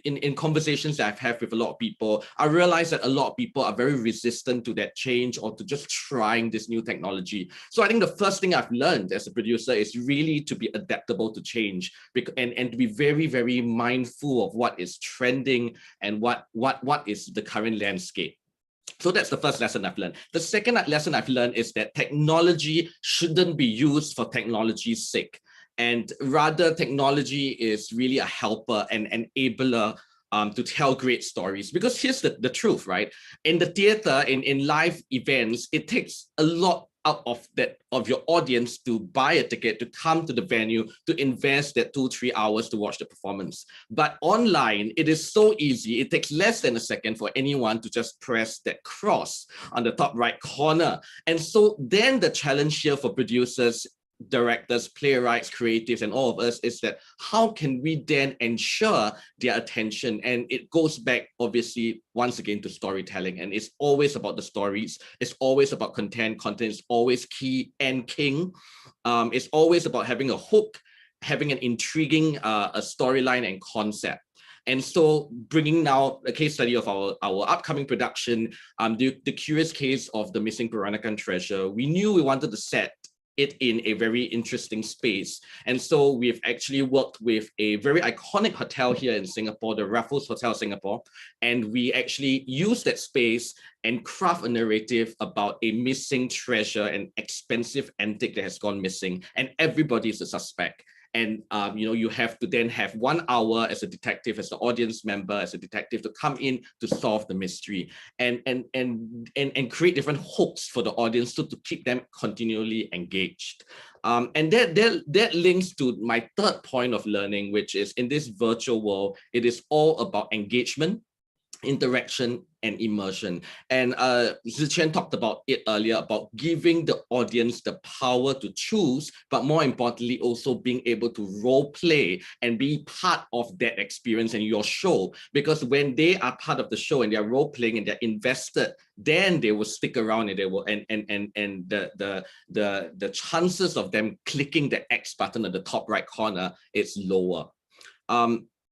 in conversations that I've had with a lot of people, I realize that a lot of people are very resistant to that change or to just trying this new technology. So I think the first thing I've learned as a producer is really to be adaptable to change and to be very, very mindful of what is trending and what is the current landscape. So that's the first lesson I've learned. The second lesson I've learned is that technology shouldn't be used for technology's sake. And rather, technology is really a helper and enabler to tell great stories. Because here's the truth, right? In the theater, in live events, it takes a lot out of your audience to buy a ticket, to come to the venue, to invest that 2-3 hours to watch the performance. But online, it is so easy. It takes less than a second for anyone to just press that cross on the top right corner. And so then the challenge here for producers, directors, playwrights, creatives, and all of us is that how can we then ensure their attention? And it goes back, obviously, once again to storytelling. And it's always about the stories. It's always about content. Content is always key and king. It's always about having a hook, having an intriguing a storyline and concept. And so bringing now a case study of our upcoming production, the Curious Case of the Missing Peranakan Treasure, we knew we wanted to set it in a very interesting space. And so we've actually worked with a very iconic hotel here in Singapore, the Raffles Hotel Singapore. And we actually use that space and craft a narrative about a missing treasure, an expensive antique that has gone missing, and everybody is a suspect. And you have to then have 1 hour as a detective, as the audience member, as a detective, to come in to solve the mystery and create different hooks for the audience to keep them continually engaged. And that links to my third point of learning, which is in this virtual world, it is all about engagement, interaction, and immersion. And Chien talked about it earlier, about giving the audience the power to choose, but more importantly, also being able to role play and be part of that experience and your show. Because when they are part of the show and they're role playing and they're invested, then they will stick around and they will and the chances of them clicking the X button at the top right corner is lower.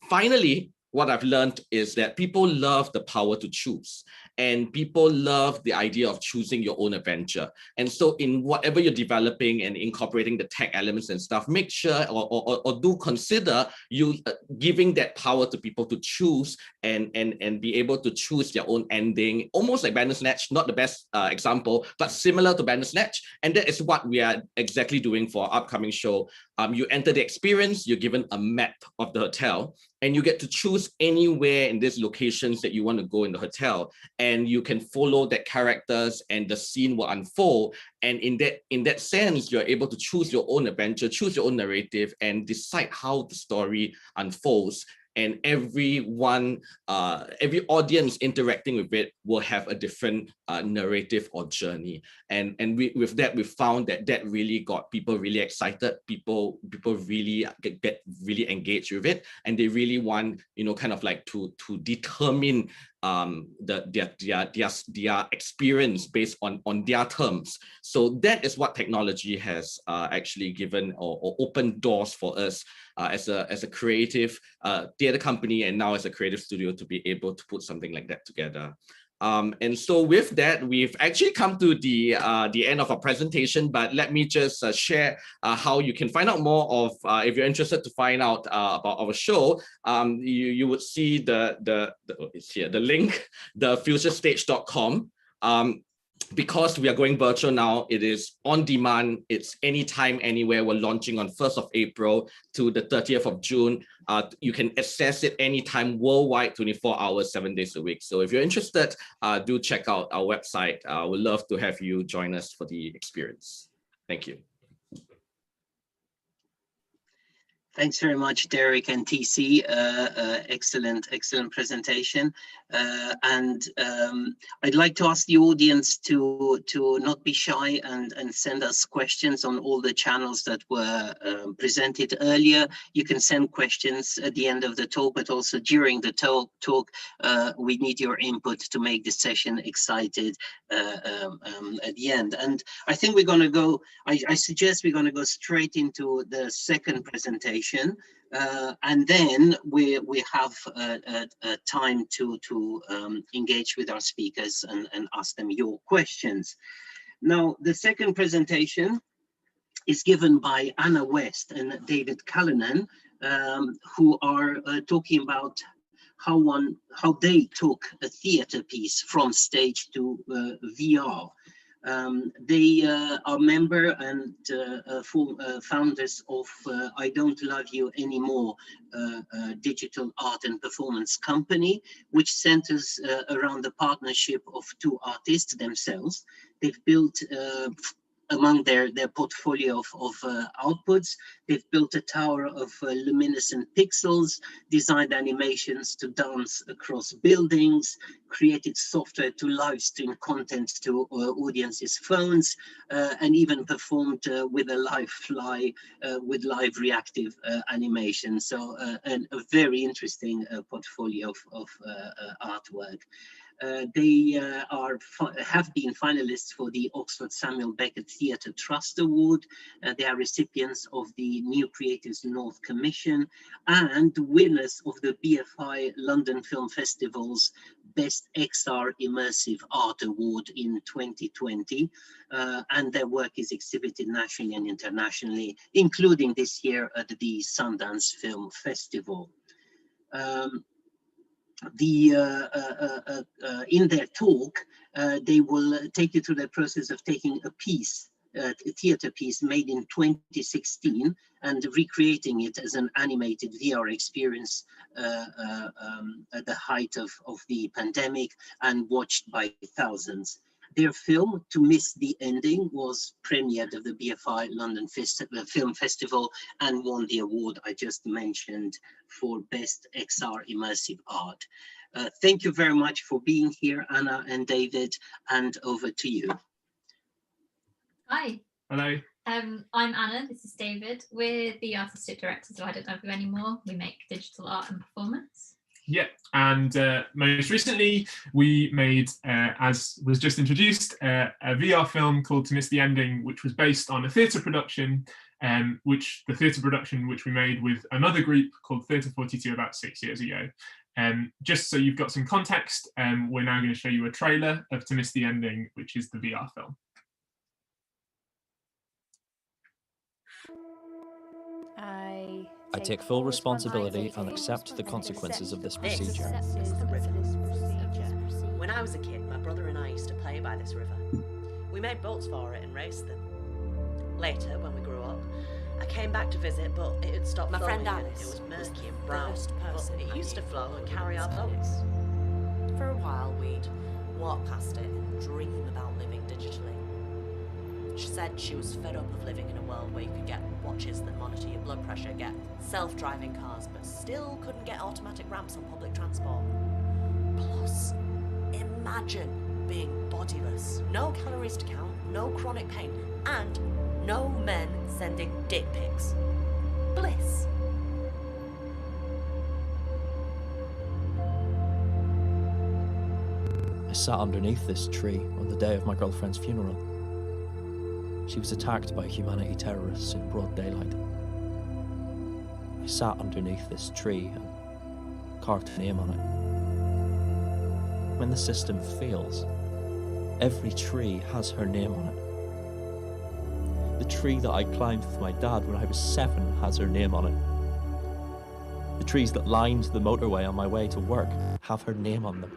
Finally, what I've learned is that people love the power to choose, and people love the idea of choosing your own adventure. And so in whatever you're developing and incorporating the tech elements and stuff, make sure or do consider you giving that power to people to choose and be able to choose their own ending, almost like Bandersnatch, not the best example, but similar to Bandersnatch. And that is what we are exactly doing for our upcoming show. You enter the experience, you're given a map of the hotel, and you get to choose anywhere in these locations that you want to go in the hotel, and you can follow that characters and the scene will unfold. And in that sense, you're able to choose your own adventure, choose your own narrative, and decide how the story unfolds. And every audience interacting with it will have a different narrative or journey. And with that, we found that really got people really excited. People really get really engaged with it, and they really want, kind of like to determine their experience based on their terms. So that is what technology has actually given or opened doors for us as a creative theater company, and now as a creative studio, to be able to put something like that together. And so with that, we've actually come to the end of our presentation, but let me just share how you can find out more of, if you're interested to find out about our show, you would see it's here, the link, thefuturestage.com. Because we are going virtual now, it is on demand. It's anytime, anywhere. We're launching on 1st of April to the 30th of June. You can access it anytime worldwide, 24 hours, 7 days a week. So if you're interested, do check out our website. We'd love to have you join us for the experience. Thank you. Thanks very much, Derrick and TC. Excellent presentation. And I'd like to ask the audience to not be shy and send us questions on all the channels that were presented earlier. You can send questions at the end of the talk, but also during the talk. We need your input to make the session excited at the end. And I think we're going to go, I suggest we're going to go straight into the second presentation. And then we have time to engage with our speakers and ask them your questions. Now, the second presentation is given by Anna West and David Callanan, who are talking about how they took a theater piece from stage to VR. They are member and founders of I Don't Love You Anymore, digital art and performance company, which centers around the partnership of two artists themselves. They've built among their portfolio of outputs, they've built a tower of luminescent pixels, designed animations to dance across buildings, created software to live stream content to audiences' phones, and even performed with a live fly with live reactive animation. So a very interesting portfolio of artwork. They have been finalists for the Oxford Samuel Beckett Theatre Trust Award. They are recipients of the New Creatives North Commission and winners of the BFI London Film Festival's Best XR Immersive Art Award in 2020. And their work is exhibited nationally and internationally, including this year at the Sundance Film Festival. In their talk, they will take you through the process of taking a piece theater piece made in 2016 and recreating it as an animated VR experience at the height of the pandemic and watched by thousands. Their film, To Miss the Ending, was premiered at the BFI London Film Festival and won the award I just mentioned for Best XR Immersive Art. Thank you very much for being here, Anna and David, and over to you. Hi. Hello. I'm Anna, this is David. We're the artistic directors of I Don't Know You Anymore. We make digital art and performance. Yeah, and most recently we made, as was just introduced, a VR film called To Miss the Ending, which was based on a theatre production, which we made with another group called Theatre 42 about 6 years ago. Just so you've got some context, we're now going to show you a trailer of To Miss the Ending, which is the VR film. I take full responsibility and accept the consequences of this procedure. When I was a kid, my brother and I used to play by this river. We made boats for it and raced them. Later, when we grew up, I came back to visit, but it had stopped flowing. My friend Alice, it was murky and brown, but it used to flow and carry our boats. For a while, we'd walk past it and dream about living digitally. She said she was fed up of living in a world where you could get watches that monitor your blood pressure, get self-driving cars, but still couldn't get automatic ramps on public transport. Plus, imagine being bodiless, no calories to count, no chronic pain, and no men sending dick pics. Bliss. I sat underneath this tree on the day of my girlfriend's funeral. She was attacked by humanity terrorists in broad daylight. I sat underneath this tree and carved a name on it. When the system fails, every tree has her name on it. The tree that I climbed with my dad when I was 7 has her name on it. The trees that lined the motorway on my way to work have her name on them.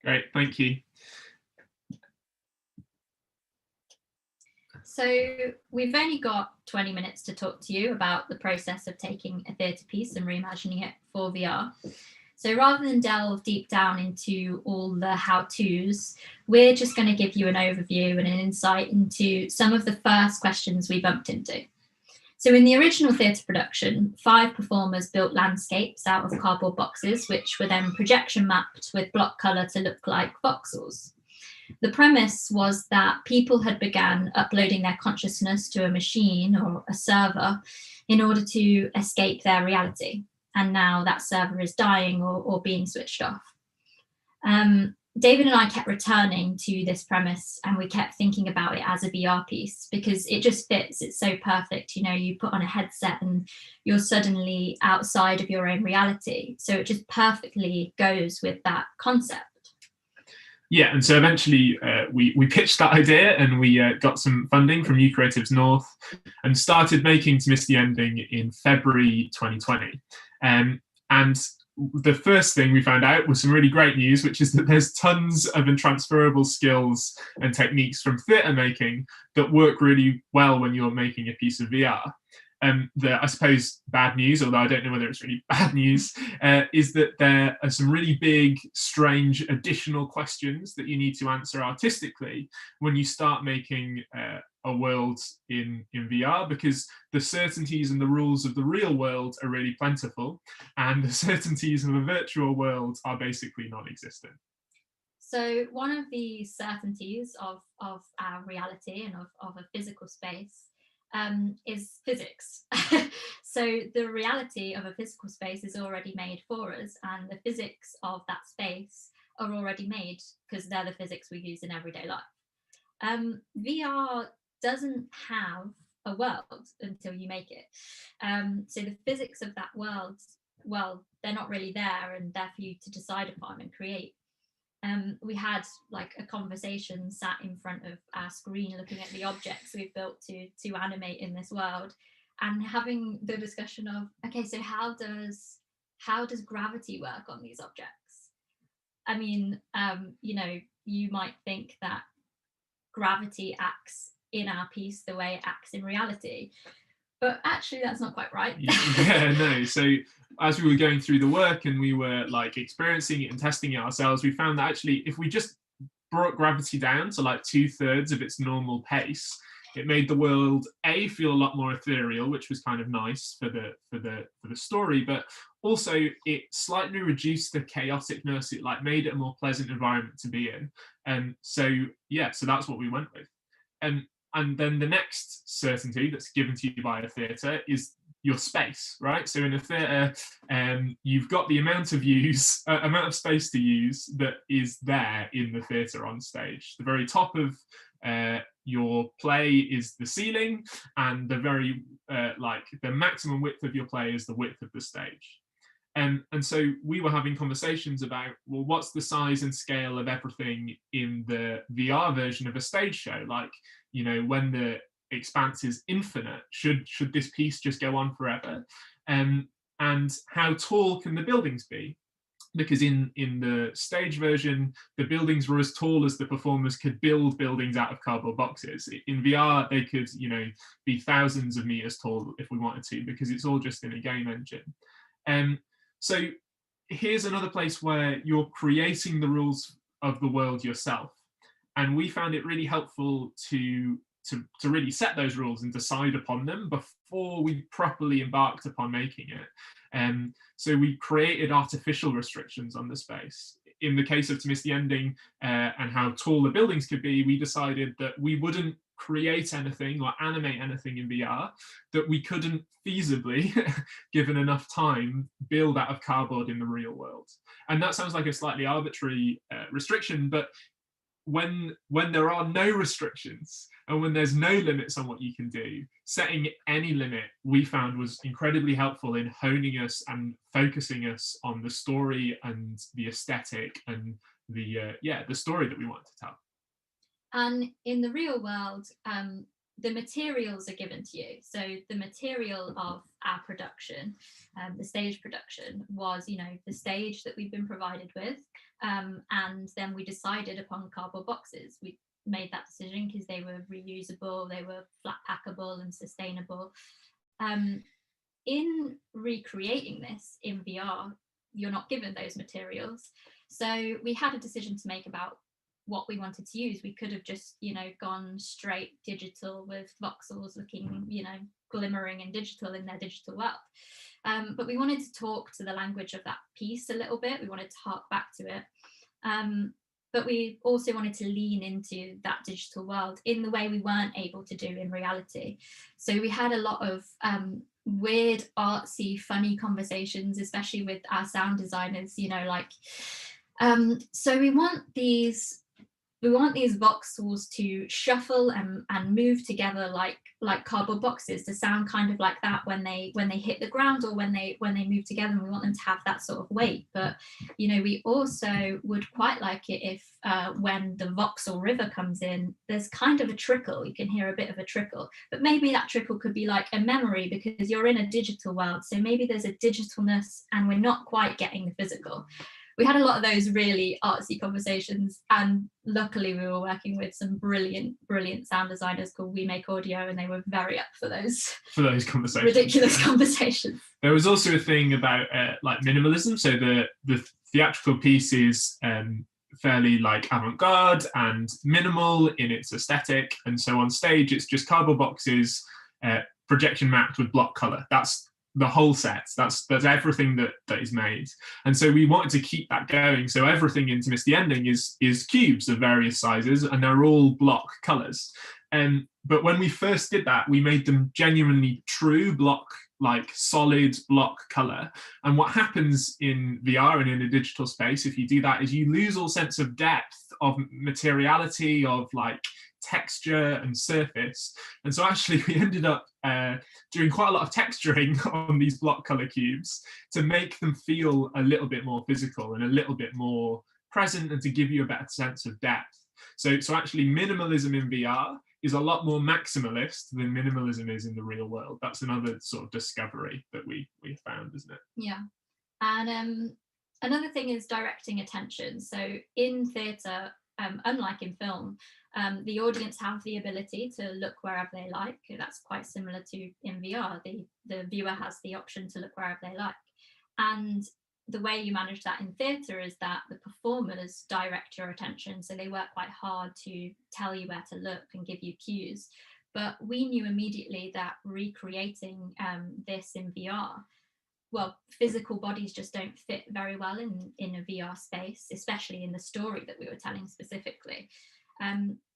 Great, thank you. So we've only got 20 minutes to talk to you about the process of taking a theatre piece and reimagining it for VR. So rather than delve deep down into all the how-tos, we're just going to give you an overview and an insight into some of the first questions we bumped into. So in the original theatre production, 5 performers built landscapes out of cardboard boxes, which were then projection mapped with block colour to look like voxels. The premise was that people had begun uploading their consciousness to a machine or a server in order to escape their reality. And now that server is dying or being switched off. David and I kept returning to this premise and we kept thinking about it as a VR piece because it just fits. It's so perfect. You know, you put on a headset and you're suddenly outside of your own reality. So it just perfectly goes with that concept. Yeah, and so eventually we pitched that idea and we got some funding from New Creatives North and started making To Miss the Ending in February 2020. And the first thing we found out was some really great news, which is that there's tons of transferable skills and techniques from theatre making that work really well when you're making a piece of VR. I suppose bad news, although I don't know whether it's really bad news, is that there are some really big, strange additional questions that you need to answer artistically when you start making a world in VR, because the certainties and the rules of the real world are really plentiful, and the certainties of a virtual world are basically non-existent. So one of the certainties of our reality and of a physical space is physics. So the reality of a physical space is already made for us, and the physics of that space are already made because they're the physics we use in everyday life. VR doesn't have a world until you make it. So the physics of that world, well, they're not really there and they're for you to decide upon and create. We had like a conversation sat in front of our screen looking at the objects we've built to animate in this world, and having the discussion of, okay, so how does gravity work on these objects? I mean, you know, you might think that gravity acts in our piece the way it acts in reality, but actually that's not quite right. Yeah, no. So as we were going through the work and we were like experiencing it and testing it ourselves, we found that actually if we just brought gravity down to like 2/3 of its normal pace, it made the world feel a lot more ethereal, which was kind of nice for the story, but also it slightly reduced the chaoticness. It like made it a more pleasant environment to be in. And so yeah, so that's what we went with. And then the next certainty that's given to you by a theatre is your space, right? So in a theatre, you've got the amount of space to use that is there in the theatre on stage. The very top of your play is the ceiling, and the very the maximum width of your play is the width of the stage. And so we were having conversations about, well, what's the size and scale of everything in the VR version of a stage show? Like, you know, when the expanse is infinite, should this piece just go on forever? And how tall can the buildings be? Because in the stage version, the buildings were as tall as the performers could build buildings out of cardboard boxes. In VR, they could, you know, be thousands of meters tall if we wanted to, because it's all just in a game engine. So here's another place where you're creating the rules of the world yourself. And we found it really helpful to really set those rules and decide upon them before we properly embarked upon making it. So we created artificial restrictions on the space. In the case of To Miss the Ending and how tall the buildings could be, we decided that we wouldn't create anything or animate anything in VR that we couldn't feasibly, given enough time, build out of cardboard in the real world. And that sounds like a slightly arbitrary restriction, but when there are no restrictions and when there's no limits on what you can do, setting any limit we found was incredibly helpful in honing us and focusing us on the story and the aesthetic and the story that we wanted to tell. And in the real world, the materials are given to you. So the material of our production, the stage production, was, you know, the stage that we've been provided with. And then we decided upon cardboard boxes. We made that decision because they were reusable, they were flat packable and sustainable. In recreating this in VR, you're not given those materials. So we had a decision to make about what we wanted to use. We could have just, you know, gone straight digital with voxels looking, you know, glimmering and digital in their digital world. But we wanted to talk to the language of that piece a little bit. We wanted to hark back to it. But we also wanted to lean into that digital world in the way we weren't able to do in reality. So we had a lot of weird, artsy, funny conversations, especially with our sound designers, you know, like, so we want these voxels to shuffle and move together like cardboard boxes, to sound kind of like that when they hit the ground or when they move together, and we want them to have that sort of weight. But, you know, we also would quite like it if when the voxel river comes in, there's kind of a trickle. You can hear a bit of a trickle, but maybe that trickle could be like a memory because you're in a digital world. So maybe there's a digitalness and we're not quite getting the physical. We had a lot of those really artsy conversations, and luckily we were working with some brilliant sound designers called We Make Audio, and they were very up for those conversations, ridiculous conversations. There was also a thing about like minimalism. So the theatrical piece is fairly like avant-garde and minimal in its aesthetic, and so on stage it's just cardboard boxes projection mapped with block color. That's the whole set. That's everything that is made. And so we wanted to keep that going. So everything in To Miss the Ending is cubes of various sizes, and they're all block colors. But when we first did that, we made them genuinely true block, like solid block color. And what happens in VR and in a digital space, if you do that, is you lose all sense of depth, of materiality, of like texture and surface. And so actually we ended up doing quite a lot of texturing on these block color cubes to make them feel a little bit more physical and a little bit more present, and to give you a better sense of depth. So actually minimalism in VR is a lot more maximalist than minimalism is in the real world. That's another sort of discovery that we found, isn't it? Yeah. And another thing is directing attention. So in theatre, unlike in film, the audience have the ability to look wherever they like. That's quite similar to in VR. The viewer has the option to look wherever they like. And the way you manage that in theatre is that the performers direct your attention. So they work quite hard to tell you where to look and give you cues. But we knew immediately that recreating this in VR, well, physical bodies just don't fit very well in a VR space, especially in the story that we were telling specifically.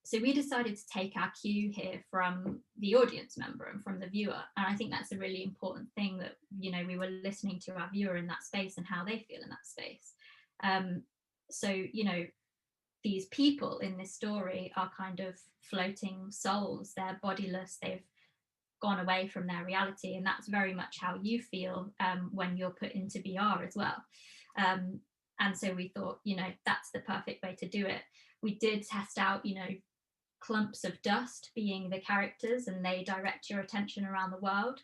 So we decided to take our cue here from the audience member and from the viewer. And I think that's a really important thing, that, you know, we were listening to our viewer in that space and how they feel in that space. So, you know, these people in this story are kind of floating souls. They're bodiless. They've gone away from their reality, and that's very much how you feel when you're put into VR as well. And so we thought, you know, that's the perfect way to do it. We did test out, you know, clumps of dust being the characters, and they direct your attention around the world,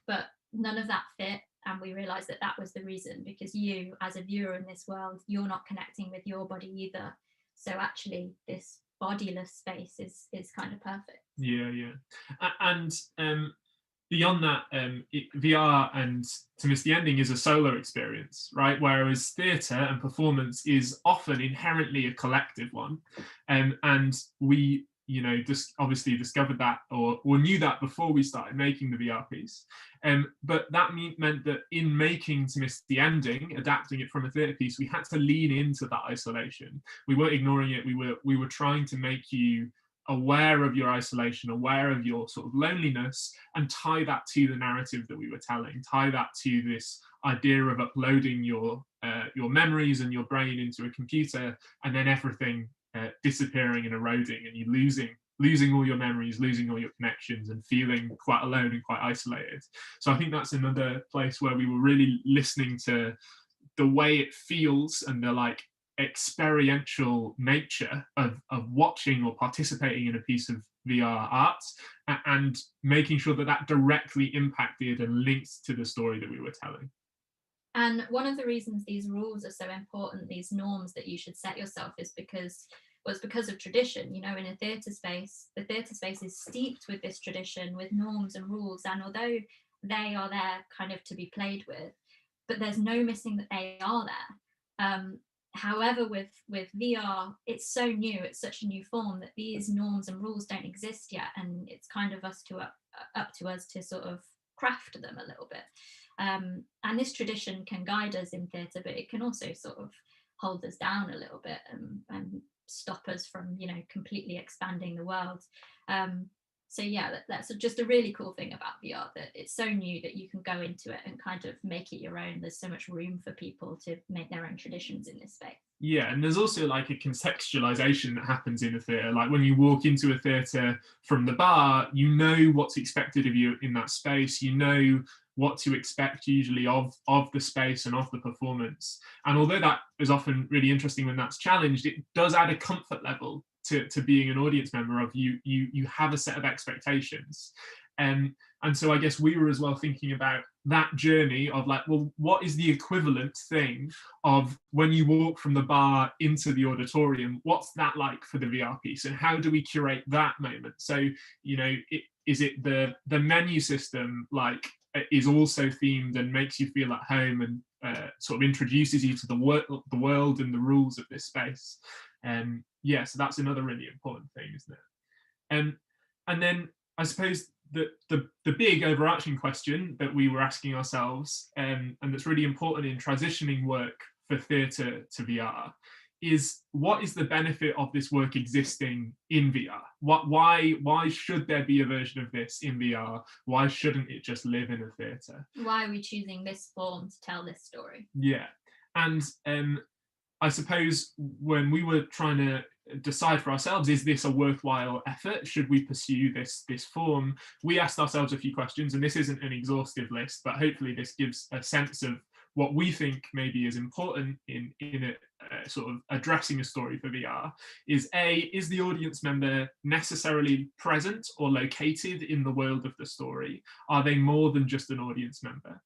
but none of that fit. And we realized that that was the reason, because you as a viewer in this world, you're not connecting with your body either. So actually this bodiless space is kind of perfect. Yeah. And beyond that, VR and To Miss the Ending is a solo experience, right? Whereas theatre and performance is often inherently a collective one. And we, you know, just obviously discovered that or knew that before we started making the VR piece. But that meant that in making To Miss the Ending, adapting it from a theatre piece, we had to lean into that isolation. We weren't ignoring it. We were trying to make you aware of your isolation, aware of your sort of loneliness, and tie that to the narrative that we were telling, tie that to this idea of uploading your memories and your brain into a computer, and then everything disappearing and eroding, and you losing all your memories, losing all your connections, and feeling quite alone and quite isolated. So I think that's another place where we were really listening to the way it feels and the like experiential nature of watching or participating in a piece of VR art, and making sure that that directly impacted and linked to the story that we were telling. And one of the reasons these rules are so important, these norms that you should set yourself, is because of tradition. You know, in a theatre space, the theatre space is steeped with this tradition, with norms and rules, and although they are there kind of to be played with, but there's no missing that they are there. However, with VR, it's so new, it's such a new form that these norms and rules don't exist yet, and it's kind of up to us to sort of craft them a little bit. And this tradition can guide us in theatre, but it can also sort of hold us down a little bit and stop us from, you know, completely expanding the world. So yeah, that's just a really cool thing about VR, that it's so new that you can go into it and kind of make it your own. There's so much room for people to make their own traditions in this space. Yeah, and there's also like a contextualization that happens in a theatre. Like when you walk into a theatre from the bar, you know what's expected of you in that space. You know what to expect usually of the space and of the performance. And although that is often really interesting when that's challenged, it does add a comfort level to being an audience member of you have a set of expectations. And so I guess we were as well thinking about that journey of like, well, what is the equivalent thing of when you walk from the bar into the auditorium? What's that like for the VR piece, and how do we curate that moment? So, you know, is it the menu system like is also themed and makes you feel at home and sort of introduces you to the world and the rules of this space? Yeah, so that's another really important thing, isn't it? And then I suppose the big overarching question that we were asking ourselves, and that's really important in transitioning work for theatre to VR, is what is the benefit of this work existing in VR? Why should there be a version of this in VR? Why shouldn't it just live in a theatre? Why are we choosing this form to tell this story? Yeah, and I suppose when we were trying to decide for ourselves, is this a worthwhile effort? Should we pursue this form? We asked ourselves a few questions, and this isn't an exhaustive list, but hopefully this gives a sense of what we think maybe is important in sort of addressing a story for VR is A, is the audience member necessarily present or located in the world of the story? Are they more than just an audience member?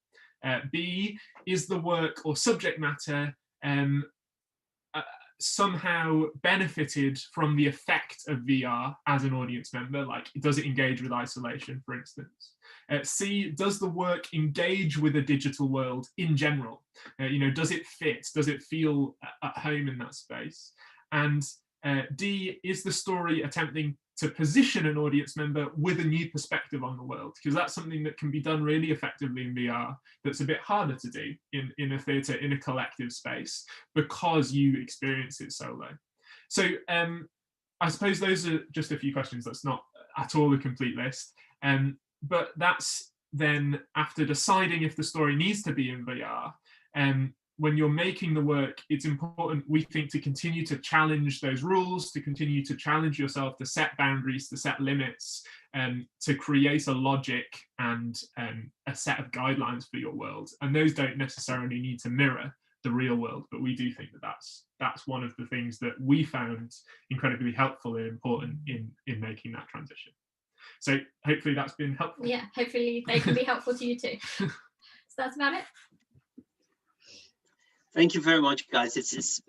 B, is the work or subject matter somehow benefited from the effect of VR as an audience member? Like, does it engage with isolation, for instance? C, does the work engage with a digital world in general? Does it fit? Does it feel at home in that space? And D, is the story attempting to position an audience member with a new perspective on the world? Because that's something that can be done really effectively in VR that's a bit harder to do in a theatre, in a collective space, because you experience it solo. So I suppose those are just a few questions. That's not at all a complete list. But that's then after deciding if the story needs to be in VR. When you're making the work, it's important, we think, to continue to challenge those rules, to continue to challenge yourself, to set boundaries, to set limits, to create a logic and a set of guidelines for your world. And those don't necessarily need to mirror the real world, but we do think that that's one of the things that we found incredibly helpful and important in making that transition. So hopefully that's been helpful. Yeah, hopefully they can be helpful to you too. So that's about it. Thank you very much, guys. It's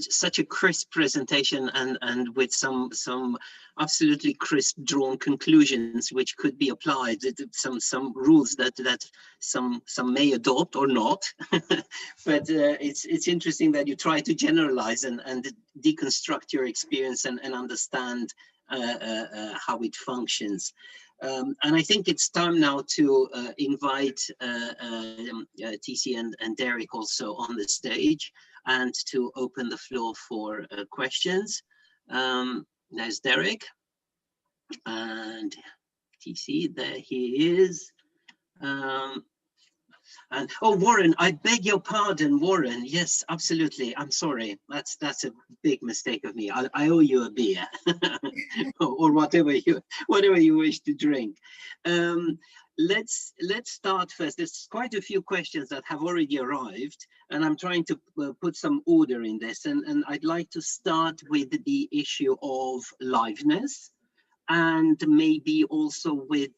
such a crisp presentation and with some absolutely crisp drawn conclusions which could be applied. Some rules that some may adopt or not. But it's interesting that you try to generalize and deconstruct your experience and understand how it functions. And I think it's time now to invite TC and Derrick also on the stage and to open the floor for questions. There's Derrick and TC, there he is. And oh, Warren, I beg your pardon, Warren. Yes, absolutely. I'm sorry. That's a big mistake of me. I owe you a beer or whatever you wish to drink. Let's start first. There's quite a few questions that have already arrived, and I'm trying to put some order in this. And I'd like to start with the issue of liveness, and maybe also with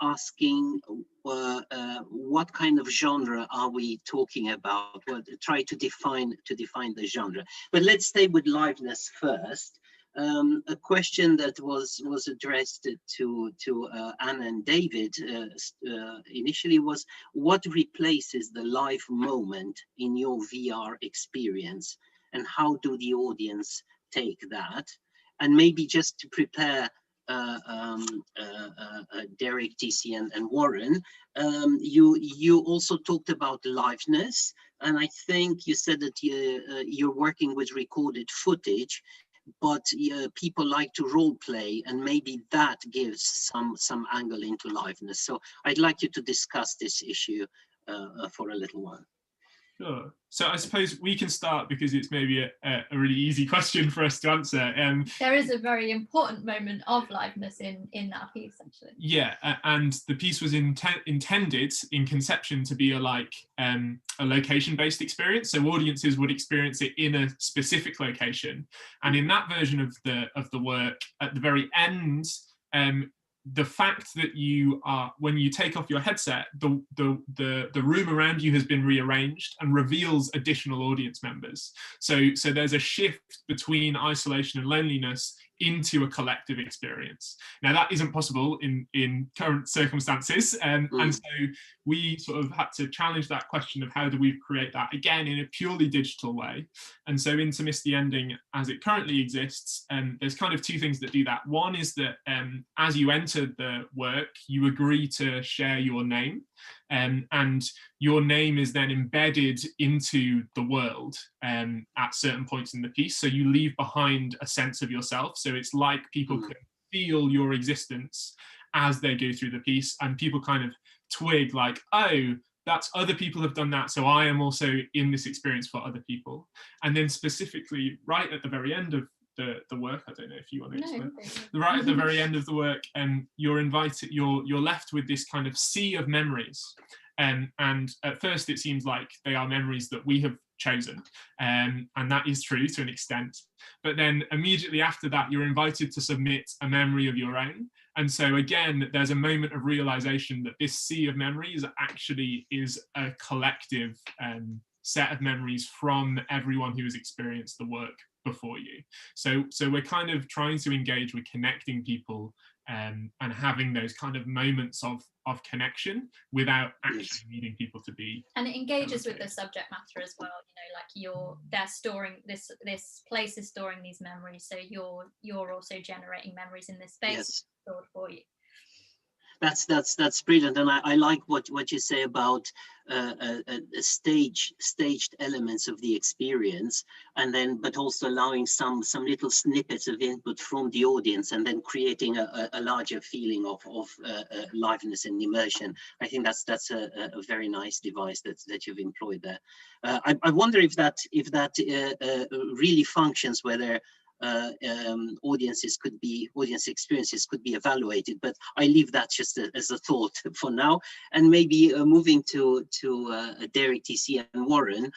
asking what kind of genre are we talking about? Well, try to define the genre. But let's stay with liveness first. A question that was addressed to Anna and David initially was, what replaces the live moment in your VR experience, and how do the audience take that? And maybe just to prepare Derrick, TC, and Warren, you also talked about liveness, and I think you said that you're working with recorded footage, but people like to role play, and maybe that gives some angle into liveness. So I'd like you to discuss this issue for a little while. Sure. So I suppose we can start because it's maybe a really easy question for us to answer. There is a very important moment of liveness in that piece, actually. Yeah, and the piece was intended in conception to be a location-based experience. So audiences would experience it in a specific location, and in that version of the work, at the very end, the fact that when you take off your headset, the room around you has been rearranged and reveals additional audience members. So there's a shift between isolation and loneliness into a collective experience. Now that isn't possible in current circumstances, and so we sort of had to challenge that question of how do we create that again in a purely digital way. And so in To Miss the Ending, as it currently exists, there's kind of two things that do that. One is that as you enter the work, you agree to share your name, and your name is then embedded into the world at certain points in the piece. So you leave behind a sense of yourself. So it's like people can feel your existence as they go through the piece, and people kind of twig like, oh, that's other people have done that, so I am also in this experience for other people. And then specifically right at the very end of the work, I don't know if you want to explain. Right at the very end of the work, you're left with this kind of sea of memories. And at first it seems like they are memories that we have chosen, and that is true to an extent. But then immediately after that, you're invited to submit a memory of your own. And so again, there's a moment of realization that this sea of memories actually is a collective set of memories from everyone who has experienced the work before you. So we're kind of trying to engage with connecting people and having those kind of moments of connection without actually needing people to be. And it engages with the subject matter as well. You know, like they're storing this place is storing these memories, so you're also generating memories in this space stored for you. That's brilliant, and I like what you say about staged elements of the experience, and then but also allowing some little snippets of input from the audience, and then creating a larger feeling of liveness and immersion. I think that's a very nice device that you've employed there. I wonder if that really functions, whether audience experiences could be evaluated, but I leave that just as a thought for now. And maybe moving to Derrick, TC, and Warren,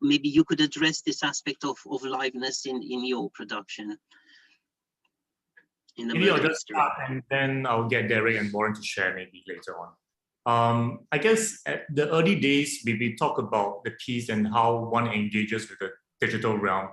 maybe you could address this aspect of liveness in your production. Maybe I'll just start, and then I'll get Derrick and Warren to share maybe later on. I guess at the early days, we talk about the piece and how one engages with the digital realm.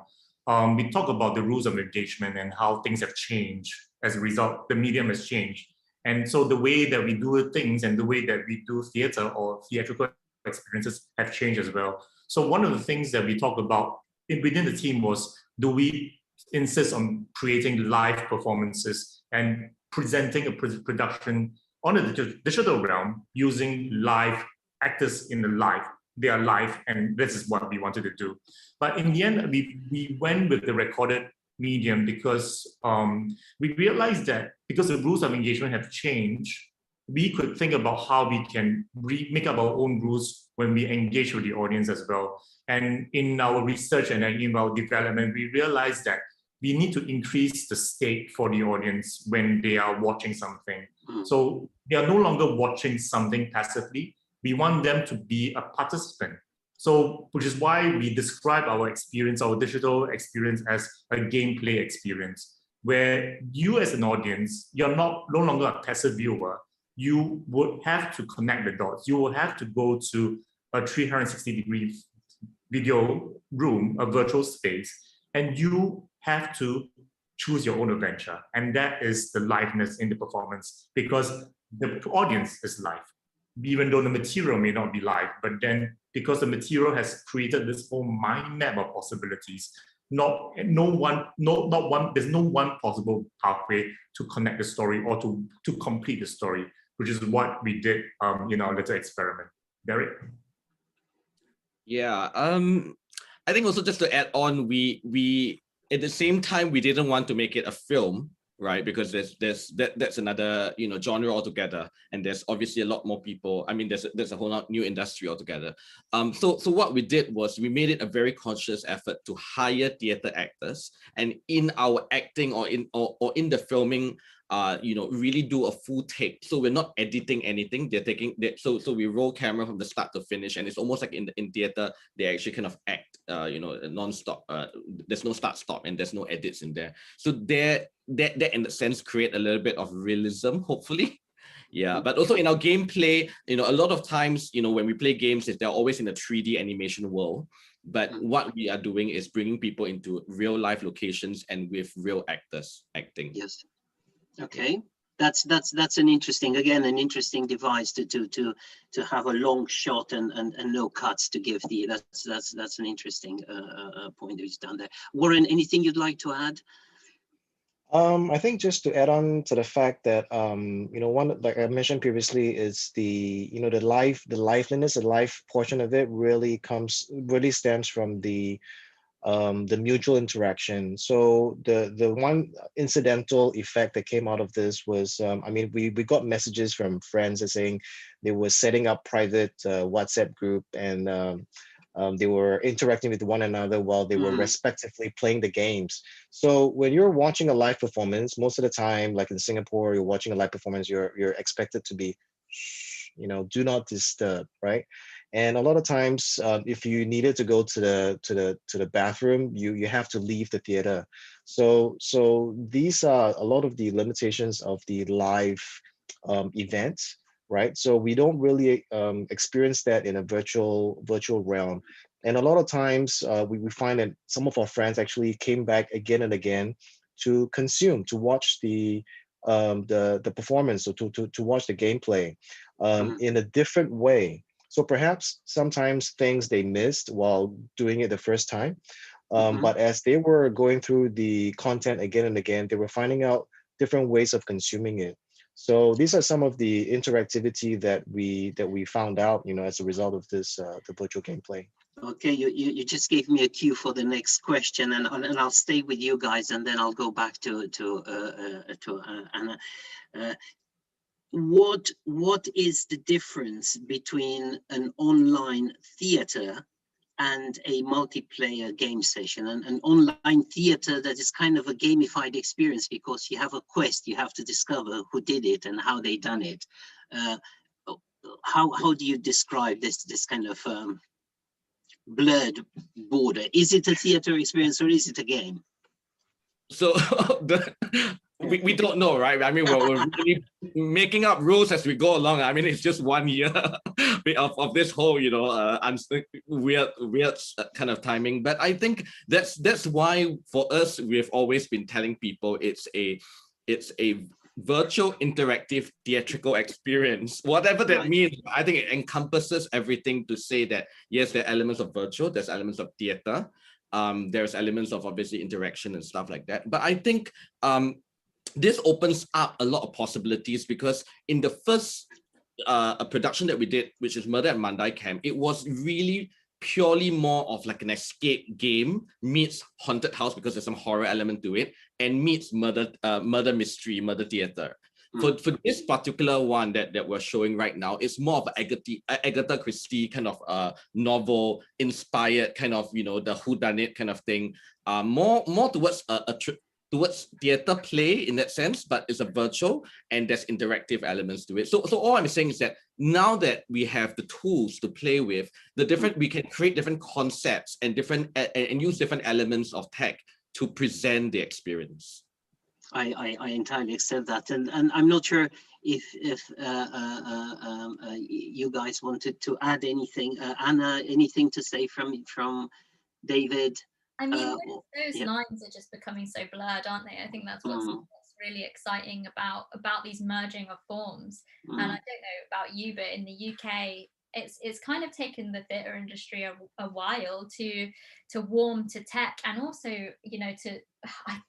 We talk about the rules of engagement and how things have changed as a result. The medium has changed, and so the way that we do things and the way that we do theater or theatrical experiences have changed as well. So one of the things that we talk about within the team was, do we insist on creating live performances and presenting a production on a digital realm using live actors in the live. They are live, and this is what we wanted to do. But in the end, we went with the recorded medium because we realized that because the rules of engagement have changed, we could think about how we can make up our own rules when we engage with the audience as well. And in our research and in our development, we realized that we need to increase the stake for the audience when they are watching something. So they are no longer watching something passively. We want them to be a participant. So, which is why we describe our experience, our digital experience, as a gameplay experience, where you as an audience, you're no longer a passive viewer. You would have to connect the dots. You will have to go to a 360-degree video room, a virtual space, and you have to choose your own adventure. And that is the liveness in the performance, because the audience is live. Even though the material may not be live, but then because the material has created this whole mind map of possibilities, there's no one possible pathway to connect the story or to complete the story, which is what we did in our little experiment. Derrick? Yeah, I think also just to add on, we at the same time we didn't want to make it a film, right? Because that's another genre altogether, and there's obviously a lot more people. I mean, there's a whole new industry altogether. So what we did was we made it a very conscious effort to hire theater actors, and in our acting or in the filming, really do a full take. So we're not editing anything. So we roll camera from the start to finish, and it's almost like in theater they actually kind of act, non-stop. There's no start stop, and there's no edits in there. So that in a sense create a little bit of realism, hopefully. Yeah, but also in our gameplay, a lot of times, when we play games, they're always in a 3D animation world. But what we are doing is bringing people into real life locations and with real actors acting. Yes. Okay, that's an interesting device to have a long shot and no cuts to give the. That's an interesting point that you've done there. Warren, anything you'd like to add? I think just to add on to the fact that one, like I mentioned previously, is the liveliness, the live portion of it really stems from the mutual interaction. So the one incidental effect that came out of this was, we got messages from friends that saying they were setting up private WhatsApp group, and they were interacting with one another while they were respectively playing the games. So when you're watching a live performance, most of the time, like in Singapore, you're watching a live performance, you're expected to be do not disturb, right? And a lot of times, if you needed to go to the bathroom, you have to leave the theater. So these are a lot of the limitations of the live events, right? So we don't really experience that in a virtual realm. And a lot of times we find that some of our friends actually came back again and again to watch the performance, or to watch the gameplay in a different way. So perhaps sometimes things they missed while doing it the first time, but as they were going through the content again and again, they were finding out different ways of consuming it. So these are some of the interactivity that we found out, as a result of this the virtual gameplay. Okay, you just gave me a cue for the next question, and I'll stay with you guys, and then I'll go back to Anna. What is the difference between an online theater and a multiplayer game session? An online theater that is kind of a gamified experience, because you have a quest, you have to discover who did it and how they done it. How do you describe this kind of blurred border? Is it a theater experience or is it a game? So we don't know, right? I mean, we're really making up rules as we go along. I mean, it's just 1 year of this whole, weird kind of timing. But I think that's why for us, we've always been telling people it's a virtual interactive theatrical experience, whatever that means. I think it encompasses everything to say that, yes, there are elements of virtual, there's elements of theater, there's elements of obviously interaction and stuff like that. But I think this opens up a lot of possibilities, because in the first production that we did, which is Murder at Mandai Camp, it was really purely more of like an escape game meets haunted house, because there's some horror element to it, and meets murder mystery, murder theater. For this particular one that we're showing right now, it's more of an Agatha Christie kind of novel inspired kind of, the whodunit kind of thing, more towards towards theater play in that sense, but it's a virtual and there's interactive elements to it. So all I'm saying is that now that we have the tools to play with, we can create different concepts and use different elements of tech to present the experience. I entirely accept that, and I'm not sure if you guys wanted to add anything. Anna, anything to say from David? I mean, those lines are just becoming so blurred, aren't they? I think that's what's really exciting about these merging of forms. And I don't know about you, but in the UK, it's kind of taken the theatre industry a while to warm to tech, and also,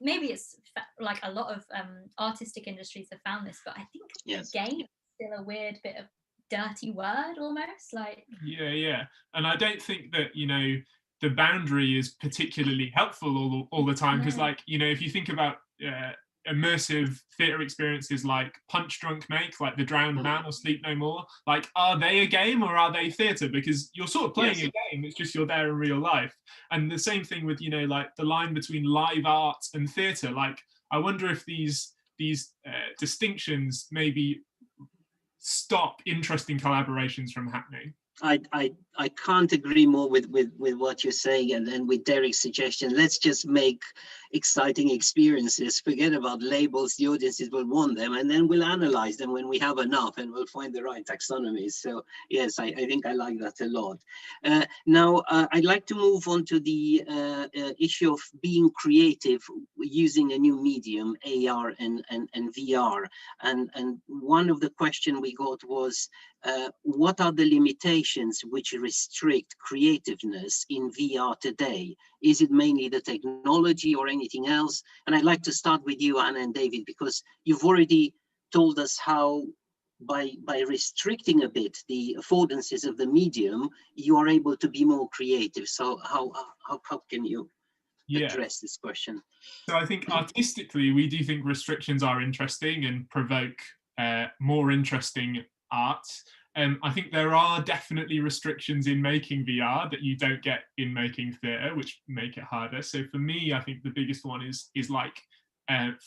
maybe it's like a lot of artistic industries have found this, but I think game is still a weird bit of dirty word almost, like. Yeah. And I don't think that, the boundary is particularly helpful all the time, because if you think about immersive theatre experiences like Punch Drunk Make, like The Drowned Man or Sleep No More, like, are they a game or are they theatre? Because you're sort of playing a game, it's just you're there in real life. And the same thing with, like the line between live art and theatre. Like, I wonder if these distinctions maybe stop interesting collaborations from happening. I can't agree more with what you're saying, and then with Derrick's suggestion, let's just make exciting experiences, forget about labels, the audiences will want them, and then we'll analyze them when we have enough, and we'll find the right taxonomies. So yes, I think I like that a lot. Now I'd like to move on to the issue of being creative using a new medium, AR and VR, and one of the questions we got was, what are the limitations which restrict creativeness in VR today? Is it mainly the technology or anything else? And I'd like to start with you, Anna and David, because you've already told us how by restricting a bit the affordances of the medium, you are able to be more creative. So how can you address this question? So I think artistically, we do think restrictions are interesting and provoke more interesting art. I think there are definitely restrictions in making VR that you don't get in making theatre, which make it harder. So for me, I think the biggest one is like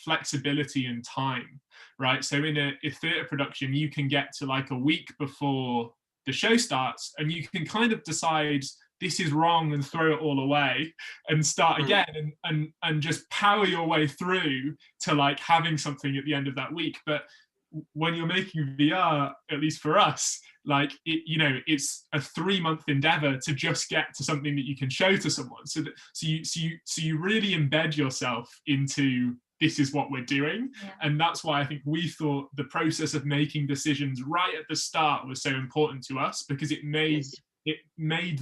flexibility and time, right? So in a theatre production, you can get to like a week before the show starts and you can kind of decide this is wrong and throw it all away and start again and just power your way through to like having something at the end of that week. But when you're making VR, at least for us, like it's a 3-month endeavor to just get to something that you can show to someone. So you really embed yourself into this is what we're doing. Yeah. And that's why I think we thought the process of making decisions right at the start was so important to us, because it made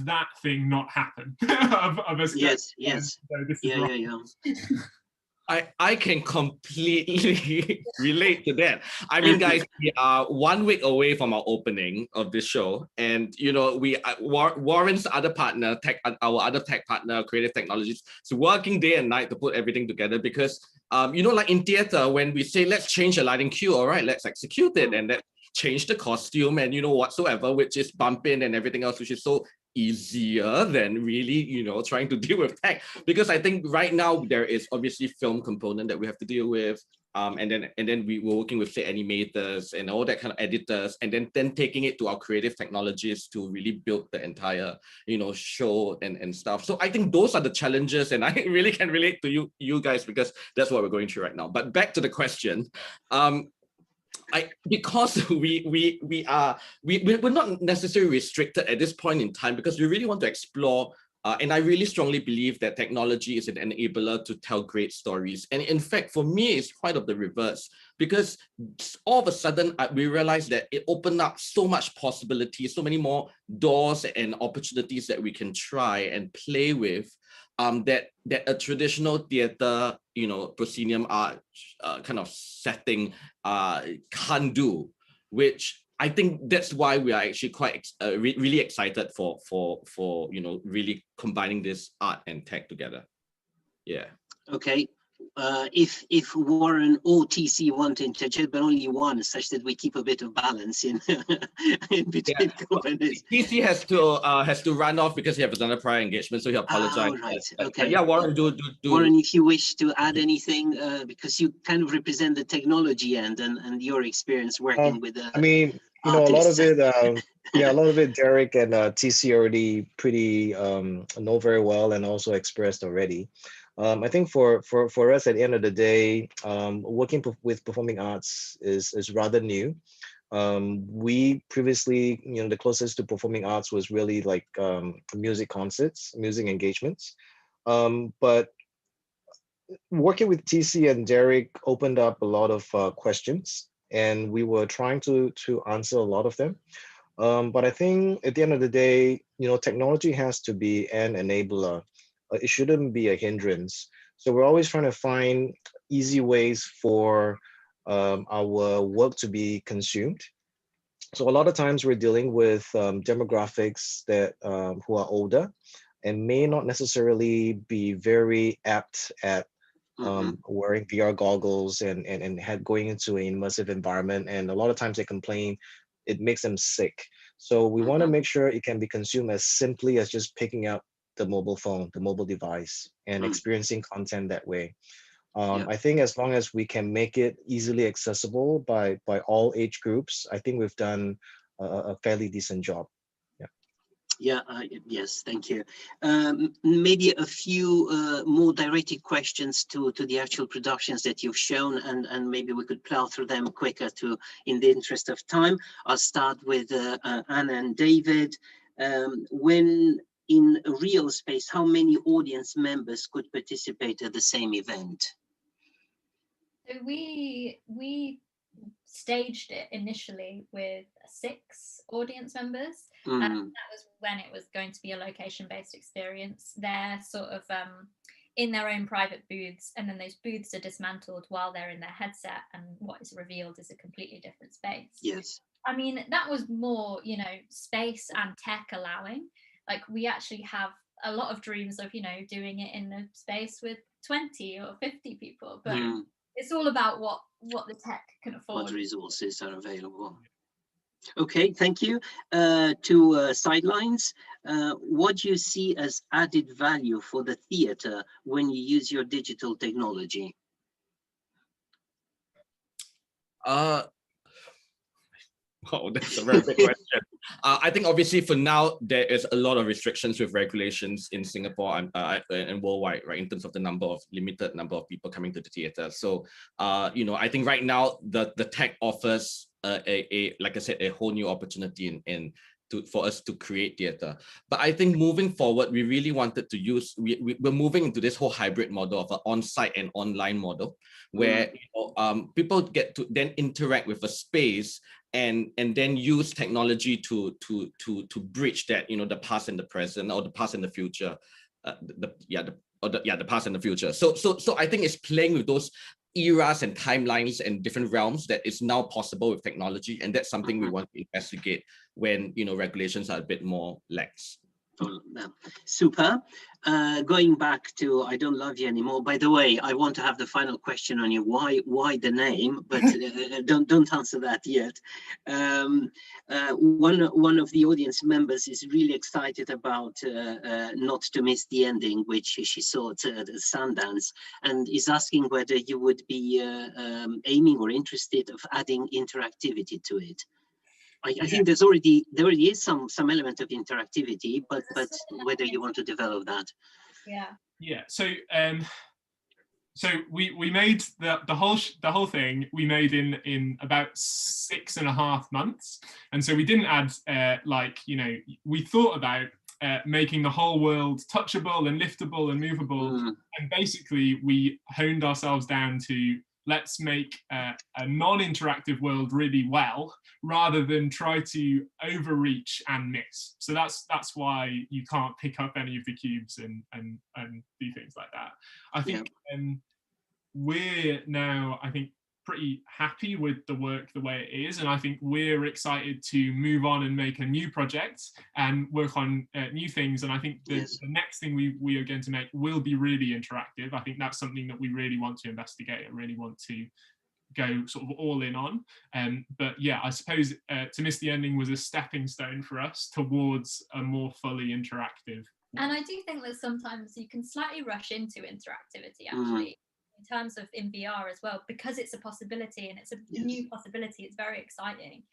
that thing not happen. of us yes. So this is wrong. I can completely relate to that. I mean, guys, we are 1 week away from our opening of this show, and we Warren's other partner, our other tech partner, Creative Technologies, is working day and night to put everything together because, like in theater, when we say let's change the lighting cue, all right, let's execute it, and let's change the costume and whatsoever, which is bump in and everything else, which is so easier than really trying to deal with tech, because I think right now there is obviously film component that we have to deal with, and then we were working with say animators and all that kind of editors, and then taking it to our creative technologists to really build the entire show and stuff. So I think those are the challenges, and I really can relate to you guys because that's what we're going through right now. But back to the question. Because we're not necessarily restricted at this point in time, because we really want to explore, and I really strongly believe that technology is an enabler to tell great stories. And in fact, for me, it's quite of the reverse, because all of a sudden we realized that it opened up so much possibility, so many more doors and opportunities that we can try and play with, that a traditional theater, proscenium art kind of setting can't do, which I think that's why we are actually quite really excited for really combining this art and tech together. Yeah. Okay. If Warren or TC want to interject, but only one, such that we keep a bit of balance in between companies. TC has to run off because he has another prior engagement, so he apologized. Right. Okay. Yeah, Warren, do. Warren, if you wish to add anything, because you kind of represent the technology end and your experience working with the. I mean, a lot of it. A lot of it, Derrick and TC already pretty know very well and also expressed already. I think for us at the end of the day, working with performing arts is rather new. We previously, the closest to performing arts was really like music concerts, music engagements. But working with TC and Derrick opened up a lot of questions, and we were trying to answer a lot of them. But I think at the end of the day, technology has to be an enabler. It shouldn't be a hindrance. So we're always trying to find easy ways for our work to be consumed. So a lot of times we're dealing with demographics that who are older and may not necessarily be very apt at wearing VR goggles and going into an immersive environment. And a lot of times they complain it makes them sick. So we want to make sure it can be consumed as simply as just picking up the mobile phone, the mobile device, and experiencing content that way. I think as long as we can make it easily accessible by all age groups, I think we've done a fairly decent job. Yes, thank you. Maybe a few more directed questions to the actual productions that you've shown, and maybe we could plow through them quicker in the interest of time. I'll start with Anna and David. When in a real space, how many audience members could participate at the same event? So we staged it initially with 6 audience members, and that was when it was going to be a location-based experience. They're sort of in their own private booths, and then those booths are dismantled while they're in their headset, and what is revealed is a completely different space. Yes. I mean, that was more, space and tech allowing. Like, we actually have a lot of dreams of, doing it in a space with 20 or 50 people, but it's all about what the tech can afford. What resources are available. Okay, thank you. To Sidelines, what do you see as added value for the theatre when you use your digital technology? Oh, that's a very big question. I think obviously for now, there is a lot of restrictions with regulations in Singapore and worldwide, right, in terms of the limited number of people coming to the theater. So, I think right now the tech offers like I said, a whole new opportunity for us to create theater. But I think moving forward, we really wanted to use, we're moving into this whole hybrid model of an on-site and online model, where people get to then interact with a space and then use technology to bridge that, the past and the present, or the past and the future, the past and the future. So I think it's playing with those eras and timelines and different realms that is now possible with technology, and that's something we want to investigate when regulations are a bit more lax. Super. Going back to I Don't Love You Anymore. By the way, I want to have the final question on you. Why the name? But don't answer that yet. One of the audience members is really excited about Not to Miss the Ending, which she saw at Sundance, and is asking whether you would be aiming or interested of adding interactivity to it. I think there already is some element of interactivity, but whether you want to develop that. Yeah. So we made the whole thing we made in about 6.5 months, and so we didn't add we thought about making the whole world touchable and liftable and movable, and basically we honed ourselves down to let's make a non-interactive world really well, rather than try to overreach and miss. So that's why you can't pick up any of the cubes and do things like that. I think we're now, pretty happy with the work the way it is, and I think we're excited to move on and make a new project and work on new things. And I think the next thing we are going to make will be really interactive. I think that's something that we really want to investigate and really want to go sort of all in on. But yeah, I suppose To Miss the Ending was a stepping stone for us towards a more fully interactive. And I do think that sometimes you can slightly rush into interactivity, actually. In terms of in VR as well, because it's a possibility and it's a new possibility. It's very exciting,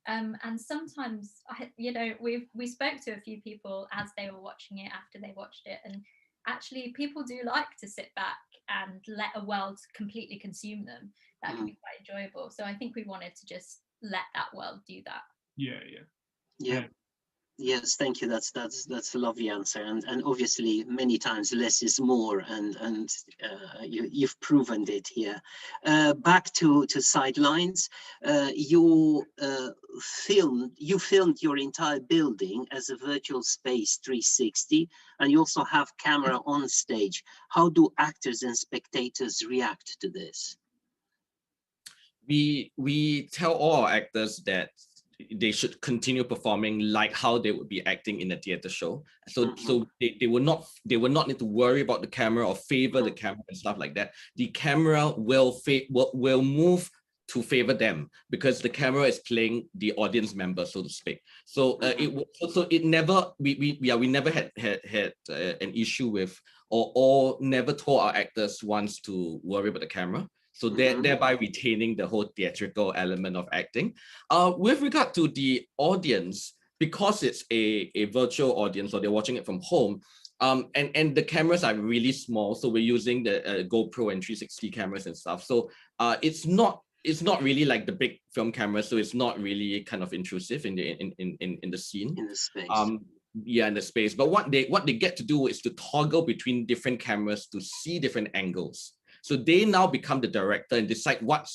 and sometimes we spoke to a few people as they were watching it, after they watched it, and actually people do like to sit back and let a world completely consume them. That can be quite enjoyable. So I think we wanted to just let that world do that. Yeah. Yes, thank you. That's a lovely answer, and obviously many times less is more, and you've proven it here. Back to Sidelines, you filmed your entire building as a virtual space 360, and you also have camera on stage. How do actors and spectators react to this? We tell all our actors that they should continue performing like how they would be acting in a theater show. So they will not need to worry about the camera or favor the camera and stuff like that. The camera will move to favor them because the camera is playing the audience member, so to speak. So we never had an issue with or never told our actors once to worry about the camera. So thereby retaining the whole theatrical element of acting. With regard to the audience, because it's a virtual audience, or they're watching it from home, and the cameras are really small, so we're using the GoPro and 360 cameras and stuff. So it's not really like the big film cameras, so it's not really kind of intrusive in the scene. In the space. In the space. But what they get to do is to toggle between different cameras to see different angles. So they now become the director and decide what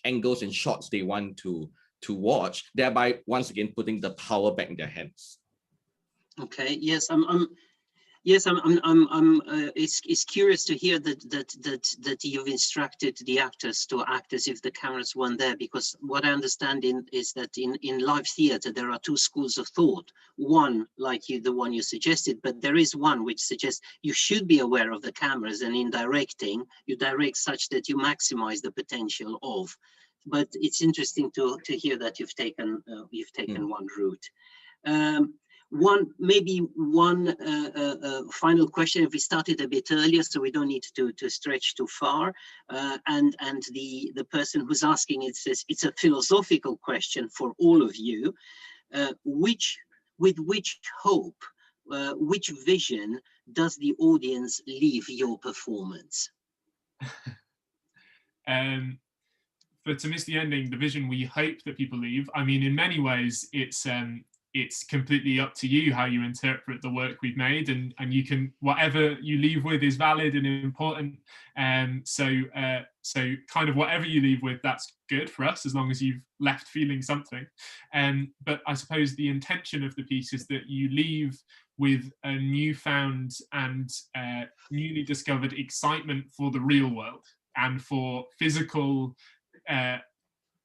angles and shots they want to watch, thereby once again putting the power back in their hands. Okay. Yes, it's curious to hear that you've instructed the actors to act as if the cameras weren't there, because what I understand is that in live theater there are two schools of thought. One, like the one you suggested, but there is one which suggests you should be aware of the cameras, and in directing you direct such that you maximize the potential of. But it's interesting to hear that you've taken one route. Maybe one final question. If we started a bit earlier, so we don't need to stretch too far. And the person who's asking it says it's a philosophical question for all of you. With which hope, which vision does the audience leave your performance? For To Miss the Ending, the vision we hope that people leave, I mean, in many ways, it's completely up to you how you interpret the work we've made, and you can, whatever you leave with is valid and important. So kind of whatever you leave with, that's good for us, as long as you've left feeling something. But I suppose the intention of the piece is that you leave with a newfound and newly discovered excitement for the real world and for physical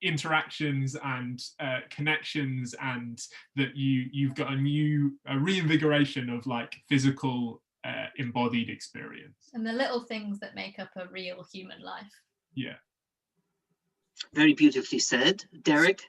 interactions and connections, and that you've got a reinvigoration of like physical embodied experience. And the little things that make up a real human life. Yeah. Very beautifully said. Derrick?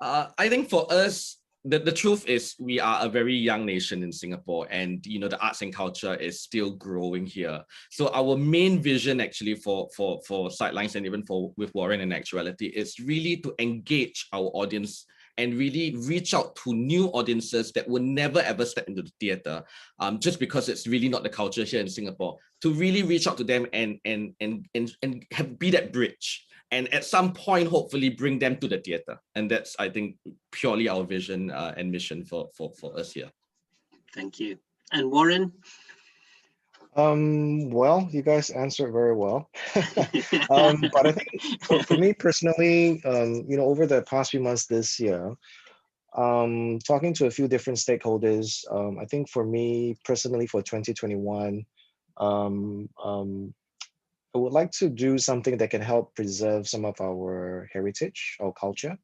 I think for us, the truth is we are a very young nation in Singapore, and the arts and culture is still growing here. So our main vision actually for Sightlines, and even with Warren in actuality, is really to engage our audience and really reach out to new audiences that would never ever step into the theatre, just because it's really not the culture here in Singapore. To really reach out to them and be that bridge. And at some point, hopefully bring them to the theatre. And that's, I think, purely our vision and mission for us here. Thank you. And Warren? Well, you guys answered very well. But I think for me personally, over the past few months this year, talking to a few different stakeholders, I think for me personally for 2021, I would like to do something that can help preserve some of our heritage, our culture.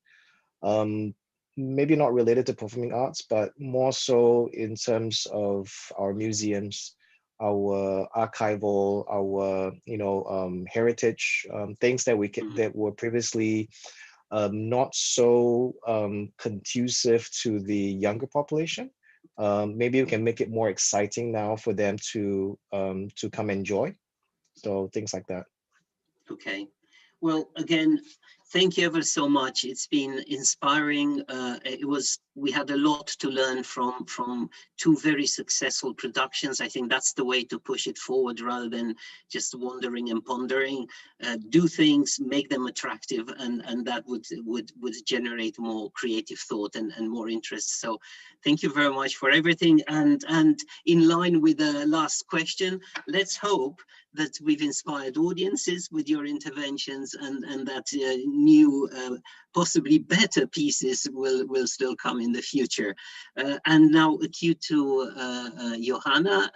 Maybe not related to performing arts, but more so in terms of our museums, our archival, our heritage, things that that were previously not so conducive to the younger population. Maybe we can make it more exciting now for them to come enjoy. So things like that. Okay. Well, again, thank you ever so much. It's been inspiring. We had a lot to learn from two very successful productions. I think that's the way to push it forward rather than just wandering and pondering. Do things, make them attractive, and that would generate more creative thought and more interest. So thank you very much for everything. And in line with the last question, let's hope that we've inspired audiences with your interventions, and that new, possibly better pieces will still come in the future. And now a cue to Johanna.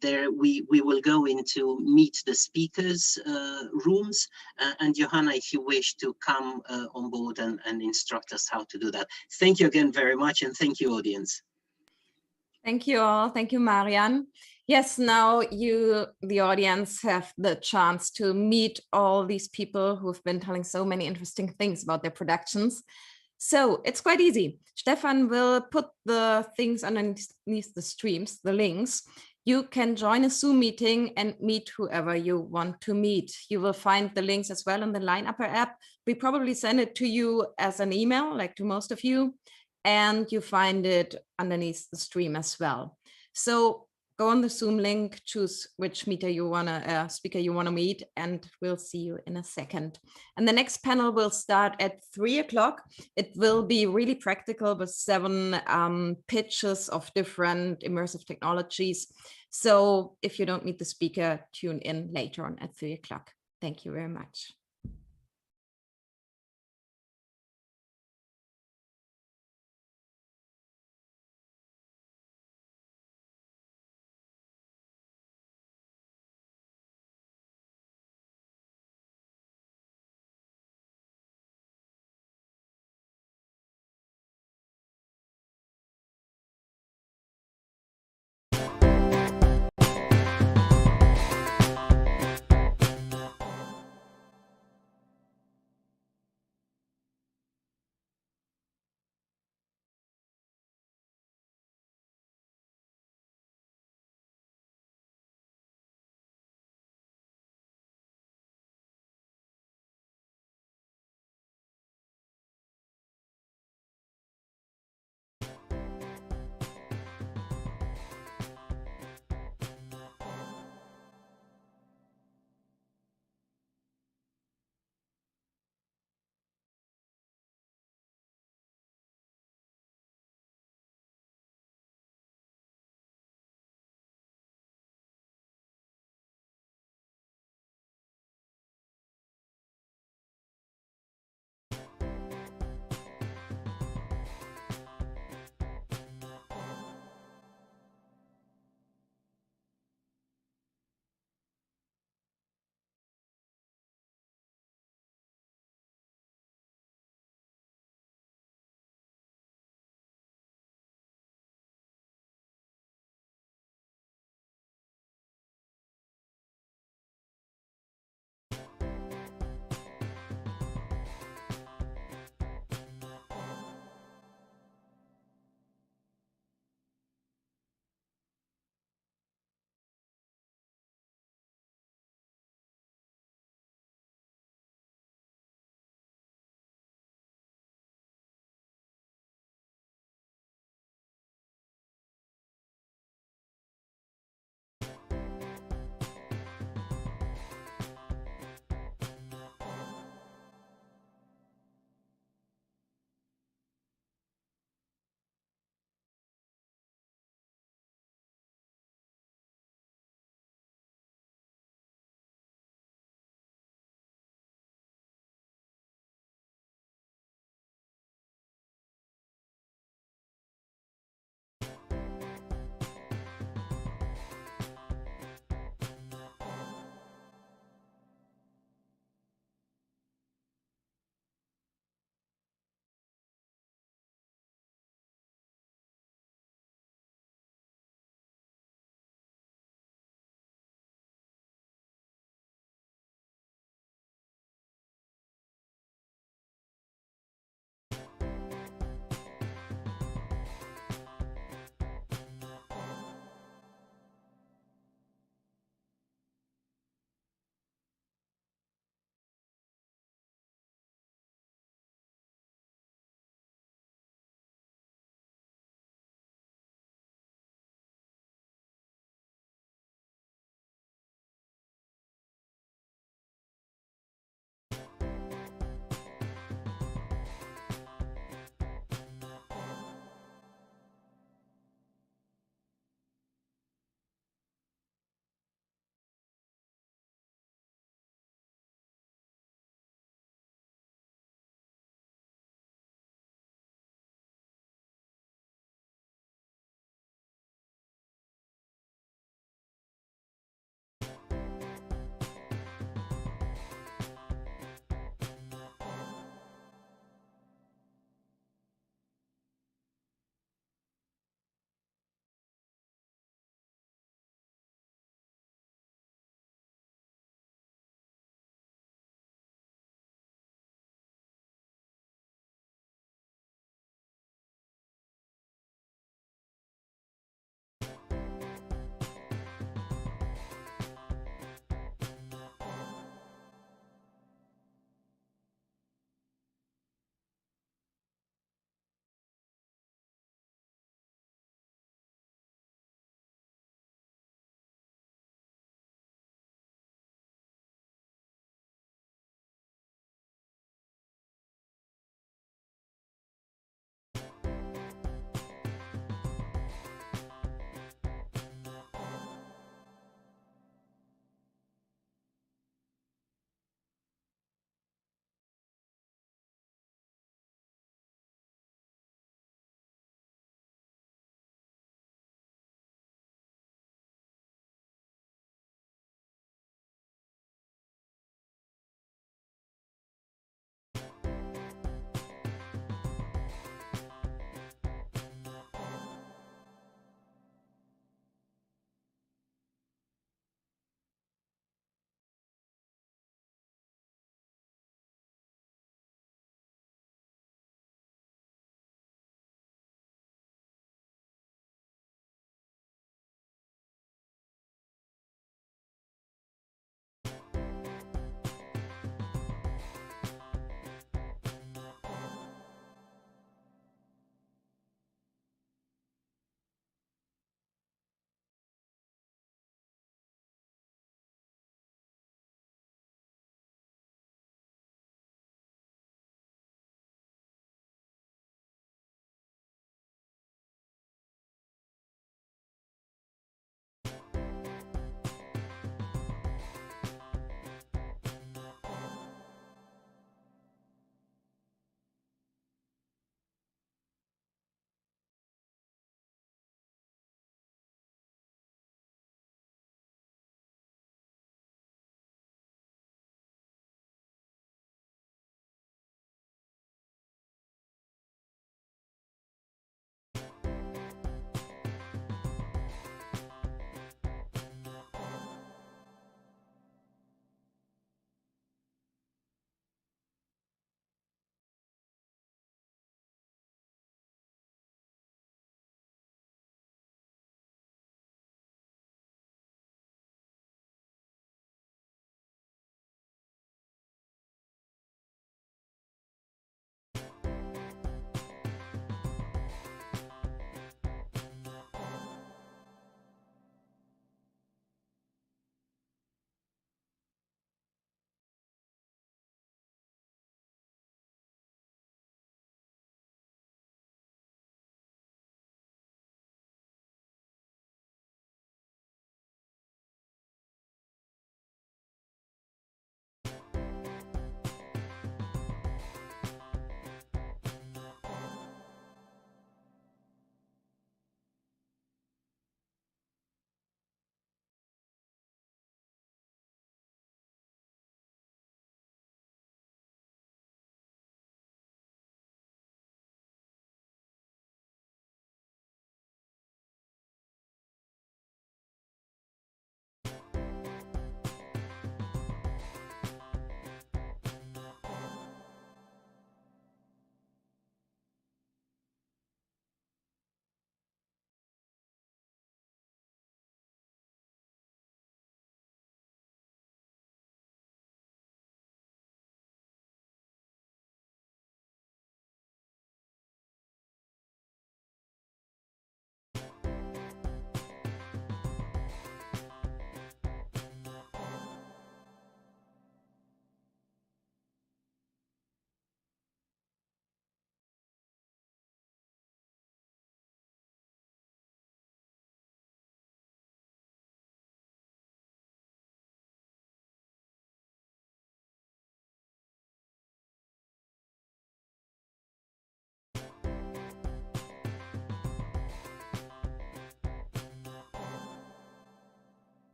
There we will go into meet the speakers rooms, and Johanna, if you wish to come on board and instruct us how to do that. Thank you again very much, and thank you, audience. Thank you all. Thank you, Marian. Yes, now you, the audience, have the chance to meet all these people who've been telling so many interesting things about their productions. So it's quite easy. Stefan will put the things underneath the streams, the links. You can join a Zoom meeting and meet whoever you want to meet. You will find the links as well in the Line Upper app. We probably send it to you as an email, like to most of you, and you find it underneath the stream as well. So go on the Zoom link, choose which speaker you want to meet, and we'll see you in a second. And the next panel will start at 3 o'clock. It will be really practical with 7 pitches of different immersive technologies. So if you don't meet the speaker, tune in later on at 3 o'clock. Thank you very much.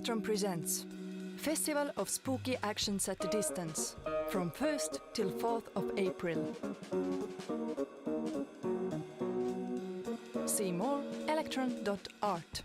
Electron presents Festival of Spooky Actions at a Distance from 1st till 4th of April. See more electron.art.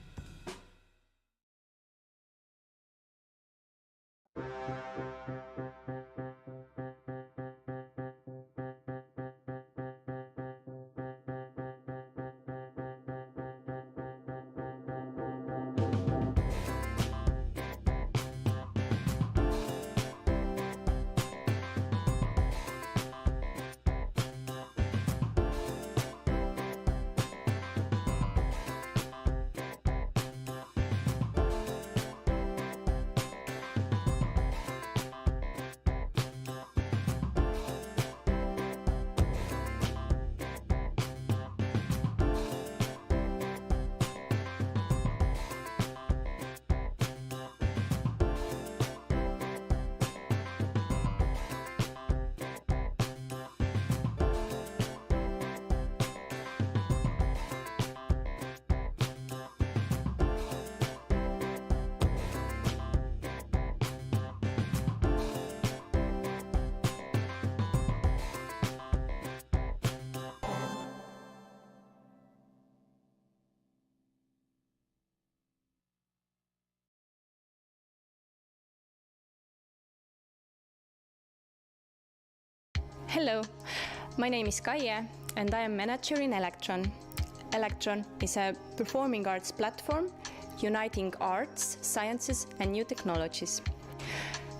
Hello, my name is Chien and I am manager in Electron. Electron is a performing arts platform uniting arts, sciences and new technologies.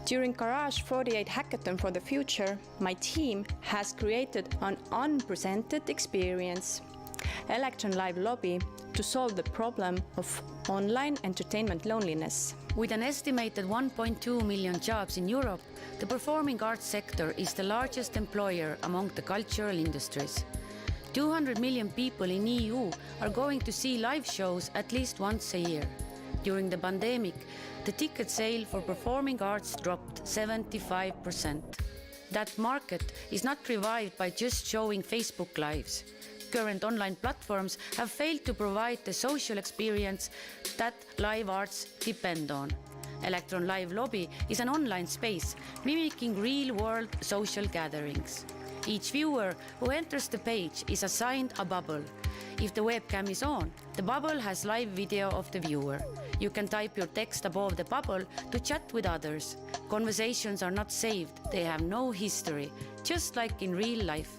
During Garage 48 Hackathon for the Future, my team has created an unprecedented experience, Electron Live Lobby, to solve the problem of online entertainment loneliness. With an estimated 1.2 million jobs in Europe, the performing arts sector is the largest employer among the cultural industries. 200 million people in EU are going to see live shows at least once a year. During the pandemic, the ticket sale for performing arts dropped 75%. That market is not revived by just showing Facebook Lives. Current online platforms have failed to provide the social experience that live arts depend on. Electron Live Lobby is an online space mimicking real-world social gatherings. Each viewer who enters the page is assigned a bubble. If the webcam is on, the bubble has live video of the viewer. You can type your text above the bubble to chat with others. Conversations are not saved, they have no history, just like in real life.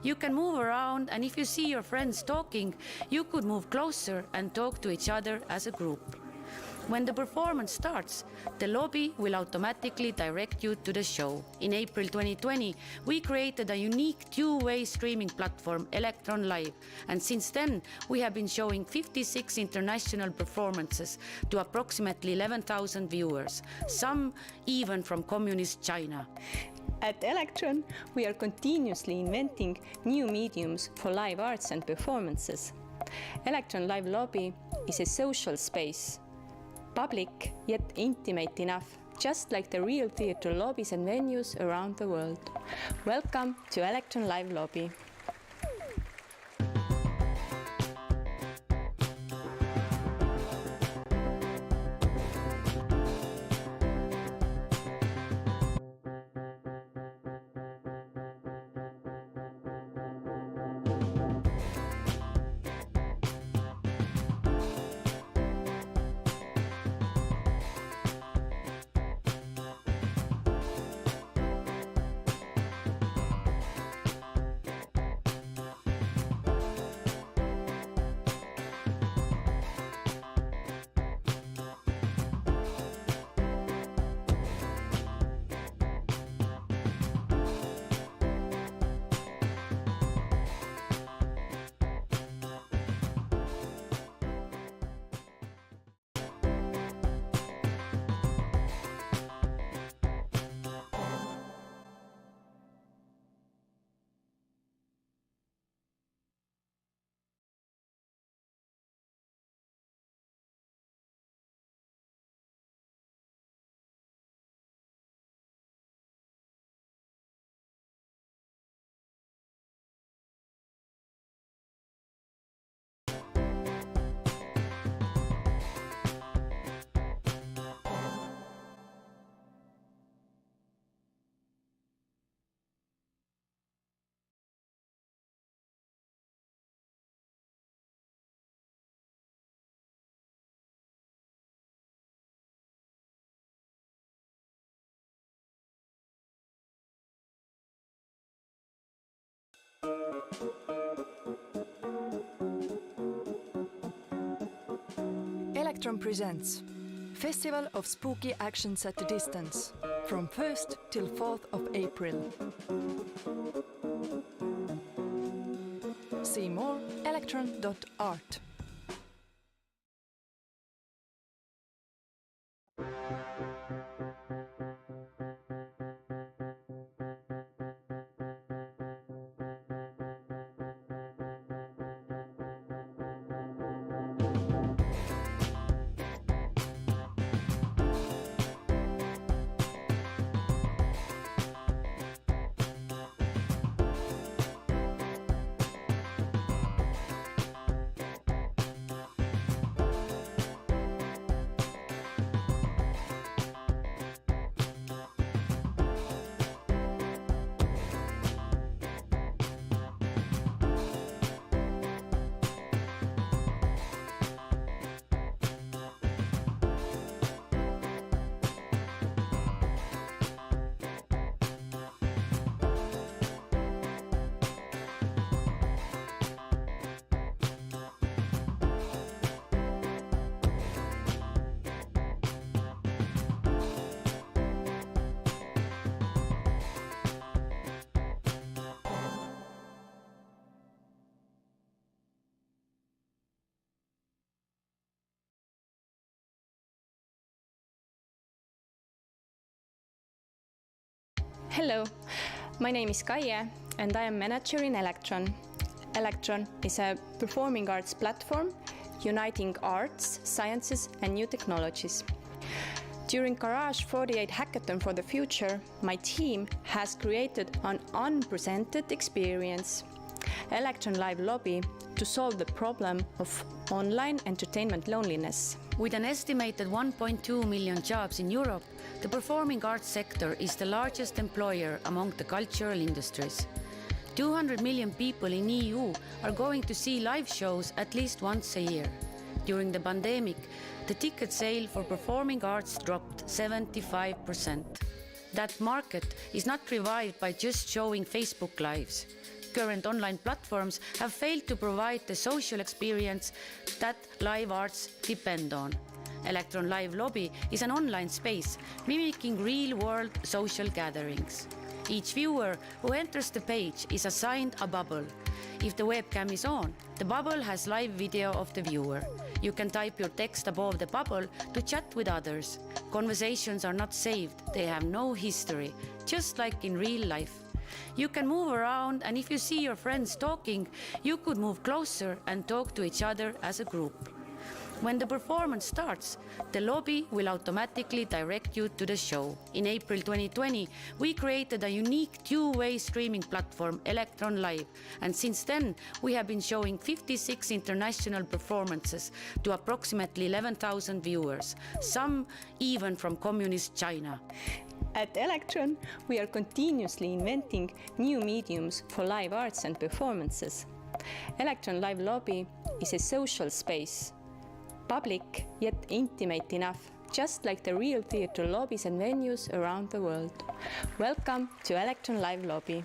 You can move around, and if you see your friends talking, you could move closer and talk to each other as a group. When the performance starts, the lobby will automatically direct you to the show. In April 2020, we created a unique two-way streaming platform, Electron Live, and since then, we have been showing 56 international performances to approximately 11,000 viewers, some even from communist China. At Electron, we are continuously inventing new mediums for live arts and performances. Electron Live Lobby is a social space, public yet intimate enough, just like the real theatre lobbies and venues around the world. Welcome to Electron Live Lobby. Electron presents Festival of Spooky Actions at a Distance from 1st till 4th of April. See more electron.art. Hello, my name is Chien and I am manager in Electron. Electron is a performing arts platform uniting arts, sciences and new technologies. During Garage 48 Hackathon for the Future, my team has created an unprecedented experience, Electron Live Lobby, to solve the problem of online entertainment loneliness. With an estimated 1.2 million jobs in Europe, the performing arts sector is the largest employer among the cultural industries. 200 million people in EU are going to see live shows at least once a year. During the pandemic, the ticket sale for performing arts dropped 75%. That market is not revived by just showing Facebook Lives. Current online platforms have failed to provide the social experience that live arts depend on. Electron Live Lobby is an online space mimicking real-world social gatherings. Each viewer who enters the page is assigned a bubble. If the webcam is on, the bubble has live video of the viewer. You can type your text above the bubble to chat with others. Conversations are not saved, they have no history, just like in real life. You can move around, and if you see your friends talking, you could move closer and talk to each other as a group. When the performance starts, the lobby will automatically direct you to the show. In April 2020, we created a unique two-way streaming platform, Electron Live, and since then, we have been showing 56 international performances to approximately 11,000 viewers, some even from communist China. At Electron, we are continuously inventing new mediums for live arts and performances. Electron Live Lobby is a social space, public yet intimate enough, just like the real theatre lobbies and venues around the world. Welcome to Electron Live Lobby.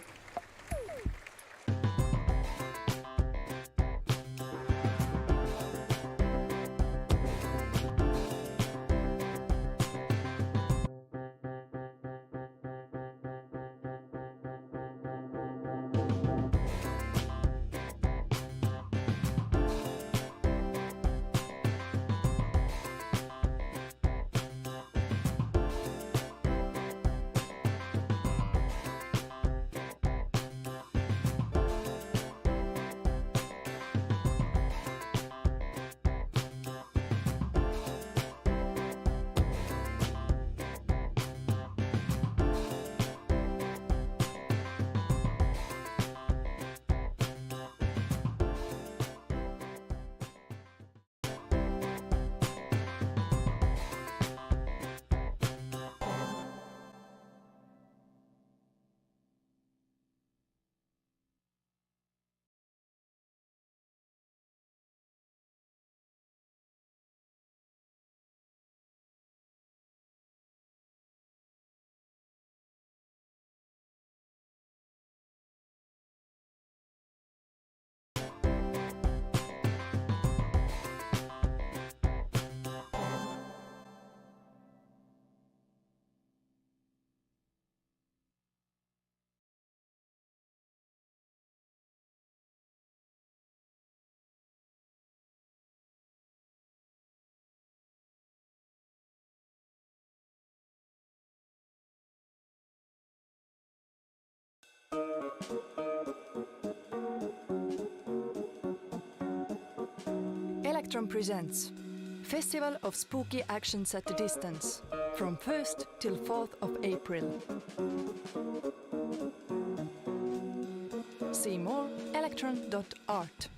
Electron presents Festival of Spooky Actions at a Distance from 1st till 4th of April. See more electron.art.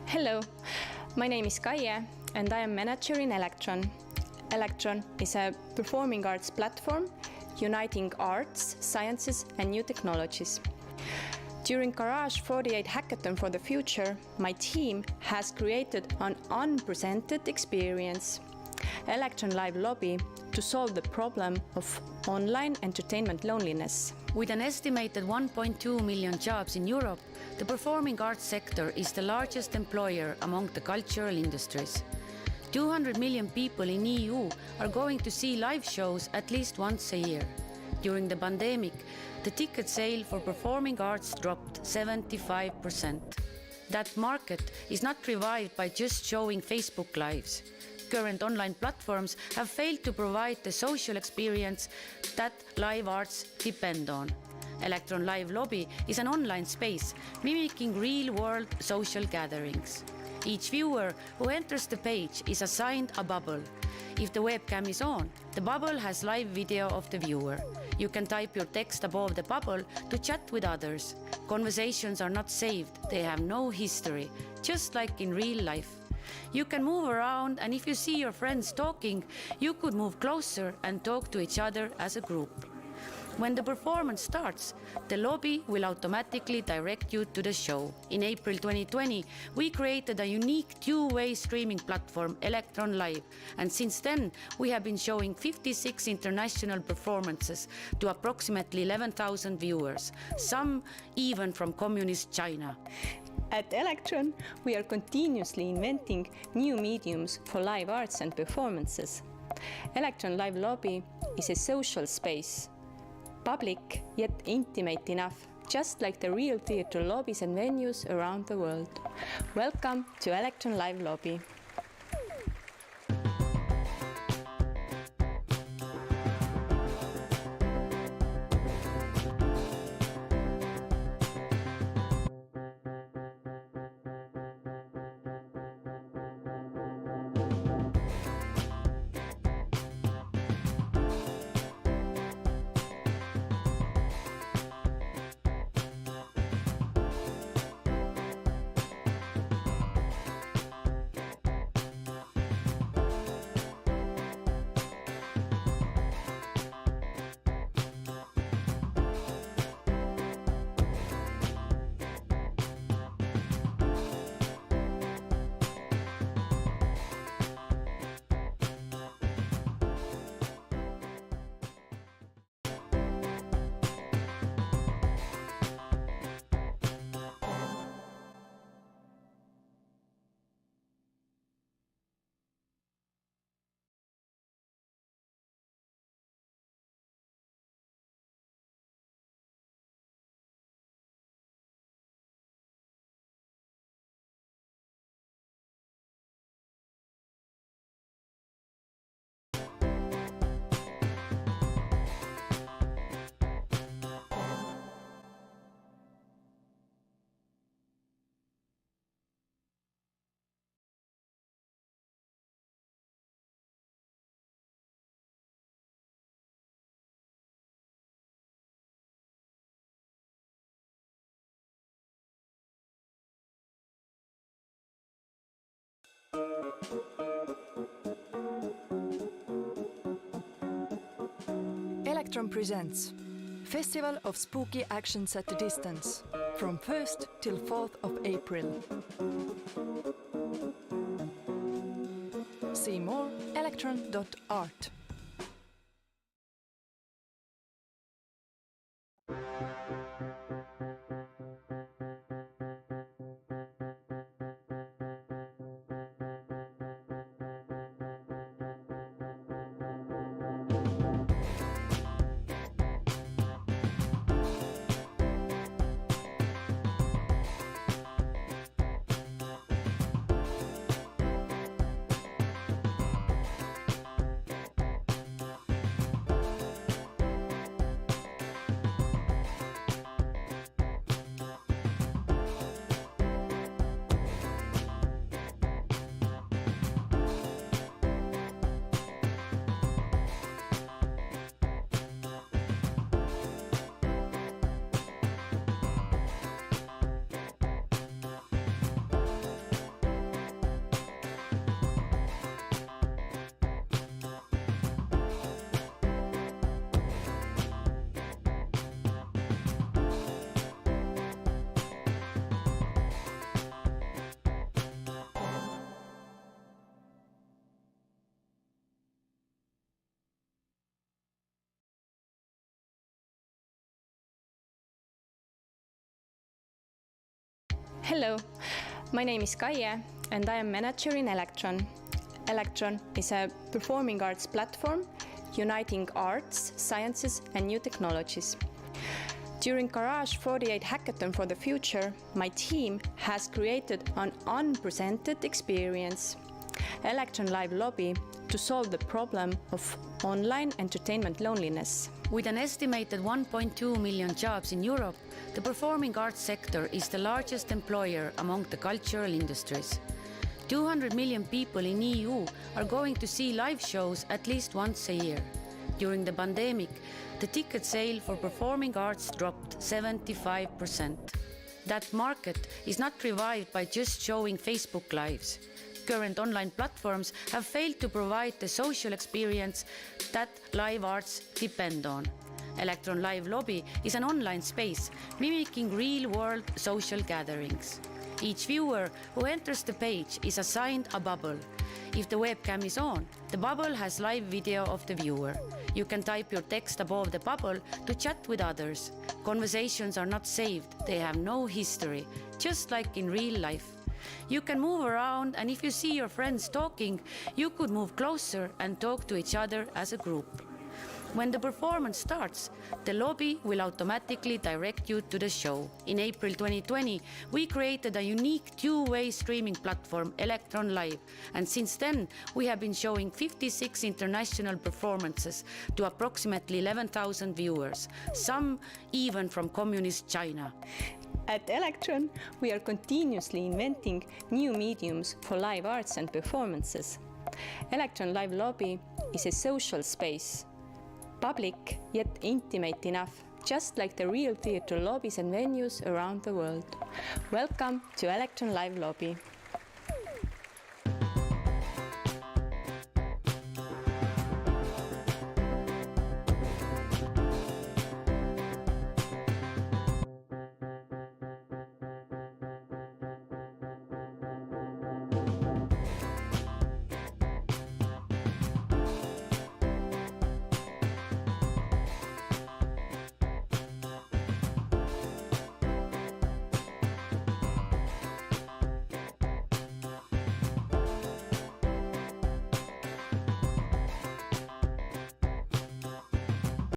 Hello, my name is Chien and I am manager in Electron. Electron is a performing arts platform uniting arts, sciences and new technologies. During Garage 48 Hackathon for the Future, my team has created an unprecedented experience, Electron Live Lobby, to solve the problem of online entertainment loneliness. With an estimated 1.2 million jobs in Europe, the performing arts sector is the largest employer among the cultural industries. 200 million people in EU are going to see live shows at least once a year. During the pandemic, the ticket sale for performing arts dropped 75%. That market is not revived by just showing Facebook Lives. Current online platforms have failed to provide the social experience that live arts depend on. Electron Live Lobby is an online space mimicking real-world social gatherings. Each viewer who enters the page is assigned a bubble. If the webcam is on, the bubble has live video of the viewer. You can type your text above the bubble to chat with others. Conversations are not saved, they have no history, just like in real life. You can move around, and if you see your friends talking, you could move closer and talk to each other as a group. When the performance starts, the lobby will automatically direct you to the show. In April 2020, we created a unique two-way streaming platform, Electron Live, and since then, we have been showing 56 international performances to approximately 11,000 viewers, some even from communist China. At Electron, we are continuously inventing new mediums for live arts and performances. Electron Live Lobby is a social space, public yet intimate enough, just like the real theatre lobbies and venues around the world. Welcome to Electron Live Lobby. Electron presents Festival of Spooky Actions at a Distance from 1st till 4th of April. See more electron.art. Hello, my name is Chien and I am manager in Electron. Electron is a performing arts platform uniting arts, sciences and new technologies. During Garage 48 Hackathon for the Future, my team has created an unprecedented experience, Electron Live Lobby, to solve the problem of online entertainment loneliness. With an estimated 1.2 million jobs in Europe, the performing arts sector is the largest employer among the cultural industries. 200 million people in EU are going to see live shows at least once a year. During the pandemic, the ticket sale for performing arts dropped 75%. That market is not revived by just showing Facebook Lives. Current online platforms have failed to provide the social experience that live arts depend on. Electron Live Lobby is an online space mimicking real-world social gatherings. Each viewer who enters the page is assigned a bubble. If the webcam is on, the bubble has live video of the viewer. You can type your text above the bubble to chat with others. Conversations are not saved, they have no history, just like in real life. You can move around, and if you see your friends talking, you could move closer and talk to each other as a group. When the performance starts, the lobby will automatically direct you to the show. In April 2020, we created a unique two-way streaming platform, Electron Live, and since then, we have been showing 56 international performances to approximately 11,000 viewers, some even from communist China. At Electron, we are continuously inventing new mediums for live arts and performances. Electron Live Lobby is a social space, public yet intimate enough, just like the real theatre lobbies and venues around the world. Welcome to Electron Live Lobby.